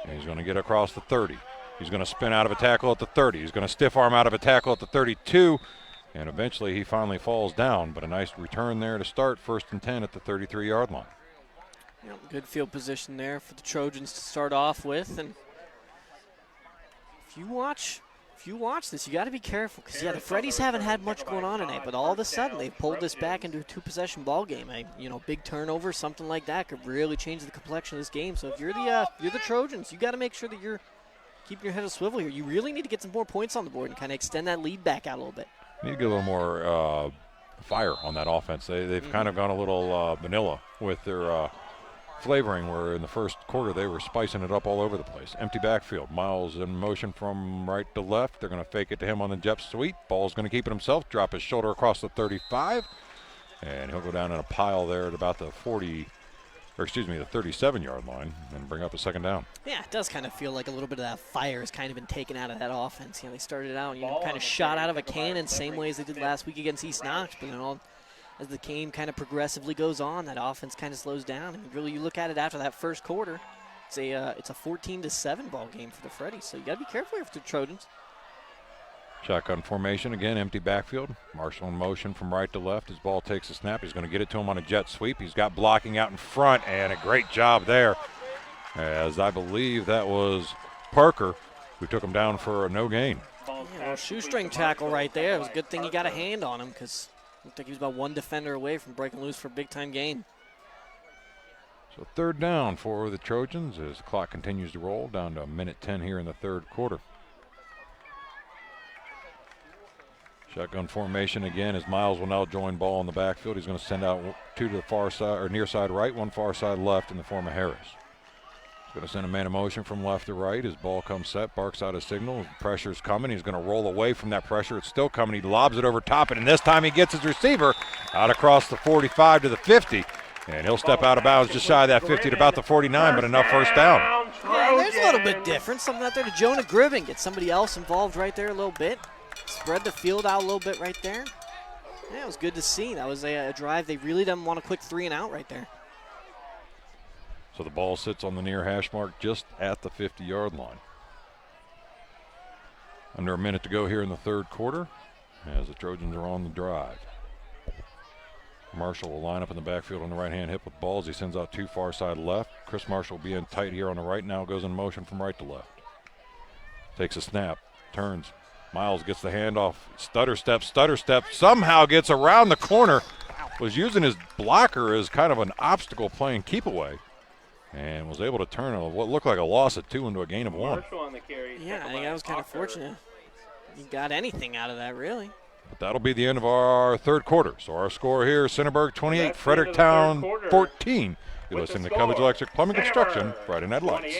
And he's going to get across the 30. He's going to spin out of a tackle at the 30. He's going to stiff arm out of a tackle at the 32. And eventually he finally falls down, but a nice return there to start, 1st and 10 at the 33-yard line. Good field position there for the Trojans to start off with. And if you watch this, you got to be careful because, the Freddies haven't had much going on tonight, but all of a sudden they've pulled this back into a two-possession ball game. Big turnover, something like that could really change the complexion of this game. So if you're the Trojans, you got to make sure that you're keeping your head a swivel here. You really need to get some more points on the board and kind of extend that lead back out a little bit. Need to get a little more fire on that offense. They've kind of gone a little vanilla with their flavoring, where in the first quarter they were spicing it up all over the place. Empty backfield. Miles in motion from right to left. They're going to fake it to him on the jet sweep. Ball's going to keep it himself. Drop his shoulder across the 35. And he'll go down in a pile there at about the 37-yard line and bring up a second down. Yeah, it does kind of feel like a little bit of that fire has kind of been taken out of that offense. They started out, kind of shot out of a cannon, same way as they did last week against East Knox. But, as the game kind of progressively goes on, that offense kind of slows down. And really, you look at it after that first quarter, it's a 14-7 ball game for the Freddies. So you got to be careful here for the Trojans. Shotgun formation again, empty backfield. Marshall in motion from right to left. His ball takes a snap. He's going to get it to him on a jet sweep. He's got blocking out in front, and a great job there, as I believe that was Parker who took him down for a no gain. Shoestring tackle right there. It was a good thing he got a hand on him because looked like he was about one defender away from breaking loose for a big-time gain. So third down for the Trojans as the clock continues to roll down to 1:10 here in the third quarter. Shotgun formation again as Miles will now join ball in the backfield. He's going to send out two to the far side or near side right, one far side left in the form of Harris. He's going to send a man in motion from left to right. His ball comes set, barks out a signal. Pressure's coming. He's going to roll away from that pressure. It's still coming. He lobs it over top it, and this time he gets his receiver out across the 45 to the 50. And he'll step out of bounds just shy of that 50 to about the 49, but enough first down. Yeah, there's a little bit different. Something out there to Jonah Gribbin. Get somebody else involved right there a little bit. Spread the field out a little bit right there. Yeah, it was good to see. That was a drive. They really didn't want a quick 3-and-out right there. So the ball sits on the near hash mark just at the 50-yard line. Under a minute to go here in the third quarter as the Trojans are on the drive. Marshall will line up in the backfield on the right-hand hip with balls. He sends out two far side left. Chris Marshall will be in tight here on the right. Now goes in motion from right to left. Takes a snap, turns. Miles gets the handoff. Stutter step. Somehow gets around the corner. Was using his blocker as kind of an obstacle playing keep away. And was able to turn what looked like a loss of 2 into a gain of 1. Yeah, I think that was kind of fortunate. You got anything out of that, really. But that'll be the end of our third quarter. So our score here, Centerburg 28, Fredericktown 14. You're listening to Cubbage Electric Plumbing Construction, Friday Night Lights.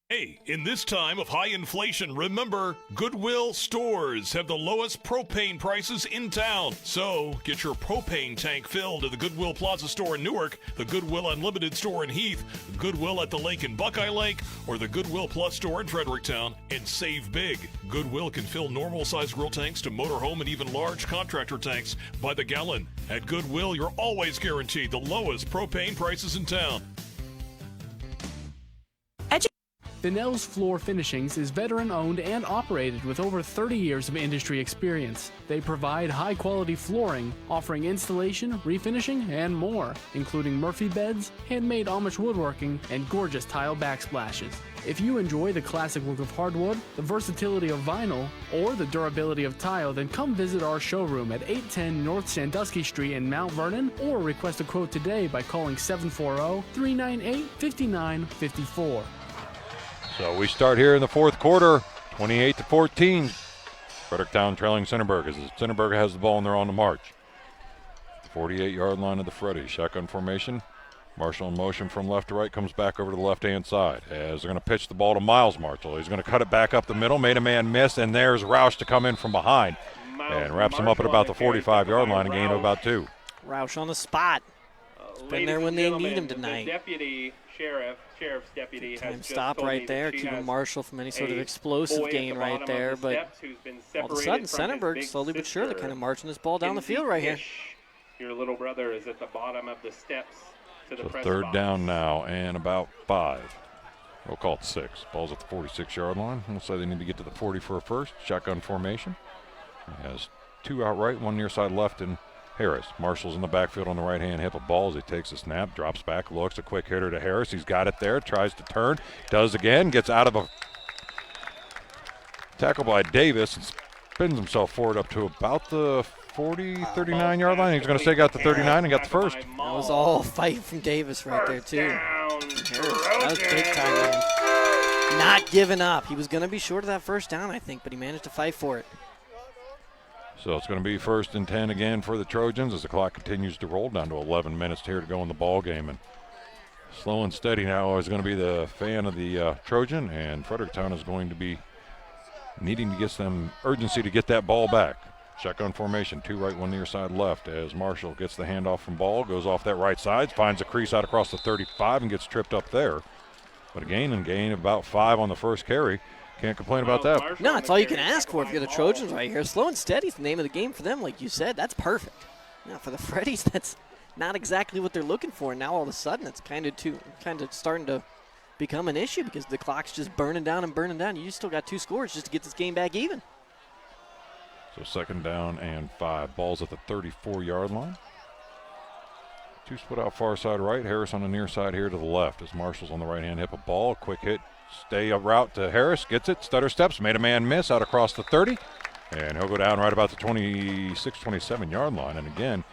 Hey, in this time of high inflation, remember, Goodwill stores have the lowest propane prices in town. So, get your propane tank filled at the Goodwill Plaza store in Newark, the Goodwill Unlimited store in Heath, Goodwill at the Lake in Buckeye Lake, or the Goodwill Plus store in Fredericktown, and save big. Goodwill can fill normal-sized grill tanks to motorhome and even large contractor tanks by the gallon. At Goodwill, you're always guaranteed the lowest propane prices in town. Fennell's Floor Finishings is veteran-owned and operated with over 30 years of industry experience. They provide high-quality flooring, offering installation, refinishing, and more, including Murphy beds, handmade Amish woodworking, and gorgeous tile backsplashes. If you enjoy the classic look of hardwood, the versatility of vinyl, or the durability of tile, then come visit our showroom at 810 North Sandusky Street in Mount Vernon, or request a quote today by calling 740-398-5954. So we start here in the fourth quarter, 28-14. Fredericktown trailing Centerburg as Centerburg has the ball and they're on the march. 48-yard line of the Freddies. Shotgun formation. Marshall in motion from left to right, comes back over to the left-hand side as they're going to pitch the ball to Miles Marshall. He's going to cut it back up the middle, made a man miss, and there's Roush to come in from behind and wraps him up at about the 45-yard line, a gain of about 2. Roush on the spot. Been there when they need him tonight. The deputy sheriff's deputy has just stop right there, keeping Marshall from any sort of explosive gain right there. But all of a sudden, Centerburg slowly but surely kind of marching this ball down the field right here. Your little brother is at the bottom of the steps to the press third box. down now and about 5. We'll call it 6. Ball's at the 46-yard line. We'll say they need to get to the 40 for a first. Shotgun formation. He has 2 outright, 1 near side left, and Harris. Marshall's in the backfield on the right-hand hip of ball as he takes a snap, drops back, looks, a quick hitter to Harris. He's got it there, tries to turn, does again, gets out of a tackle by Davis and spins himself forward up to about the 39-yard line. He's going to say got the 39 and got the first. That was all fight from Davis right there, too. Harris, that was big time, man. Not giving up. He was going to be short of that first down, I think, but he managed to fight for it. So it's going to be 1st and 10 again for the Trojans as the clock continues to roll down to 11 minutes here to go in the ball game. And slow and steady now is going to be the fan of the Trojan, and Fredericktown is going to be needing to get some urgency to get that ball back. Shotgun formation, 2 right, 1 near side left as Marshall gets the handoff from Ball, goes off that right side, finds a crease out across the 35 and gets tripped up there. But a gain of about 5 on the first carry. Can't complain about that. No, that's all you can ask for if you're the Trojans right here. Slow and steady is the name of the game for them, like you said. That's perfect. Now for the Freddies, that's not exactly what they're looking for. And now all of a sudden it's kind of starting to become an issue because the clock's just burning down and burning down. You still got 2 scores just to get this game back even. So 2nd down and 5. Ball's at the 34-yard line. 2 split out far side right. Harris on the near side here to the left as Marshall's on the right-hand hip of Ball. Quick hit. Stay a route to Harris, gets it, stutter steps, made a man miss out across the 30, and he'll go down right about the 26, 27-yard line. And again,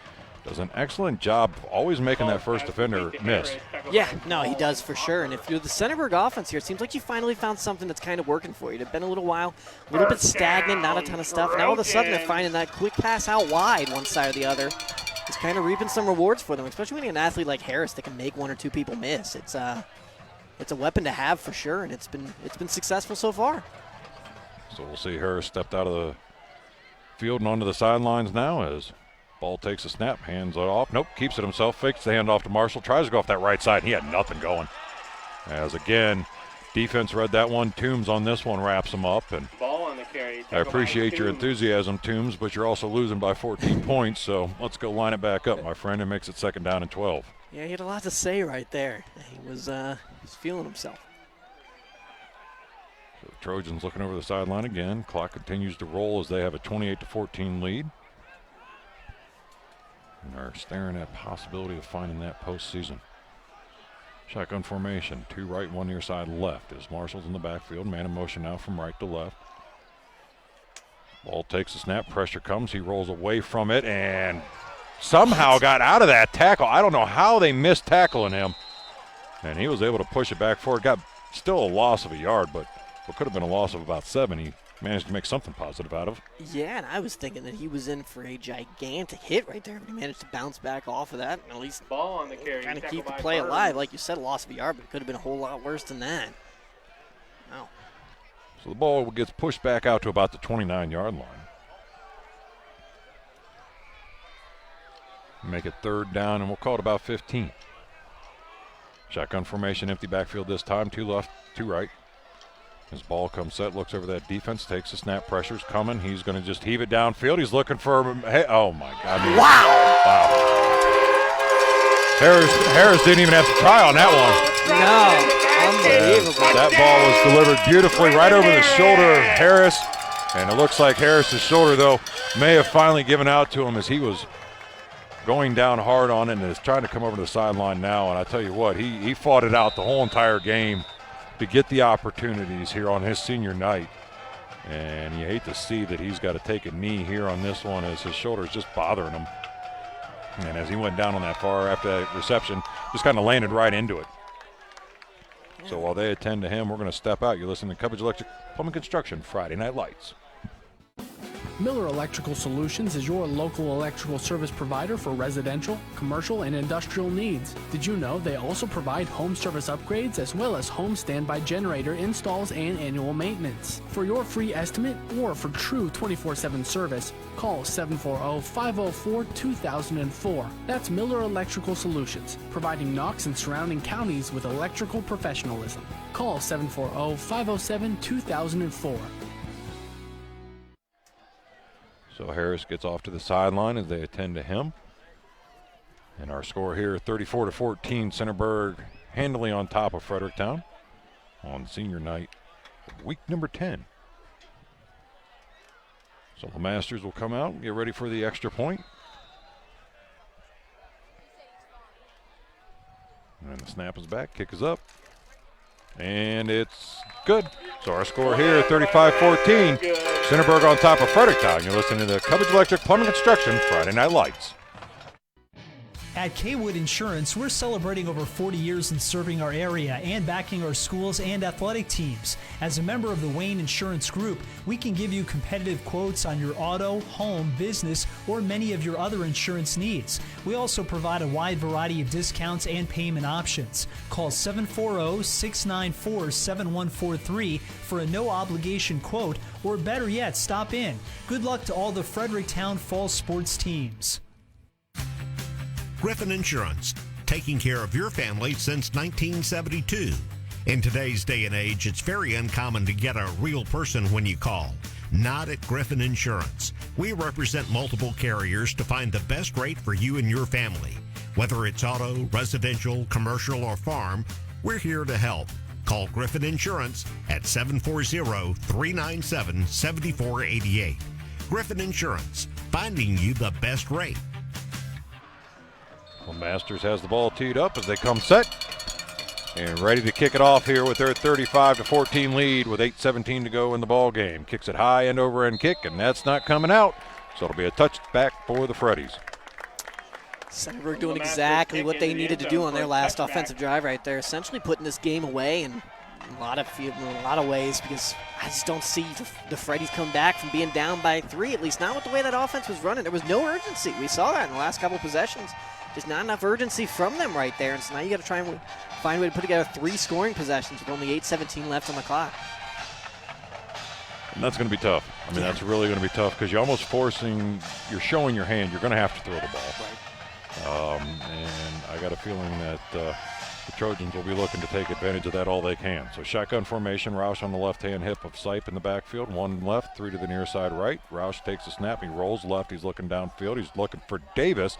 does an excellent job always making that first defender miss. Yeah, no, he does for sure. And if you're the Centerburg offense here, it seems like you finally found something that's kind of working for you. It's been a little while, a little bit stagnant, not a ton of stuff. Now all of a sudden they're finding that quick pass out wide one side or the other. It's kind of reaping some rewards for them, especially when you have an athlete like Harris that can make 1 or 2 people miss. It's a weapon to have for sure, and it's been successful so far. So we'll see Harris stepped out of the field and onto the sidelines now as Ball takes a snap, hands it off. Nope, keeps it himself, fakes the handoff to Marshall, tries to go off that right side, and he had nothing going. As again, defense read that one. Toombs on this one wraps him up. And Ball on the carry. I appreciate your enthusiasm, Toombs, but you're also losing by 14 points, so let's go line it back up, my friend, and makes it 2nd down and 12. Yeah, he had a lot to say right there. He was feeling himself. So the Trojans looking over the sideline again. Clock continues to roll as they have a 28-14 lead. And are staring at possibility of finding that postseason. Shotgun formation, 2 right, 1 near side left as Marshall's in the backfield. Man in motion now from right to left. Ball takes a snap, pressure comes, he rolls away from it and somehow got out of that tackle. I don't know how they missed tackling him. And he was able to push it back forward. Got still a loss of a yard, but what could have been a loss of about 7. He managed to make something positive out of. Yeah, and I was thinking that he was in for a gigantic hit right there, but he managed to bounce back off of that and at least Ball on the carry. kind of keep the play alive. Like you said, a loss of a yard, but it could have been a whole lot worse than that. Wow. So the ball gets pushed back out to about the 29-yard line. Make it 3rd down, and we'll call it about 15. Shotgun formation, empty backfield this time. 2 left, 2 right. His ball comes set, looks over that defense, takes a snap, pressure's coming. He's going to just heave it downfield. He's looking for, hey, oh my God. Wow. Harris didn't even have to try on that one. No, unbelievable. That ball was delivered beautifully right over the shoulder of Harris. And it looks like Harris's shoulder, though, may have finally given out to him as he was going down hard on it and is trying to come over to the sideline now. And I tell you what, he fought it out the whole entire game to get the opportunities here on his senior night. And you hate to see that he's got to take a knee here on this one as his shoulder is just bothering him. And as he went down on that far after that reception, just kind of landed right into it. So while they attend to him, we're going to step out. You're listening to Cubbage Electric Plumbing Construction Friday Night Lights. Miller Electrical Solutions is your local electrical service provider for residential, commercial, and industrial needs. Did you know they also provide home service upgrades as well as home standby generator installs and annual maintenance? For your free estimate or for true 24/7 service, call 740-504-2004. That's Miller Electrical Solutions, providing Knox and surrounding counties with electrical professionalism. Call 740-507-2004. So Harris gets off to the sideline as they attend to him. And our score here, 34-14, Centerburg handily on top of Fredericktown on senior night, week number 10. So the Masters will come out and get ready for the extra point. And the snap is back, kick is up, and it's good. So our score here, 35-14. Centerburg on top of Fredericktown. You're listening to the Cubbage Electric Plumbing Construction Friday Night Lights. At Kaywood Insurance, we're celebrating over 40 years in serving our area and backing our schools and athletic teams. As a member of the Wayne Insurance Group, we can give you competitive quotes on your auto, home, business, or many of your other insurance needs. We also provide a wide variety of discounts and payment options. Call 740-694-7143 for a no-obligation quote, or better yet, stop in. Good luck to all the Fredericktown Fall sports teams. Griffin Insurance, taking care of your family since 1972. In today's day and age, it's very uncommon to get a real person when you call. Not at Griffin Insurance. We represent multiple carriers to find the best rate for you and your family. Whether it's auto, residential, commercial, or farm, we're here to help. Call Griffin Insurance at 740-397-7488. Griffin Insurance, finding you the best rate. Well, Masters has the ball teed up as they come set and ready to kick it off here with their 35-14 lead with 8:17 to go in the ball game. Kicks it high, end over end kick, and that's not coming out. So it'll be a touchback for the Freddies. Centerburg doing exactly what they needed to do on their last offensive drive right there, essentially putting this game away in a lot of ways, because I just don't see the Freddies come back from being down by 3, at least not with the way that offense was running. There was no urgency. We saw that in the last couple of possessions. Just not enough urgency from them right there. And so now you got to try and find a way to put together 3 scoring possessions with only 8:17 left on the clock. And that's going to be tough. I mean, that's really going to be tough because you're almost you're showing your hand. You're going to have to throw the ball. Right. And I got a feeling that the Trojans will be looking to take advantage of that all they can. So shotgun formation, Roush on the left-hand hip of Sipe in the backfield. 1 left, 3 to the near side right. Roush takes a snap. He rolls left. He's looking downfield. He's looking for Davis.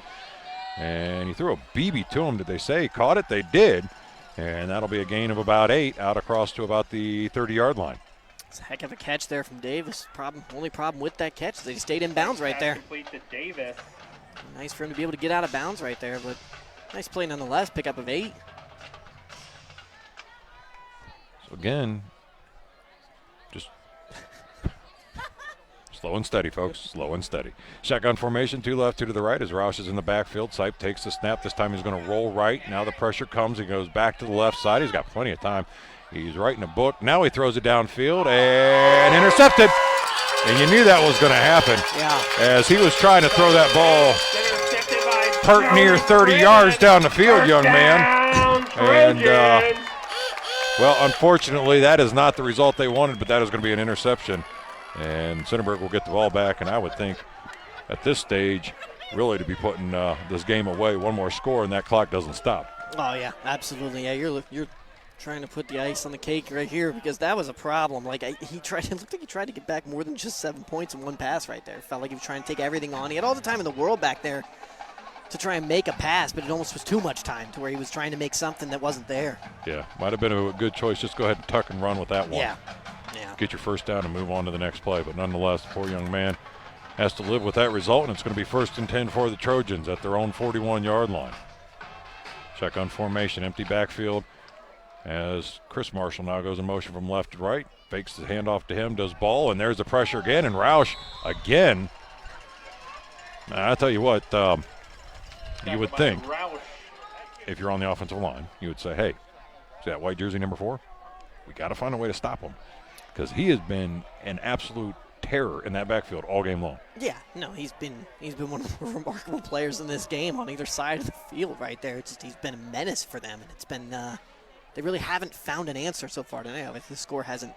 And he threw a BB to him. Did they say he caught it? They did. And that'll be a gain of about 8 out across to about the 30-yard line. It's a heck of a catch there from Davis. Only problem with that catch is that he stayed in bounds right there. Complete to Davis. Nice for him to be able to get out of bounds right there, but nice play nonetheless. Pickup of 8. So again, just slow and steady, folks. Slow and steady. Shotgun formation, 2 left, 2 to the right as Roush is in the backfield. Sipe takes the snap. This time he's going to roll right. Now the pressure comes. He goes back to the left side. He's got plenty of time. He's writing a book. Now he throws it downfield and intercepted. And you knew that was going to happen. Yeah. As he was trying to throw that ball pert near 30 yards down the field, young man. And, well, unfortunately, that is not the result they wanted, but that is going to be an interception. And Centerburg will get the ball back, and I would think at this stage really to be putting this game away. One more score, and that clock doesn't stop. Oh, yeah, absolutely. Yeah, you're trying to put the ice on the cake right here because that was a problem. Like, it looked like he tried to get back more than just 7 points in one pass right there. Felt like he was trying to take everything on. He had all the time in the world back there to try and make a pass, but it almost was too much time to where he was trying to make something that wasn't there. Yeah, might have been a good choice. Just go ahead and tuck and run with that one. Yeah. Get your first down and move on to the next play. But nonetheless, the poor young man has to live with that result, and it's going to be 1st and 10 for the Trojans at their own 41-yard line. Shotgun formation, empty backfield as Chris Marshall now goes in motion from left to right. Fakes the handoff to him, does ball, and there's the pressure again, and Roush again. I tell you what, you would think if you're on the offensive line, you would say, hey, see that white jersey number 4? We got to find a way to stop him because he has been an absolute terror in that backfield all game long. Yeah, no, he's been one of the more remarkable players in this game on either side of the field right there. It's just he's been a menace for them, and it's been they really haven't found an answer so far tonight. The score hasn't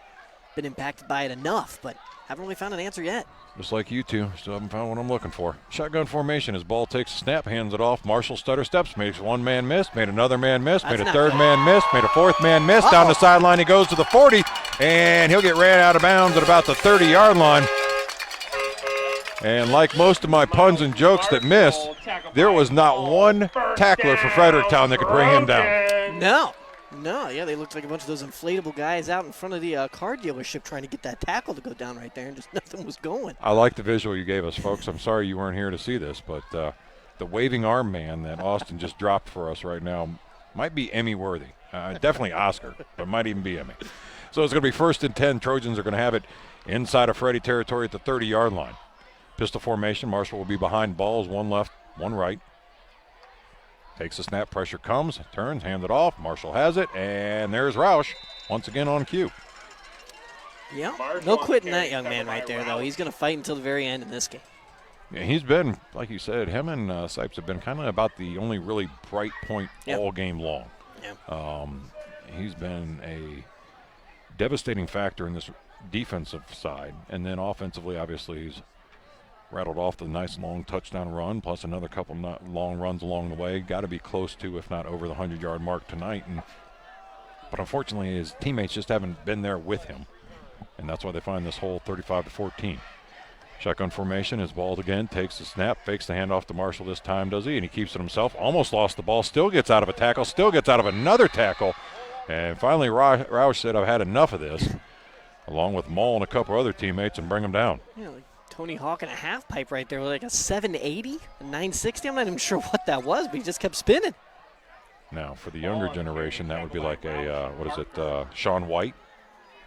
been impacted by it enough, but haven't really found an answer yet. Just like you two, still haven't found what I'm looking for. Shotgun formation as ball takes a snap, hands it off. Marshall stutter steps, makes one man miss, made another man miss, made a third man miss, made a fourth man miss. Down the sideline he goes to the 40, and he'll get ran out of bounds at about the 30-yard line. And like most of my puns and jokes that missed, there was not one tackler for Fredericktown that could bring him down. No, yeah, they looked like a bunch of those inflatable guys out in front of the car dealership trying to get that tackle to go down right there, and just nothing was going. I like the visual you gave us, folks. I'm sorry you weren't here to see this, but the waving arm man that Austin just dropped for us right now Might be Emmy worthy. Definitely Oscar, but might even be Emmy. So it's going to be 1st and 10. Trojans are going to have it inside of Freddy territory at the 30-yard line. Pistol formation. Marshall will be behind balls, one left, one right. Takes the snap, pressure comes, turns, hands it off. Marshall has it, and there's Roush once again on cue. Yeah, no quitting that young man right there, though. He's going to fight until the very end in this game. Yeah, he's been, like you said, him and Sipes have been kind of about the only really bright point all game long. Yep. He's been a devastating factor in this defensive side, and then offensively, obviously, he's rattled off the nice long touchdown run, plus another couple long runs along the way. Got to be close to, if not over the 100-yard mark tonight. But unfortunately, his teammates just haven't been there with him, and that's why they find this hole 35-14. Shotgun formation is balled again, takes the snap, fakes the handoff to Marshall this time, does he? And he keeps it himself. Almost lost the ball, still gets out of a tackle, still gets out of another tackle. And finally, Roush said, I've had enough of this, along with Maul and a couple other teammates, and bring him down. Yeah, like Tony Hawk and a half pipe right there with like a 780, a 960. I'm not even sure what that was, but he just kept spinning. Now, for the younger generation, that would be like a, Sean White,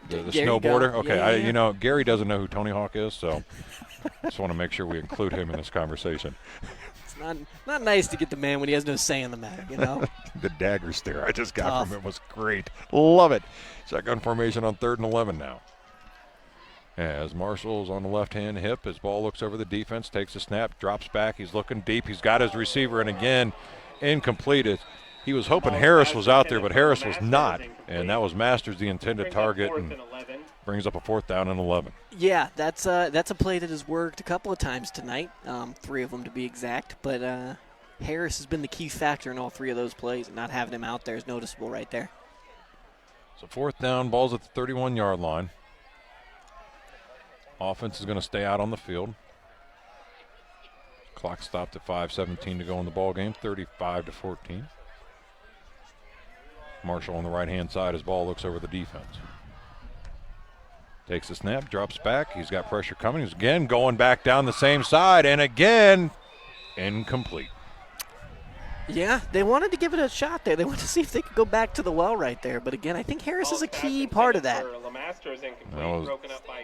the snowboarder? Okay, yeah. Gary doesn't know who Tony Hawk is, so just want to make sure we include him in this conversation. It's not nice to get the man when he has no say in the matter, The dagger stare I just got from him was great. Love it. Shotgun formation on 3rd and 11 now. As Marshall's on the left-hand hip, his ball looks over the defense, takes a snap, drops back. He's looking deep. He's got his receiver, and again, incomplete. He was hoping Harris was out there, but Harris was not, and that was Masters, the intended target, and brings up a 4th down and 11. Yeah, that's a play that has worked a couple of times tonight, 3 of them to be exact, but Harris has been the key factor in all 3 of those plays, and not having him out there is noticeable right there. So 4th down, ball's at the 31-yard line. Offense is going to stay out on the field. Clock stopped at 5:17 to go in the ball game, 35-14. Marshall on the right-hand side. His ball looks over the defense. Takes the snap, drops back. He's got pressure coming. He's again going back down the same side, and again, incomplete. Yeah, they wanted to give it a shot there. They wanted to see if they could go back to the well right there. But again, I think Harris is a key part of that. That was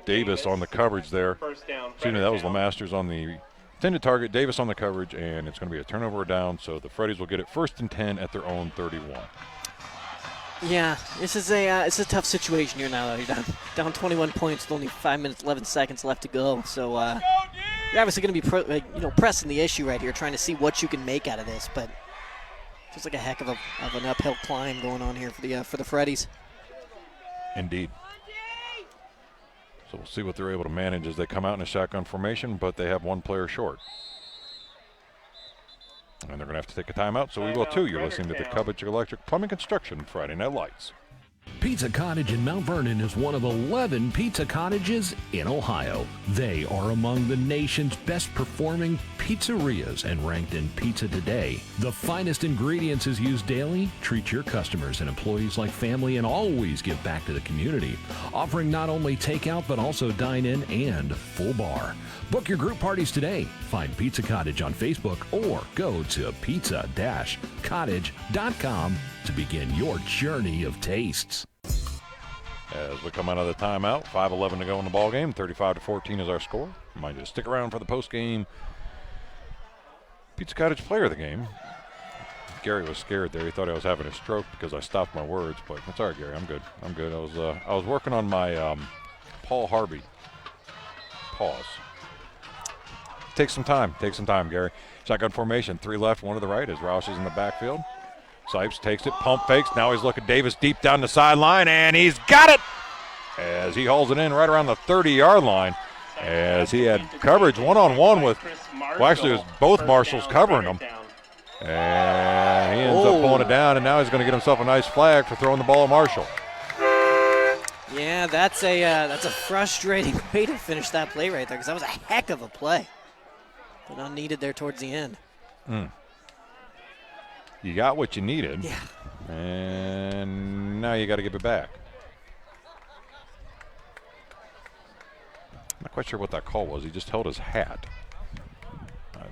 Davis on the coverage there. Excuse me, that was Lemasters on the intended target, Davis on the coverage, and it's going to be a turnover down, so the Freddies will get it 1st and 10 at their own 31. Yeah, this is it's a tough situation here now. You're down 21 points with only 5 minutes, 11 seconds left to go. So you're obviously going to be pressing the issue right here, trying to see what you can make out of this. But just like a heck of an uphill climb going on here for the Freddies. Indeed. So we'll see what they're able to manage as they come out in a shotgun formation, but they have one player short. And they're going to have to take a timeout, so we will too. You're listening to the Cubbage Electric Plumbing Construction Friday Night Lights. Pizza Cottage in Mount Vernon is one of 11 pizza cottages in Ohio. They are among the nation's best performing pizzerias and ranked in Pizza Today. The finest ingredients is used daily. Treat your customers and employees like family and always give back to the community. Offering not only takeout but also dine-in and full bar. Book your group parties today. Find Pizza Cottage on Facebook or go to pizza-cottage.com to begin your journey of tastes. As we come out of the timeout, 5:11 to go in the ball game, 35-14 is our score. Remind you to stick around for the post-game Pizza Cottage player of the game. Gary was scared there. He thought I was having a stroke because I stopped my words, but it's all right, Gary. I'm good. I was working on my Paul Harvey pause. Take some time, Gary. Shotgun formation, 3 left, 1 to the right as Roush is in the backfield. Sipes takes it, pump fakes. Now he's looking Davis deep down the sideline, and he's got it as he hauls it in right around the 30-yard line as he had coverage one-on-one with, well, actually it was both Marshalls covering him. And he ends up pulling it down, and now he's going to get himself a nice flag for throwing the ball at Marshall. Yeah, that's a frustrating way to finish that play right there because that was a heck of a play. But unneeded there towards the end. You got what you needed. Yeah. And now you got to give it back. I'm not quite sure what that call was. He just held his hat. I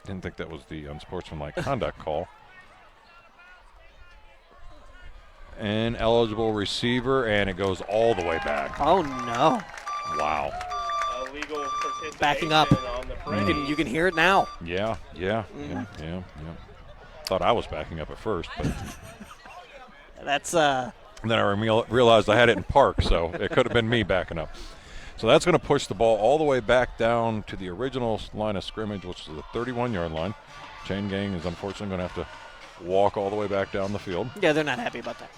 didn't think that was the unsportsmanlike conduct call. Ineligible receiver, and it goes all the way back. Oh, no. Wow. Illegal participation Backing up. on the Freddies. You can hear it now. Yeah. Thought I was backing up at first, but That's and then I realized I had it in park, so it could have been me backing up. So that's going to push the ball all the way back down to the original line of scrimmage, which is the 31-yard line. Chain gang is unfortunately going to have to walk all the way back down the field. Yeah, they're not happy about that.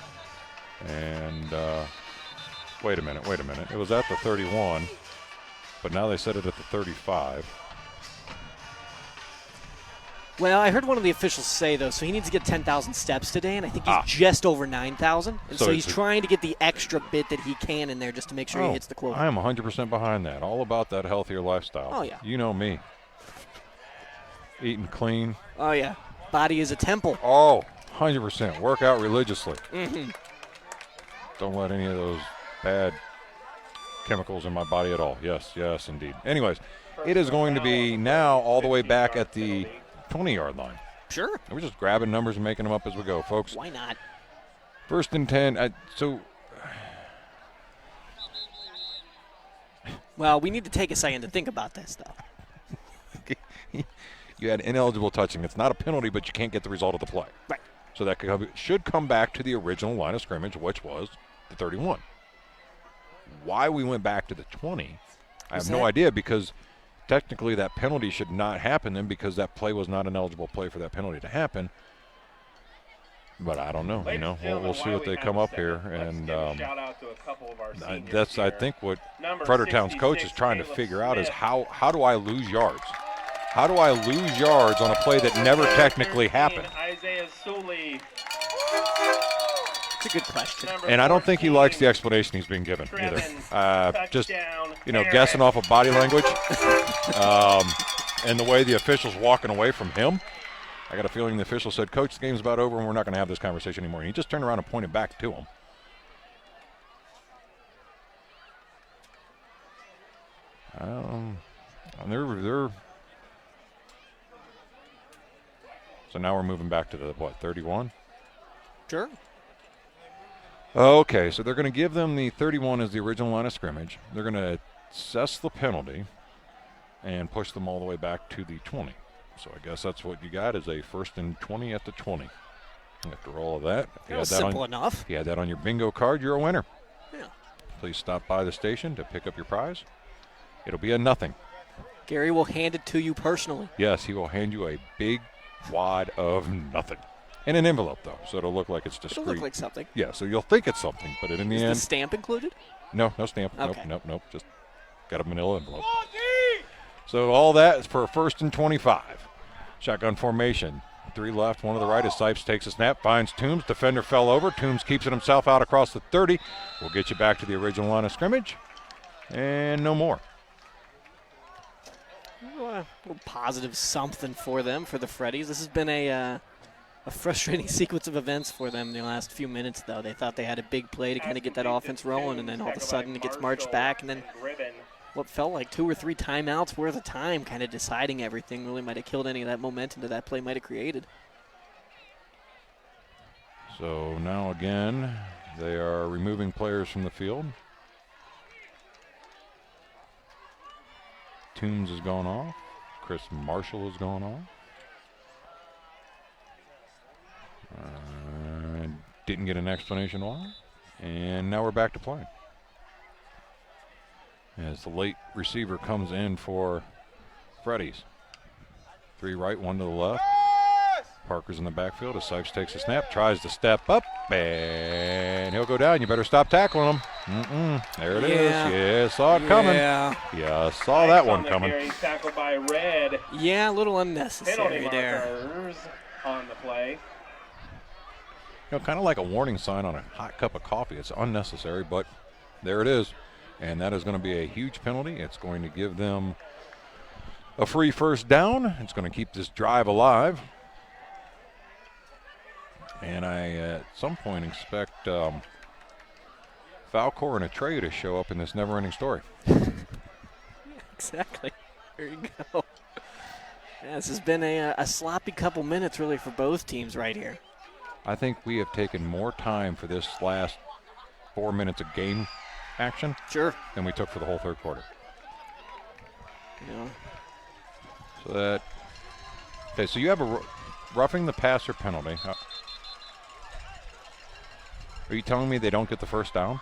And wait a minute. It was at the 31, but now they set it at the 35. Well, I heard one of the officials say, though, so he needs to get 10,000 steps today, and I think he's just over 9,000. And so he's trying to get the extra bit that he can in there just to make sure he hits the quota. I am 100% behind that. All about that healthier lifestyle. Oh, yeah. You know me. Eating clean. Oh, yeah. Body is a temple. Oh, 100%. Work out religiously. Mm-hmm. Don't let any of those bad chemicals in my body at all. Yes, indeed. Anyways, it is going to be now all the way back at the 20-yard line. Sure. We're just grabbing numbers and making them up as we go, folks. Why not? 1st and 10. Well, we need to take a second to think about this, though. You had ineligible touching. It's not a penalty, but you can't get the result of the play. Right. So that should come back to the original line of scrimmage, which was the 31. Why we went back to the 20, I have no idea, because technically that penalty should not happen then, because that play was not an eligible play for that penalty to happen. But I don't know. We'll see what they come up here. And that's, I think, what Fredericktown's coach is trying to figure out is how do I lose yards? How do I lose yards on a play that never technically happened? It's a good question. And I don't think he likes the explanation he's being given either. Just, guessing off of body language and the way the official's walking away from him. I got a feeling the official said, Coach, the game's about over and we're not going to have this conversation anymore. And he just turned around and pointed back to him. So now we're moving back to the, 31? Sure. Okay, so they're going to give them the 31 as the original line of scrimmage. They're going to assess the penalty and push them all the way back to the 20. So I guess that's what you got, is a 1st and 20 at the 20. After all of that, simple enough. If you had that on your bingo card, you're a winner. Yeah. Please stop by the station to pick up your prize. It'll be a nothing. Gary will hand it to you personally. Yes, he will hand you a big wad of nothing. In an envelope, though, so it'll look like it's discreet. It'll look like something. Yeah, so you'll think it's something, but in the end. Is the stamp included? No stamp. Okay. Nope. Just got a manila envelope. So all that is for a 1st and 25. Shotgun formation. 3 left, 1 to the right as Sipes takes a snap, finds Toombs. Defender fell over. Toombs keeps it himself out across the 30. We'll get you back to the original line of scrimmage. And no more. A little positive something for them, for the Freddies. This has been a frustrating sequence of events for them in the last few minutes, though. They thought they had a big play to kind of get that offense rolling, and then all of a sudden it gets marched back, and then what felt like 2 or 3 timeouts worth of time kind of deciding everything really might have killed any of that momentum that play might have created. So now again, they are removing players from the field. Toombs has gone off. Chris Marshall has gone off. Didn't get an explanation why. And now we're back to playing. As the late receiver comes in for Freddy's. 3 right, 1 to the left. Parker's in the backfield as Sipes takes a snap, tries to step up, and he'll go down. You better stop tackling him. There it is. Yeah, saw it coming. Yeah, saw that one coming. Tackled by Red. Yeah, a little unnecessary Penalty there. markers on the play. Kind of like a warning sign on a hot cup of coffee. It's unnecessary, but there it is. And that is going to be a huge penalty. It's going to give them a free 1st down. It's going to keep this drive alive. And I, at some point, expect Falcor and Atreyu to show up in this never-ending story. Exactly. There you go. Yeah, this has been a sloppy couple minutes, really, for both teams right here. I think we have taken more time for this last 4 minutes of game action than we took for the whole third quarter. Yeah. So that, okay, so you have a roughing the passer penalty. Are you telling me they don't get the first down?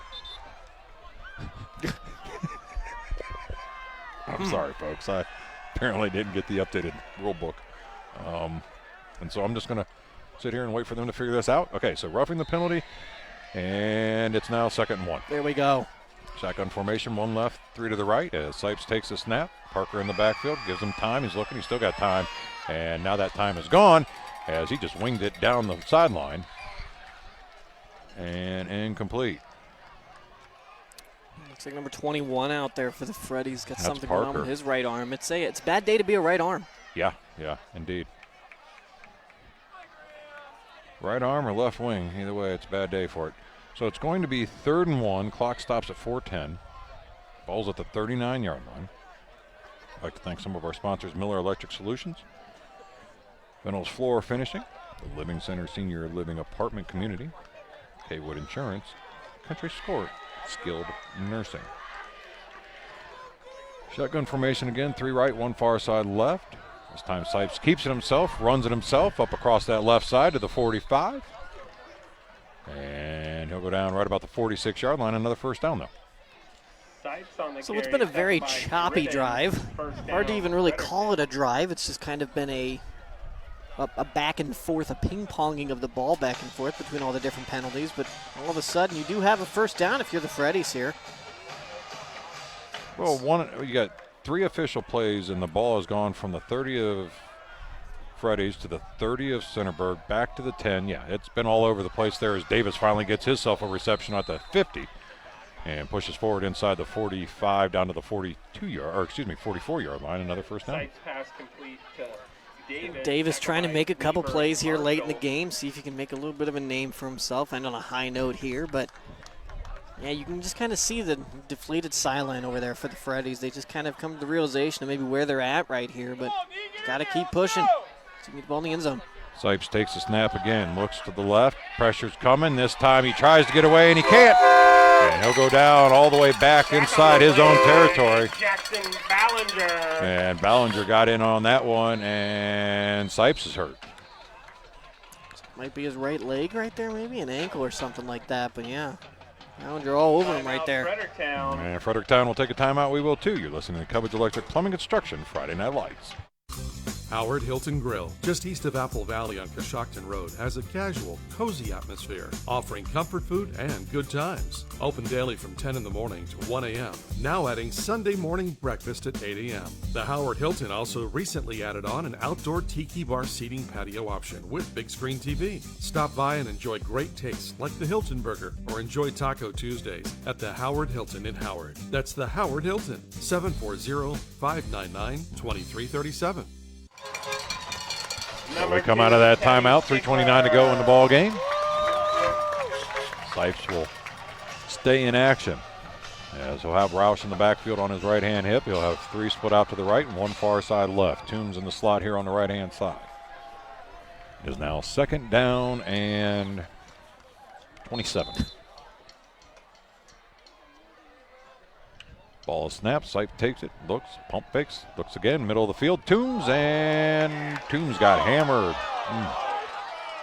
I'm sorry, folks. I apparently didn't get the updated rule book. And so I'm just going to sit here and wait for them to figure this out. Okay, so roughing the penalty, and it's now 2nd and 1. There we go. Shotgun formation, 1 left, 3 to the right. As Sipes takes the snap, Parker in the backfield, gives him time. He's looking, he's still got time. And now that time is gone as he just winged it down the sideline. And incomplete. Looks like number 21 out there for the Freddies. Got That's something Parker. going on with his right arm. It's a bad day to be a right arm. Yeah, indeed. Right arm or left wing, either way, it's a bad day for it. So it's going to be 3rd and 1. Clock stops at 4:10. Ball's at the 39-yard line. I'd like to thank some of our sponsors, Miller Electric Solutions, Reynolds Floor Finishing, the Living Center Senior Living Apartment Community, Haywood Insurance, Country Sport, Skilled Nursing. Shotgun formation again, 3 right, 1 far side left. This time Sipes keeps it himself, runs it himself up across that left side to the 45. And he'll go down right about the 46-yard line. Another first down, though. So it's been a very choppy drive. Hard to even really call it a drive. It's just kind of been a back and forth, a ping-ponging of the ball back and forth between all the different penalties. But all of a sudden, you do have a first down if you're the Freddies here. Well, you got 3 official plays, and the ball has gone from the 30 of Freddies to the 30 of Centerburg, back to the 10. Yeah, it's been all over the place there as Davis finally gets himself a reception at the 50 and pushes forward inside the 45 down to the 44-yard line. Another first down. Pass complete to Davis. Davis trying to make a couple plays here late in the game, see if he can make a little bit of a name for himself. End on a high note here, but yeah, you can just kind of see the deflated sideline over there for the Freddies. They just kind of come to the realization of maybe where they're at right here, but got to keep pushing to get the ball in the end zone. Sipes takes the snap again, looks to the left, pressure's coming. This time he tries to get away and he can't. And he'll go down all the way back inside his own territory. Jackson Ballinger. And Ballinger got in on that one, and Sipes is hurt. Might be his right leg right there, maybe an ankle or something like that, but yeah. Ballinger all over him right there. Fredericktown. And Fredericktown will take a timeout. We will too. You're listening to Cubbage Electric Plumbing Construction Friday Night Lights. Howard Hilton Grill, just east of Apple Valley on Coshocton Road, has a casual, cozy atmosphere, offering comfort food and good times. Open daily from 10 in the morning to 1 a.m., now adding Sunday morning breakfast at 8 a.m. The Howard Hilton also recently added on an outdoor tiki bar seating patio option with big screen TV. Stop by and enjoy great tastes like the Hilton Burger or enjoy Taco Tuesdays at the Howard Hilton in Howard. That's the Howard Hilton, 740-599-2337. So we come out of that timeout, 3:29 to go in the ball game. Sipes will stay in action as he'll have Roush in the backfield on his right-hand hip. He'll have 3 split out to the right and 1 far side left. Toombs in the slot here on the right-hand side. It is now 2nd down and 27. Ball is snapped. Sipes takes it, looks, pump fakes, looks again, middle of the field. Toombs, and Toombs got hammered.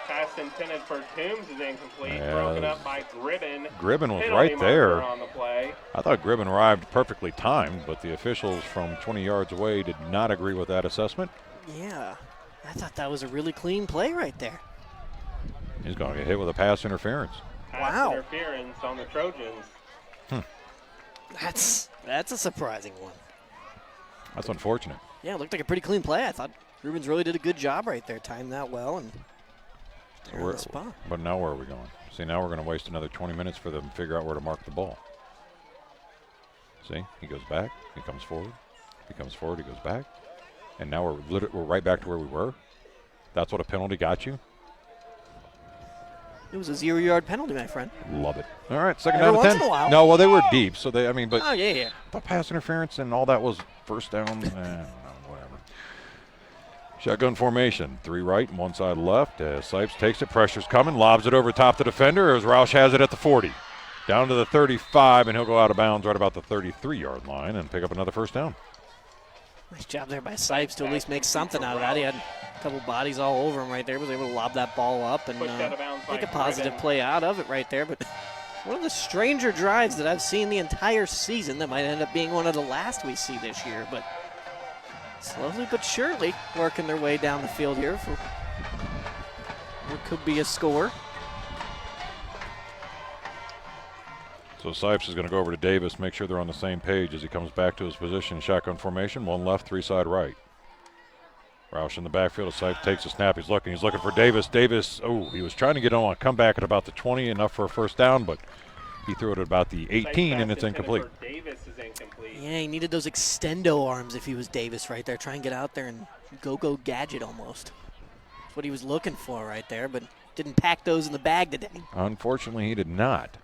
Pass intended for Toombs is incomplete. Broken up by Gribben. Gribben was Penalty right there. marker on the play. I thought Gribben arrived perfectly timed, but the officials from 20 yards away did not agree with that assessment. Yeah, I thought that was a really clean play right there. He's going to get hit with a pass interference. Pass interference on the Trojans. That's a surprising one. That's unfortunate. Yeah, it looked like a pretty clean play. I thought Rubens really did a good job right there, timed that well, and they're on the spot. But now where are we going? See, now we're going to waste another 20 minutes for them to figure out where to mark the ball. See, he goes back, he comes forward, he comes forward, he goes back, and now we're right back to where we were. That's what a penalty got you. It was a 0-yard penalty, my friend. Love it. All right, 2nd Every down once and 10. in a while. No, well, they were deep, so they, but oh, yeah. the pass interference and all that was first down. Whatever. Shotgun formation, 3 right and 1 side left. As Sipes takes it, pressure's coming, lobs it over top the defender as Roush has it at the 40. Down to the 35, and he'll go out of bounds right about the 33-yard line and pick up another first down. Nice job there by Sipes to at least make something out of that. He had a couple bodies all over him right there, was able to lob that ball up and make a positive play out of it right there. But one of the stranger drives that I've seen the entire season that might end up being one of the last we see this year. But slowly but surely working their way down the field here for what could be a score. So Sipes is going to go over to Davis, make sure they're on the same page as he comes back to his position. Shotgun formation, 1 left, 3 side right. Roush in the backfield. Sipes takes a snap. He's looking for Davis. Davis, he was trying to get on a comeback at about the 20, enough for a first down, but he threw it at about the 18, and it's incomplete. Yeah, he needed those extendo arms if he was Davis right there. Try and get out there and go gadget almost. That's what he was looking for right there, but didn't pack those in the bag today. Unfortunately, he did not.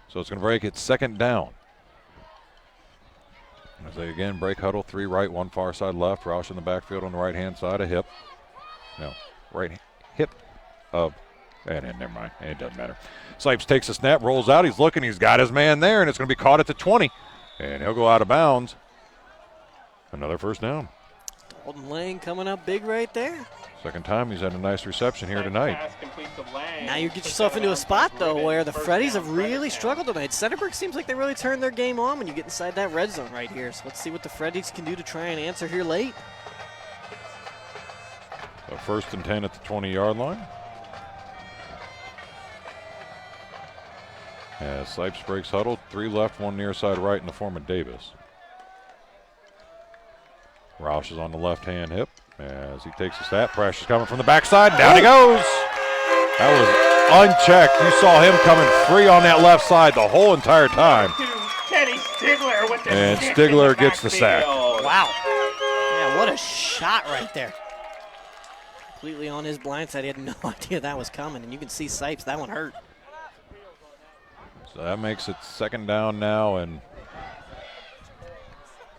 So it's going to break it 2nd down. As they again break huddle, 3 right, 1 far side left. Roush in the backfield on the right-hand side, a hip. No, right hip of, never mind, it doesn't matter. Sipes takes a snap, rolls out, he's looking, he's got his man there, and it's going to be caught at the 20. And he'll go out of bounds. Another first down. Dalton Lang coming up big right there. 2nd time he's had a nice reception here tonight. Now you get yourself into a spot, though, where the Freddies have really struggled tonight. Centerburg seems like they really turned their game on when you get inside that red zone right here. So let's see what the Freddies can do to try and answer here late. So 1st and 10 at the 20-yard line. As Sipes breaks huddle, 3 left, 1 near side right in the form of Davis. Roush is on the left-hand hip as he takes a snap. Pressure's coming from the backside. Down he goes. That was unchecked. You saw him coming free on that left side the whole entire time. Teddy Stigler with the and Stigler gets the sack. Wow. Yeah, what a shot right there. Completely on his blind side. He had no idea that was coming, and you can see Sipes. That one hurt. So that makes it 2nd down now, and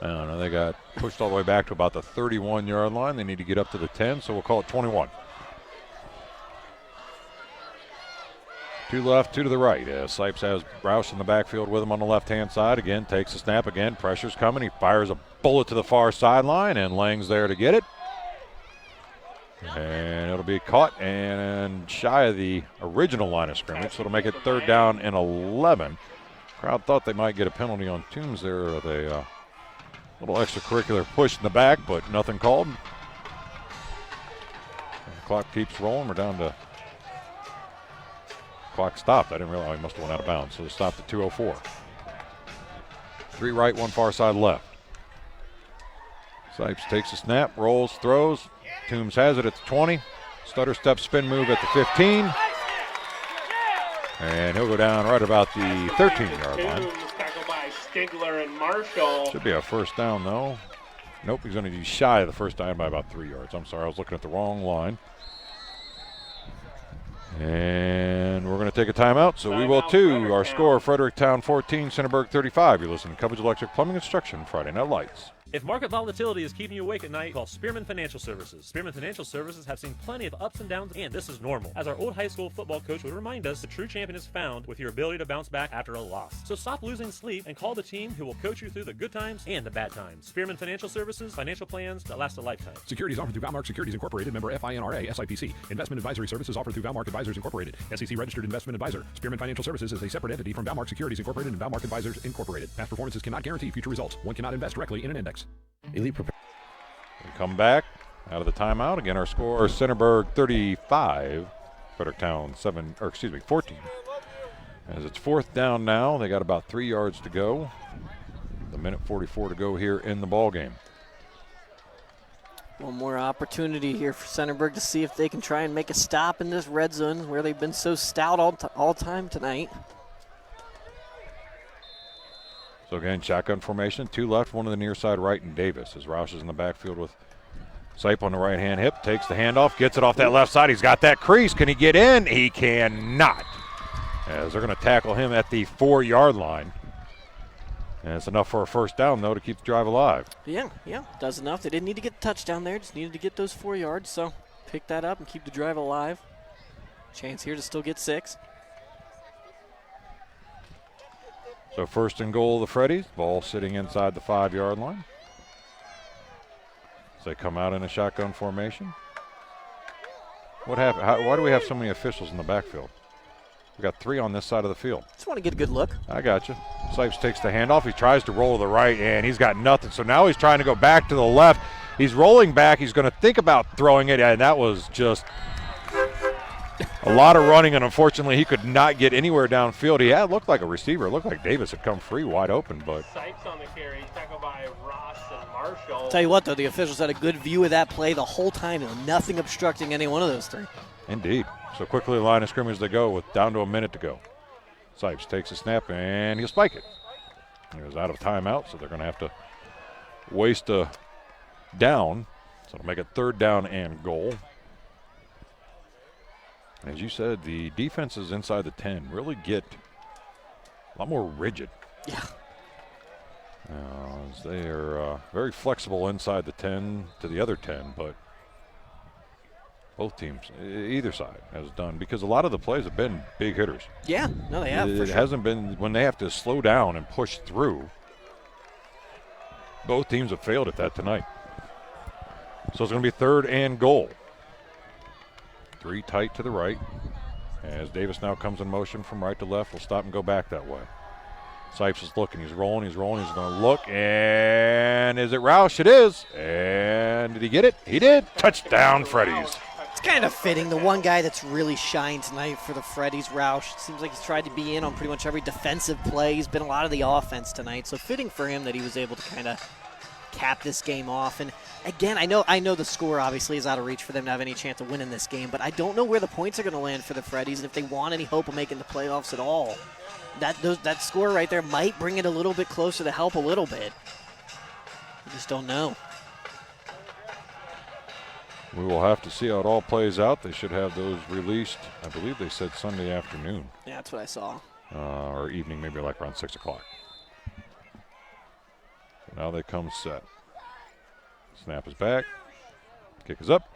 I don't know, they got pushed all the way back to about the 31-yard line. They need to get up to the 10, so we'll call it 21. 2 left, 2 to the right. Sipes has Roush in the backfield with him on the left-hand side. Again, takes a snap again. Pressure's coming. He fires a bullet to the far sideline, and Lang's there to get it. And it'll be caught and shy of the original line of scrimmage, so it'll make it 3rd down and 11. Crowd thought they might get a penalty on Toombs there with a little extracurricular push in the back, but nothing called. And the clock keeps rolling. We're down to clock stopped. I didn't realize he must have went out of bounds, so it stopped at 2:04. 3 right, 1 far side left. Sipes takes a snap, rolls, throws. Toombs has it at the 20. Stutter step spin move at the 15. And he'll go down right about the 13-yard line. Tackled by Stigler and Marshall. Should be a first down, though. Nope, he's going to be shy of the first down by about 3 yards. I'm sorry, I was looking at the wrong line. And we're going to take a timeout, so we will too. Our score, Fredericktown 14, Centerburg 35. You're listening to Cubbage Electric Plumbing Instruction, Friday Night Lights. If market volatility is keeping you awake at night, call Spearman Financial Services. Spearman Financial Services have seen plenty of ups and downs, and this is normal. As our old high school football coach would remind us, the true champion is found with your ability to bounce back after a loss. So stop losing sleep and call the team who will coach you through the good times and the bad times. Spearman Financial Services, financial plans that last a lifetime. Securities offered through Valmark Securities Incorporated, member FINRA, SIPC. Investment advisory services offered through Valmark Advisors Incorporated, SEC registered investment advisor. Spearman Financial Services is a separate entity from Valmark Securities Incorporated and Valmark Advisors Incorporated. Past performances cannot guarantee future results. One cannot invest directly in an index. We come back out of the timeout. Again, our score, Centerburg 35, Fredericktown 14. As it's 4th down now, they got about 3 yards to go. The minute 44 to go here in the ball game. One more opportunity here for Centerburg to see if they can try and make a stop in this red zone where they've been so stout all time tonight. So again, shotgun formation, 2 left, 1 to the near side right, and Davis as Roush is in the backfield with Sipe on the right-hand hip, takes the handoff, gets it off that left side. He's got that crease. Can he get in? He cannot. As they're going to tackle him at the 4-yard line. And it's enough for a first down, though, to keep the drive alive. Yeah, does enough. They didn't need to get the touchdown there, just needed to get those 4 yards. So pick that up and keep the drive alive. Chance here to still get 6. So first and goal, the Freddies. Ball sitting inside the 5-yard line. As they come out in a shotgun formation. What happened? Why do we have so many officials in the backfield? We got 3 on this side of the field. Just want to get a good look. I got you. Sipes takes the handoff. He tries to roll to the right, and he's got nothing. So now he's trying to go back to the left. He's rolling back. He's going to think about throwing it, and that was just a lot of running, and unfortunately he could not get anywhere downfield. He had looked like a receiver. It looked like Davis had come free wide open, but Sipes on the carry, tackled by Ross and Marshall. Tell you what, though, the officials had a good view of that play the whole time, and nothing obstructing any one of those 3. indeed. So quickly the line of scrimmage they go with down to a minute to go. Sipes takes a snap, and he'll spike it. He was out of timeout, so they're going to have to waste a down. So it'll make it 3rd down and goal. As you said, the defenses inside the 10 really get a lot more rigid. Yeah. As they are very flexible inside the 10 to the other 10, but both teams, either side, has done, because a lot of the plays have been big hitters. Yeah, no, they have. It hasn't been when they have to slow down and push through. Both teams have failed at that tonight. So it's going to be 3rd and goal. 3 tight to the right. As Davis now comes in motion from right to left, we'll stop and go back that way. Sipes is looking. He's rolling. He's going to look. And is it Roush? It is. And did he get it? He did. Touchdown, Freddies. It's kind of fitting. The one guy that's really shined tonight for the Freddies, Roush, seems like he's tried to be in on pretty much every defensive play. He's been a lot of the offense tonight, so fitting for him that he was able to kind of cap this game off. And again, I know the score obviously is out of reach for them to have any chance of winning this game, but I don't know where the points are going to land for the Freddies, and if they want any hope of making the playoffs at all. That score right there might bring it a little bit closer to help a little bit. You just don't know. We will have to see how it all plays out. They should have those released, I believe they said Sunday afternoon. Yeah, that's what I saw. Or evening, maybe like around 6 o'clock. So now they come set. Snap is back. Kick is up.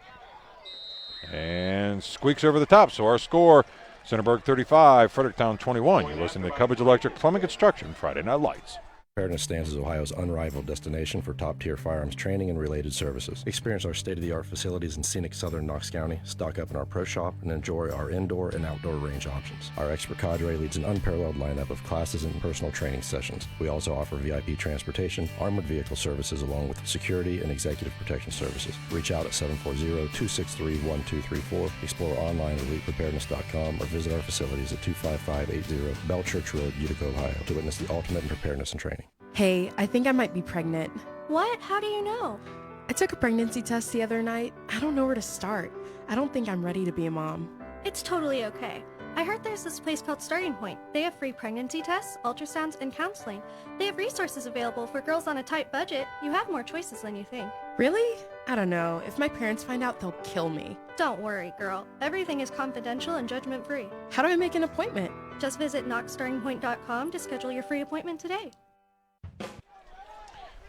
And squeaks over the top. So our score, Centerburg 35, Fredericktown 21. You're listening to Cubbage Electric Plumbing Construction Friday Night Lights. Preparedness stands as Ohio's unrivaled destination for top-tier firearms training and related services. Experience our state-of-the-art facilities in scenic southern Knox County, stock up in our pro shop, and enjoy our indoor and outdoor range options. Our expert cadre leads an unparalleled lineup of classes and personal training sessions. We also offer VIP transportation, armored vehicle services, along with security and executive protection services. Reach out at 740-263-1234, explore online at elitepreparedness.com, or visit our facilities at 25580 Bell Church Road, Utica, Ohio, to witness the ultimate in preparedness and training. Hey, I think I might be pregnant. What? How do you know? I took a pregnancy test the other night. I don't know where to start. I don't think I'm ready to be a mom. It's totally okay. I heard there's this place called Starting Point. They have free pregnancy tests, ultrasounds, and counseling. They have resources available for girls on a tight budget. You have more choices than you think. Really? I don't know. If my parents find out, they'll kill me. Don't worry, girl. Everything is confidential and judgment-free. How do I make an appointment? Just visit knoxstartingpoint.com to schedule your free appointment today.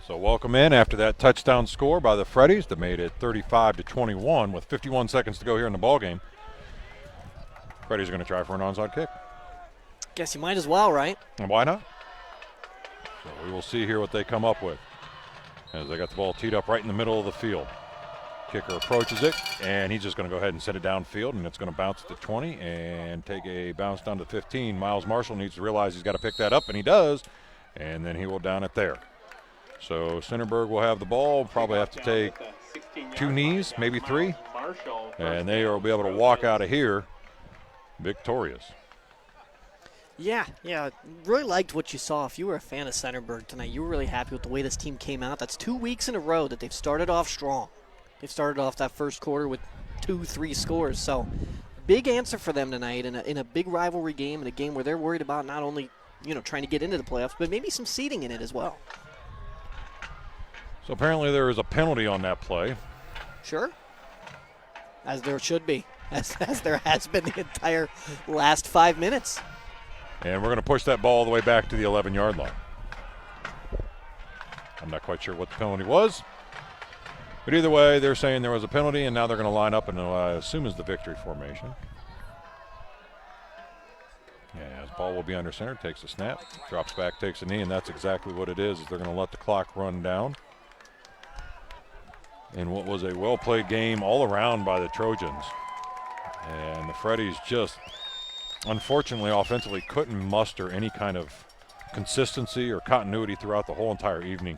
So welcome in after that touchdown score by the Freddies that made it 35-21 with 51 seconds to go here in the ballgame. Freddies are going to try for an onside kick. Guess you might as well, right? And why not? So we will see here what they come up with as they got the ball teed up right in the middle of the field. Kicker approaches it, and he's just going to go ahead and set it downfield, and it's going to bounce to 20 and take a bounce down to 15. Miles Marshall needs to realize he's got to pick that up, and he does, and then he will down it there. So Centerburg will have the ball, probably have to take 2 knees, maybe 3, and they will be able to walk out of here victorious. Yeah, really liked what you saw. If you were a fan of Centerburg tonight, you were really happy with the way this team came out. That's 2 weeks in a row that they've started off strong. They've started off that first quarter with 2-3 scores. So big answer for them tonight in a big rivalry game, in a game where they're worried about not only trying to get into the playoffs, but maybe some seeding in it as well. So apparently there is a penalty on that play. Sure. As there should be. As there has been the entire last 5 minutes. And we're going to push that ball all the way back to the 11-yard line. I'm not quite sure what the penalty was. But either way, they're saying there was a penalty, and now they're going to line up in what I assume is the victory formation. Yeah, as ball will be under center, takes a snap, drops back, takes a knee, and that's exactly what it is they're going to let the clock run down. In what was a well-played game all around by the Trojans. And the Freddies just, unfortunately, offensively couldn't muster any kind of consistency or continuity throughout the whole entire evening.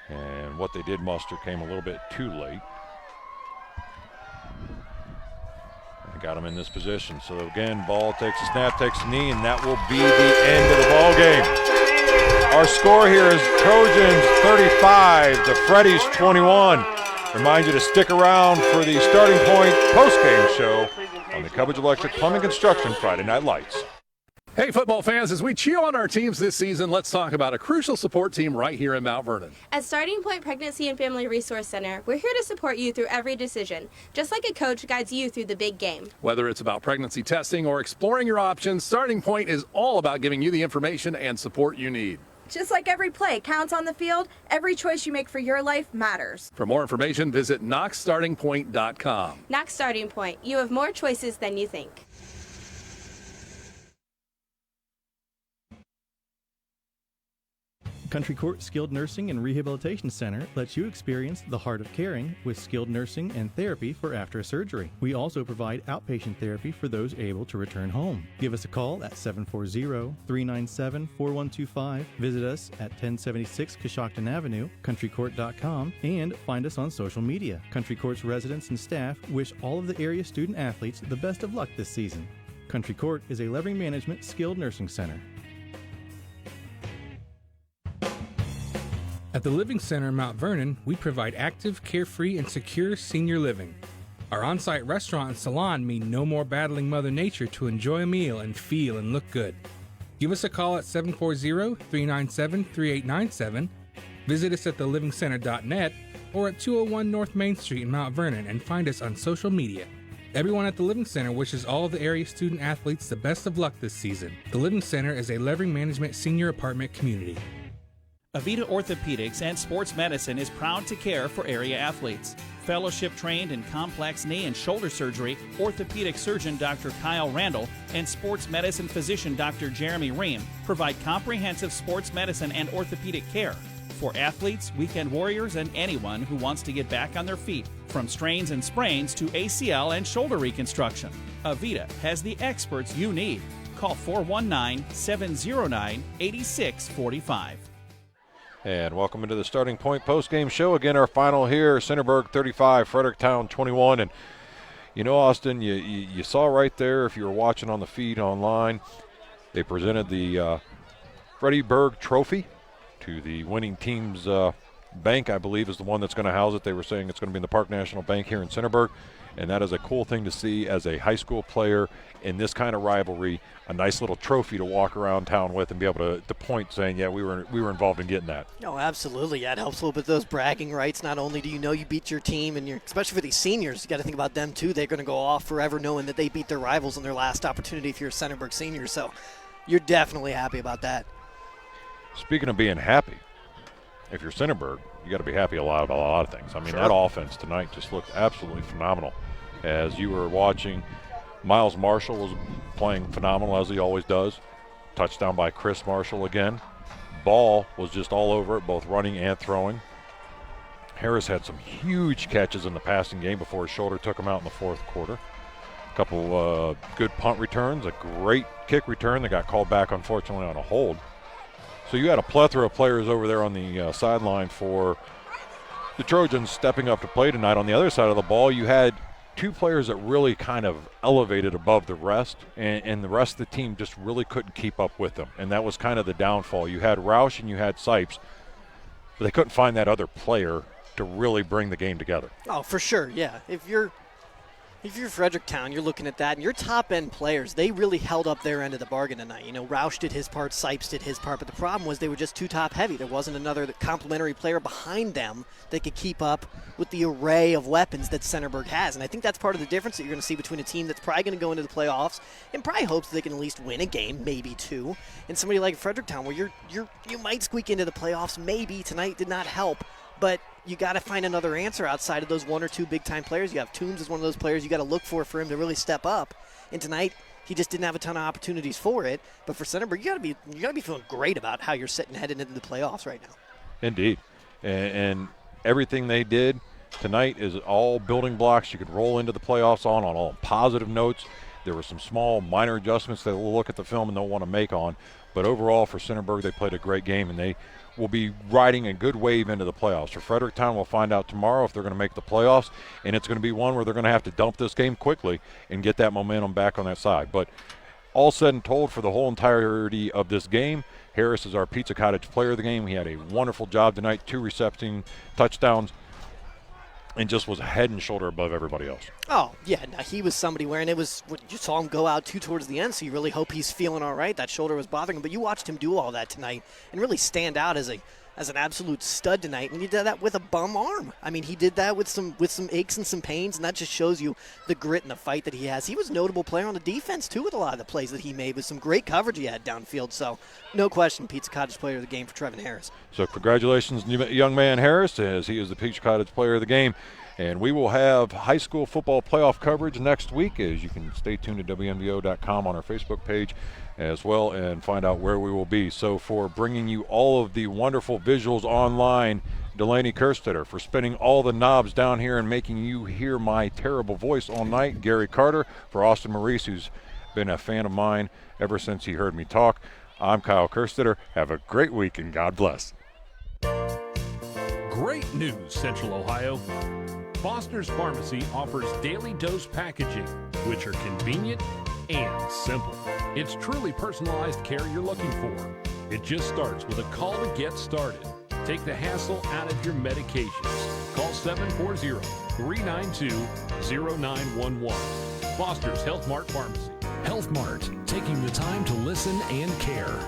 And what they did muster came a little bit too late. And got them in this position. So again, ball takes a snap, takes a knee, and that will be the end of the ball game. Our score here is Trojans 35, the Freddies 21. Remind you to stick around for the Starting Point post-game show on the Cubbage Electric Plumbing Construction Friday Night Lights. Hey, football fans, as we cheer on our teams this season, let's talk about a crucial support team right here in Mount Vernon. At Starting Point Pregnancy and Family Resource Center, we're here to support you through every decision, just like a coach guides you through the big game. Whether it's about pregnancy testing or exploring your options, Starting Point is all about giving you the information and support you need. Just like every play counts on the field, every choice you make for your life matters. For more information, visit knoxstartingpoint.com. Knox Starting Point. You have more choices than you think. Country Court Skilled Nursing and Rehabilitation Center lets you experience the heart of caring with skilled nursing and therapy for after surgery. We also provide outpatient therapy for those able to return home. Give us a call at 740-397-4125. Visit us at 1076 Coshocton Avenue, countrycourt.com, and find us on social media. Country Court's residents and staff wish all of the area student athletes the best of luck this season. Country Court is a Levering Management skilled nursing center. At the Living Center in Mount Vernon, we provide active, carefree, and secure senior living. Our on-site restaurant and salon mean no more battling Mother Nature to enjoy a meal and feel and look good. Give us a call at 740-397-3897, visit us at thelivingcenter.net, or at 201 North Main Street in Mount Vernon and find us on social media. Everyone at the Living Center wishes all of the area student athletes the best of luck this season. The Living Center is a Levering Management senior apartment community. Avita Orthopedics and Sports Medicine is proud to care for area athletes. Fellowship trained in complex knee and shoulder surgery, orthopedic surgeon Dr. Kyle Randall and sports medicine physician Dr. Jeremy Ream provide comprehensive sports medicine and orthopedic care for athletes, weekend warriors, and anyone who wants to get back on their feet, from strains and sprains to ACL and shoulder reconstruction. Avita has the experts you need. Call 419-709-8645. And welcome into the Starting Point post-game show. Again, our final here, Centerburg 35, Fredericktown 21. And, you know, Austin, you saw right there, if you were watching on the feed online, they presented the Freddie Berg Trophy to the winning team's bank, I believe, is the one that's going to house it. They were saying it's going to be in the Park National Bank here in Centerburg. And that is a cool thing to see as a high school player in this kind of rivalry, a nice little trophy to walk around town with and be able to point saying, yeah, we were involved in getting that. No, absolutely. Yeah, it helps a little bit those bragging rights. Not only do you know you beat your team, and especially for these seniors, you got to think about them too. They're going to go off forever knowing that they beat their rivals in their last opportunity if you're a Centerburg senior. So you're definitely happy about that. Speaking of being happy, if you're Centerburg, you got to be happy about a lot of things. I mean, Sure. That offense tonight just looked absolutely phenomenal. As you were watching, Miles Marshall was playing phenomenal, as he always does. Touchdown by Chris Marshall again. Ball was just all over it, both running and throwing. Harris had some huge catches in the passing game before his shoulder took him out in the fourth quarter. A couple good punt returns, a great kick return that got called back, unfortunately, on a hold. So you had a plethora of players over there on the sideline for the Trojans stepping up to play tonight. On the other side of the ball, you had two players that really kind of elevated above the rest, and the rest of the team just really couldn't keep up with them. And that was kind of the downfall. You had Roush and you had Sipes, but they couldn't find that other player to really bring the game together. Oh, for sure, yeah. If you're If you're Fredericktown, you're looking at that, and your top-end players, they really held up their end of the bargain tonight. You know, Roush did his part, Sipes did his part, but the problem was they were just too top-heavy. There wasn't another complementary player behind them that could keep up with the array of weapons that Centerburg has, and I think that's part of the difference that you're going to see between a team that's probably going to go into the playoffs and probably hopes they can at least win a game, maybe two, and somebody like Fredericktown where you might squeak into the playoffs, maybe. Tonight did not help, but you got to find another answer outside of those one or two big-time players. You have Toombs as one of those players you got to look for him to really step up. And tonight, he just didn't have a ton of opportunities for it. But for Centerburg, you got to be feeling great about how you're sitting heading into the playoffs right now. Indeed, and everything they did tonight is all building blocks you could roll into the playoffs on all positive notes. There were some small, minor adjustments that we'll look at the film and they'll want to make on. But overall, for Centerburg, they played a great game, and they will be riding a good wave into the playoffs. For Fredericktown, we'll find out tomorrow if they're going to make the playoffs, and it's going to be one where they're going to have to dump this game quickly and get that momentum back on that side. But all said and told, for the whole entirety of this game, Harris is our Pizza Cottage player of the game. He had a wonderful job tonight, 2 reception touchdowns, and just was a head and shoulder above everybody else. Oh, yeah, no, he was somebody where, and it was, you saw him go out towards the end, so you really hope he's feeling all right. That shoulder was bothering him, but you watched him do all that tonight and really stand out as an absolute stud tonight, and he did that with a bum arm. I mean, he did that with some aches and some pains, and that just shows you the grit and the fight that he has. He was a notable player on the defense, too, with a lot of the plays that he made, with some great coverage he had downfield. So, no question, Pizza Cottage player of the game for Trevin Harris. So, congratulations, young man Harris, as he is the Pizza Cottage player of the game. And we will have high school football playoff coverage next week, as you can stay tuned to WNBO.com on our Facebook page as well and find out where we will be. So for bringing you all of the wonderful visuals online, Delaney Kerstetter, for spinning all the knobs down here and making you hear my terrible voice all night, Gary Carter, for Austin Maurice, who's been a fan of mine ever since he heard me talk. I'm Kyle Kerstetter. Have a great week and God bless. Great news, Central Ohio. Foster's Pharmacy offers daily dose packaging, which are convenient and simple. It's truly personalized care you're looking for. It just starts with a call to get started. Take the hassle out of your medications. Call 740-392-0911. Foster's Health Mart Pharmacy. Health Mart, taking the time to listen and care.